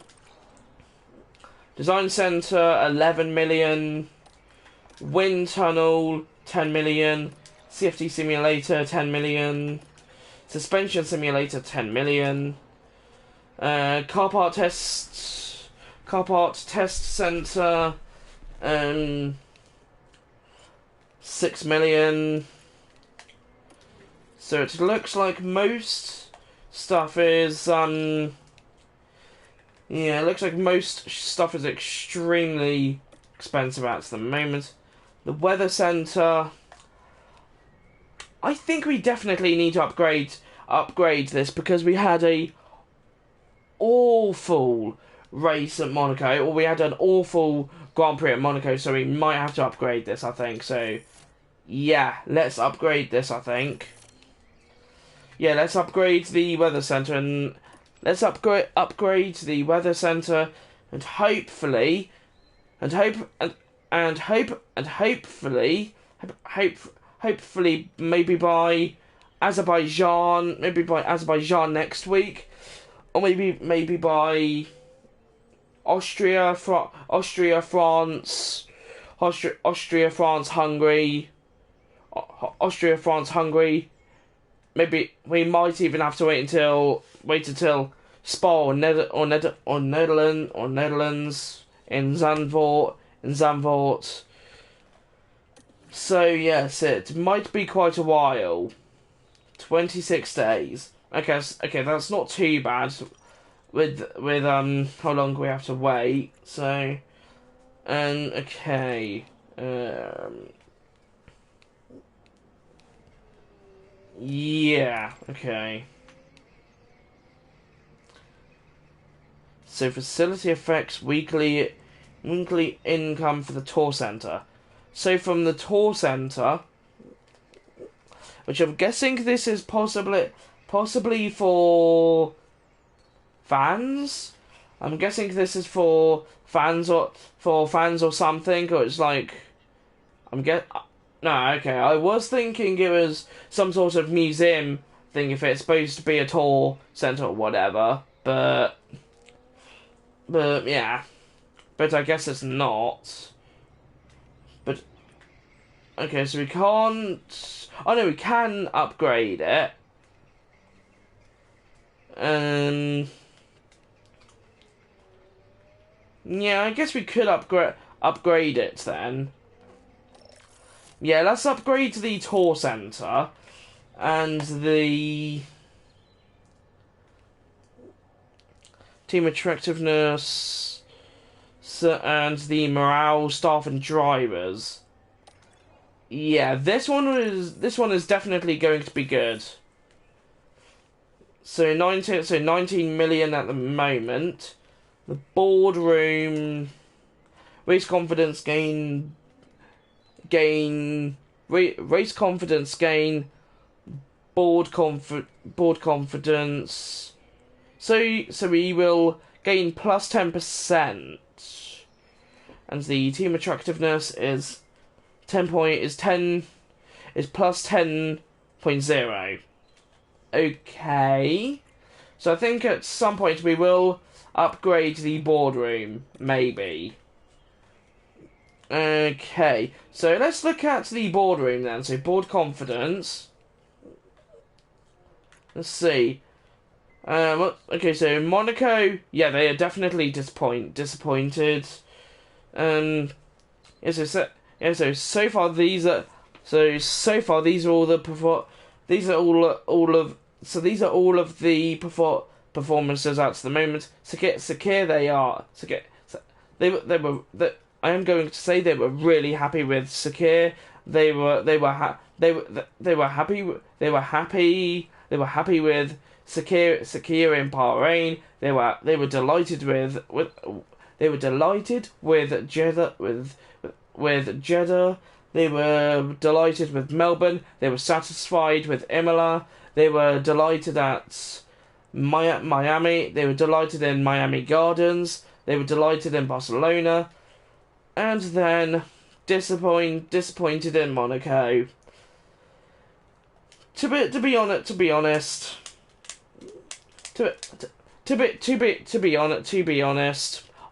Design Centre, 11 million. Wind Tunnel, 10 million. CFD Simulator, 10 million. Suspension Simulator, 10 million. Car part test centre, 6 million. So it looks like most stuff is it looks like most stuff is extremely expensive at the moment. The weather centre, I think we definitely need to upgrade this, because we had a awful race at Monaco, or we had an awful Grand Prix at Monaco, so we might have to upgrade this, I think. So yeah, let's upgrade this, I think. Yeah, let's upgrade the weather centre, and let's upgrade the weather centre, and hopefully maybe by Azerbaijan next week, or maybe by Austria, France, Hungary. Maybe we might even have to wait until Spa or Netherlands in Zandvoort. So yes, it might be quite a while. 26 days. Okay, that's not too bad. With how long we have to wait. So, okay. Yeah, okay. So facility affects weekly income for the tour centre. So from the tour centre, which I'm guessing this is possibly for fans. I'm guessing this is for fans or something, or it's like No, okay. I was thinking it was some sort of museum thing, if it's supposed to be a tour centre or whatever, but yeah. But I guess it's not. But okay, so we can't. Oh no, we can upgrade it. Yeah, I guess we could upgrade it then. Yeah, let's upgrade the tour centre and the team attractiveness and the morale, staff and drivers. Yeah, this one is definitely going to be good. So 19 million at the moment. The boardroom, race confidence gain, race confidence gain, board confidence. So we will gain plus 10%, and the team attractiveness is plus 10.0. Okay, so I think at some point we will upgrade the boardroom, maybe. Okay, so let's look at the boardroom then. So board confidence. Let's see. Okay, so Monaco, yeah, they are definitely disappointed. Yeah, so far these are all the performances at the moment. Sakir, I am going to say they were really happy with Sakir. They were happy with Sakir in Bahrain. They were delighted with Jeddah. They were delighted with Melbourne. They were satisfied with Imola. They were delighted at Miami. They were delighted in Miami Gardens. They were delighted in Barcelona. And then disappointed in Monaco. To be honest,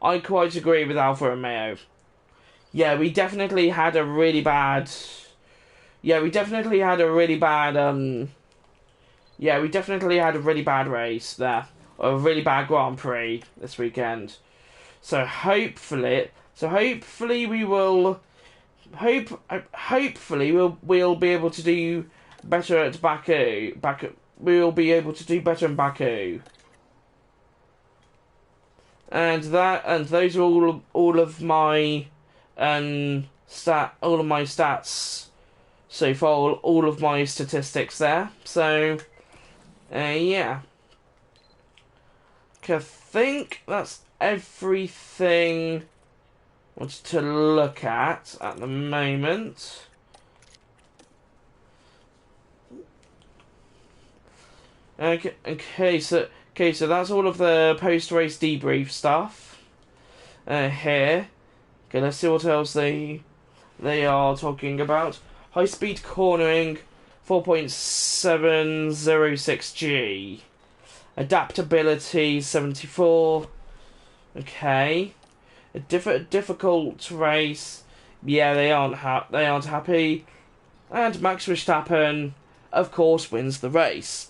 I quite agree with Alfa Romeo. Yeah, we definitely had a really bad. We definitely had a really bad race there, a really bad Grand Prix this weekend. So hopefully we'll be able to do better at Baku. We'll be able to do better in Baku. And those are all of my stats so far, all of my statistics there. So yeah. I think that's everything I wanted to look at the moment. Okay, so that's all of the post-race debrief stuff here. Okay, let's see what else they are talking about. High-speed cornering, 4.706G. Adaptability, 74. Okay. A difficult race. Yeah, they aren't happy. And Max Verstappen, of course, wins the race.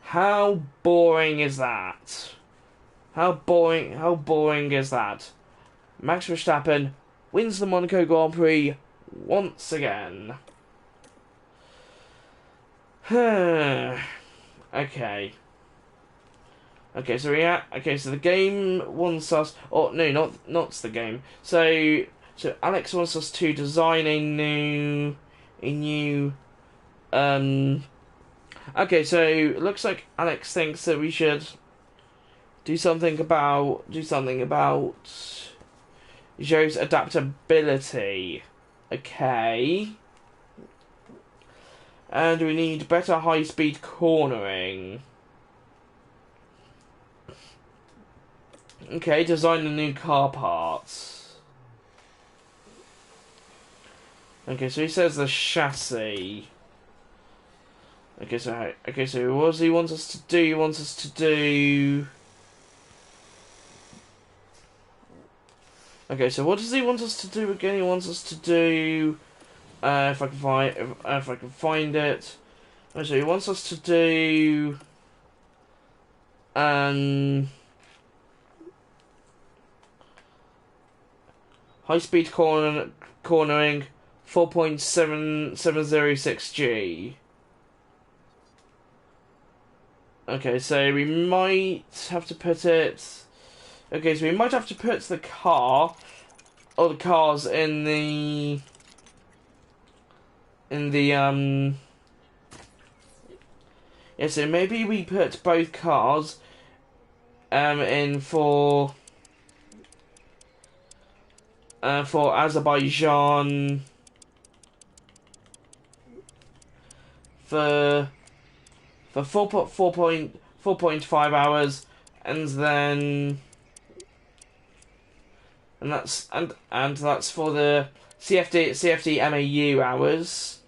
How boring is that? How boring is that? Max Verstappen wins the Monaco Grand Prix once again. Okay. So the game wants us. Oh no, not the game. So Alex wants us to design a new. Okay, so it looks like Alex thinks that we should do something about Joe's adaptability. Okay. And we need better high-speed cornering. Okay, design a new car parts. Okay, so he says the chassis. Okay, so what does he want us to do? He wants us to do. Okay, so what does he want us to do again? He wants us to do. If I can find it. Oh, so he wants us to do. High-speed cornering, 4.706G. Okay, so we might have to put it. Okay, so we might have to put the car or the cars in the yeah, so maybe we put both cars in for Azerbaijan for 4.5 hours, and then that's for the CFD MAU hours,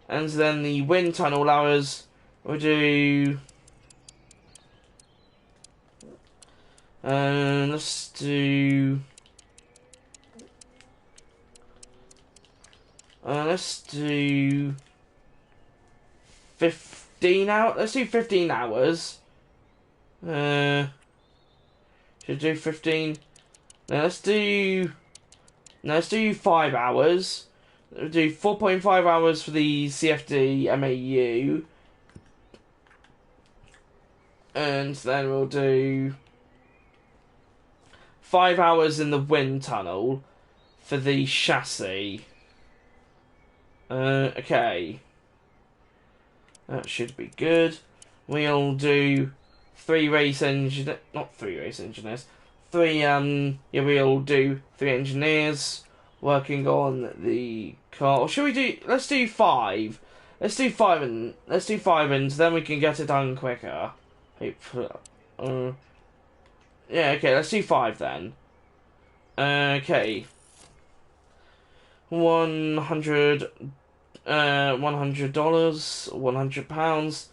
and then the wind tunnel hours we'll do. Let's do. 15 hours. Let's do 15 hours. Should do 15. Now let's do 5 hours. We'll do 4.5 hours for the CFD MAU. And then we'll do 5 hours in the wind tunnel for the chassis. Okay. That should be good. We'll do 3 race engineers. Not 3 race engineers. We'll do 3 engineers working on the car. Or should we do? Let's do 5. Let's do 5 and then we can get it done quicker. Yeah. Okay. Let's do 5 then. Okay. $100. £100.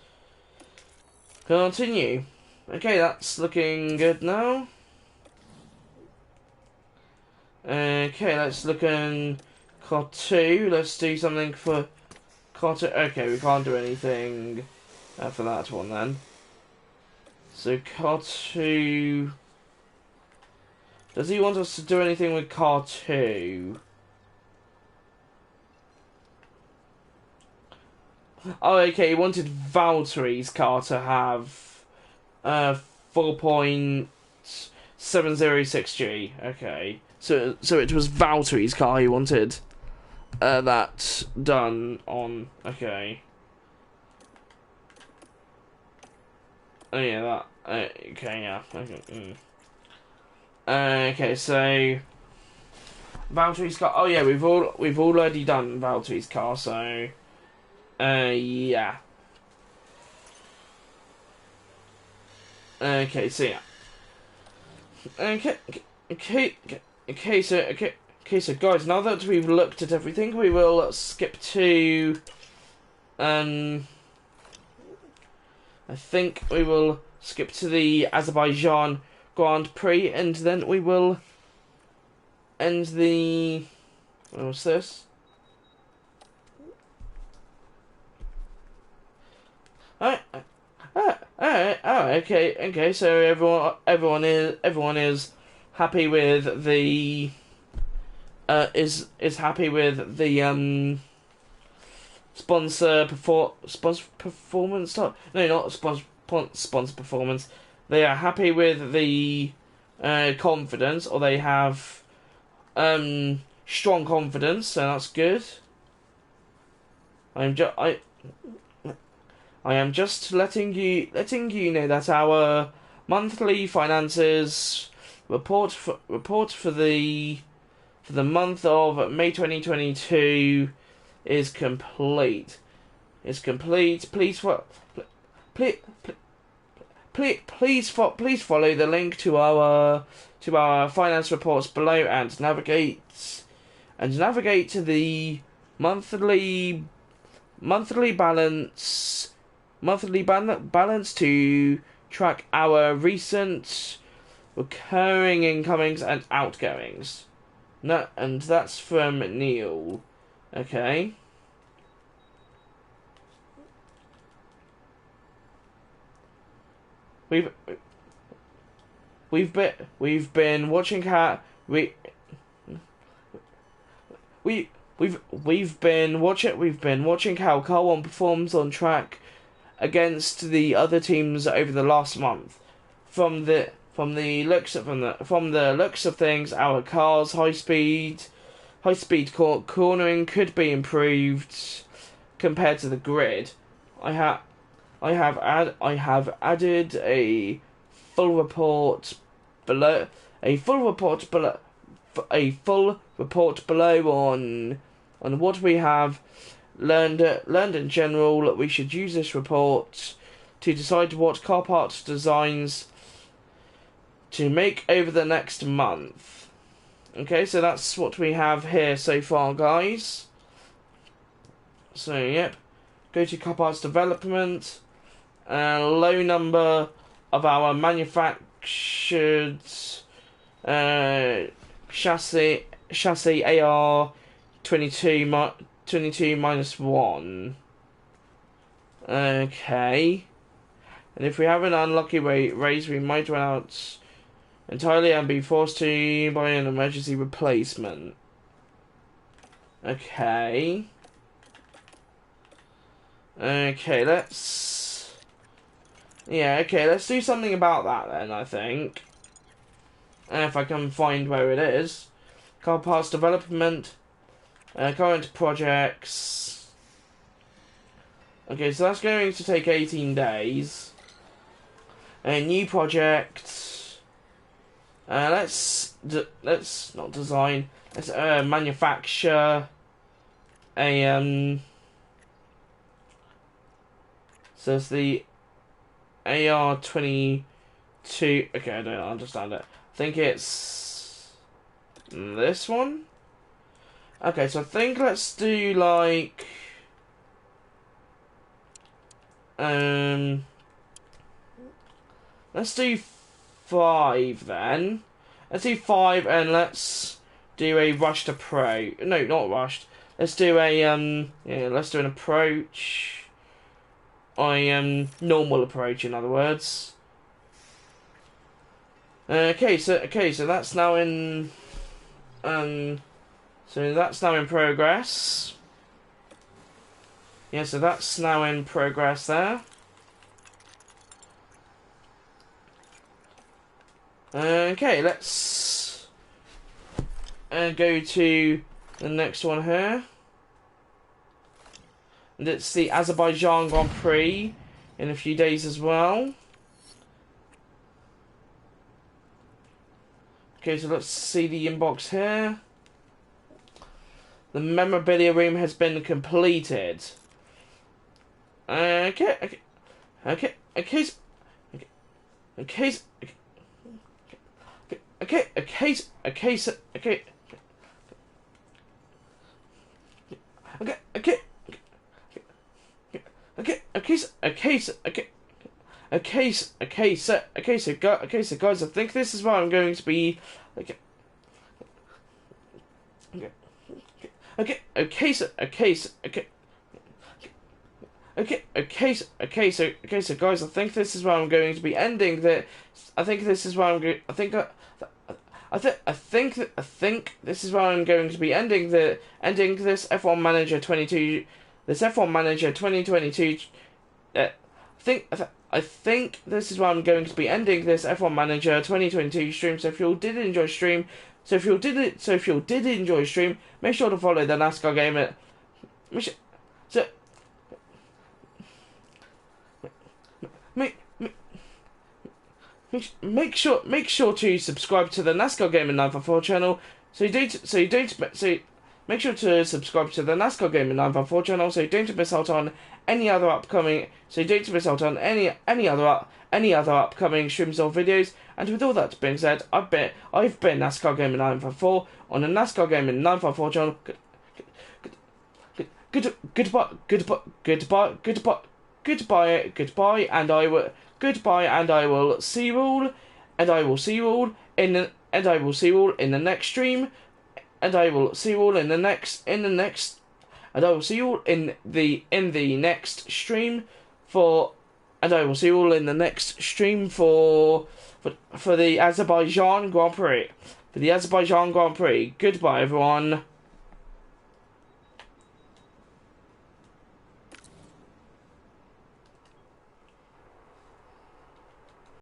Continue. Okay, that's looking good now. Okay, let's look in car 2. Let's do something for car 2. Okay, we can't do anything for that one then. So car 2. Does he want us to do anything with car 2? Oh, okay, he wanted Valtteri's car to have 4.706G. Okay. So it was Valtteri's car he wanted that done on. Okay. Oh yeah, that. Okay, yeah. Okay. Okay, so Valtteri's car. Oh yeah, we've already done Valtteri's car, so. Yeah. Okay, so yeah. Okay, so guys, now that we've looked at everything, we will skip to, I think we will skip to the Azerbaijan Grand Prix, and then we will end the, what's this? Okay. So everyone is happy with the is happy with the sponsor performance. No, not sponsor performance. They are happy with the confidence, or they have strong confidence, so that's good. I am just letting you know that our monthly finances report for the month of May 2022 is complete. Please follow the link to our finance reports below and navigate to the monthly balance to track our recent recurring incomings and outgoings. No, and that's from Neil. Okay. We've been watching how we've been watching how Car 1 performs on track against the other teams over the last month. From the looks of things, our car's high speed cornering could be improved compared to the grid. I have added a full report below on what we have learned in general. We should use this report to decide what car part designs to make over the next month. Okay, so that's what we have here so far, guys. So, yep. Go to car parts development. Low number of our manufactured chassis AR 22 minus 1. Okay. And if we have an unlucky race, we might run out entirely and be forced to buy an emergency replacement. Okay. Okay, let's... Yeah, okay, let's do something about that then, I think. And if I can find where it is. Car parts development. Current projects. Okay, so that's going to take 18 days. A new project. Let's not design. Let's manufacture a So it's the AR-22. Okay, I don't understand it. I think it's this one. Okay, so I think let's do like let's do 5 then. Let's do 5 and let's do a rushed approach. No, not rushed. Let's do a yeah, let's do an approach. Normal approach, in other words. Okay, so that's now in so that's now in progress. Yeah, so that's now in progress there. Okay, let's go to the next one here. And it's the Azerbaijan Grand Prix in a few days as well. Okay, so let's see the inbox here. The memorabilia room has been completed. Okay. So guys, I think this is where I'm going to be. So guys, I think this is where I'm going to be ending the. I think this is where I'm going. I think this is where I'm going to be ending this F1 Manager 22. This F1 Manager 2022. I think this is where I'm going to be ending this F1 Manager 2022 stream. So if you all did enjoy stream, make sure to follow the NASCAR Gamer. Make sure to subscribe to the NASCAR Gamer 954 channel. Make sure to subscribe to the NASCAR Gamer 954 channel so you don't miss out on any other upcoming any other upcoming streams or videos. And with all that being said, I've been NASCAR Gamer 954 on the NASCAR Gamer 954 channel. Goodbye, and I will see you all in the next stream. And I will see you all in the next stream for the Azerbaijan Grand Prix. Goodbye, everyone.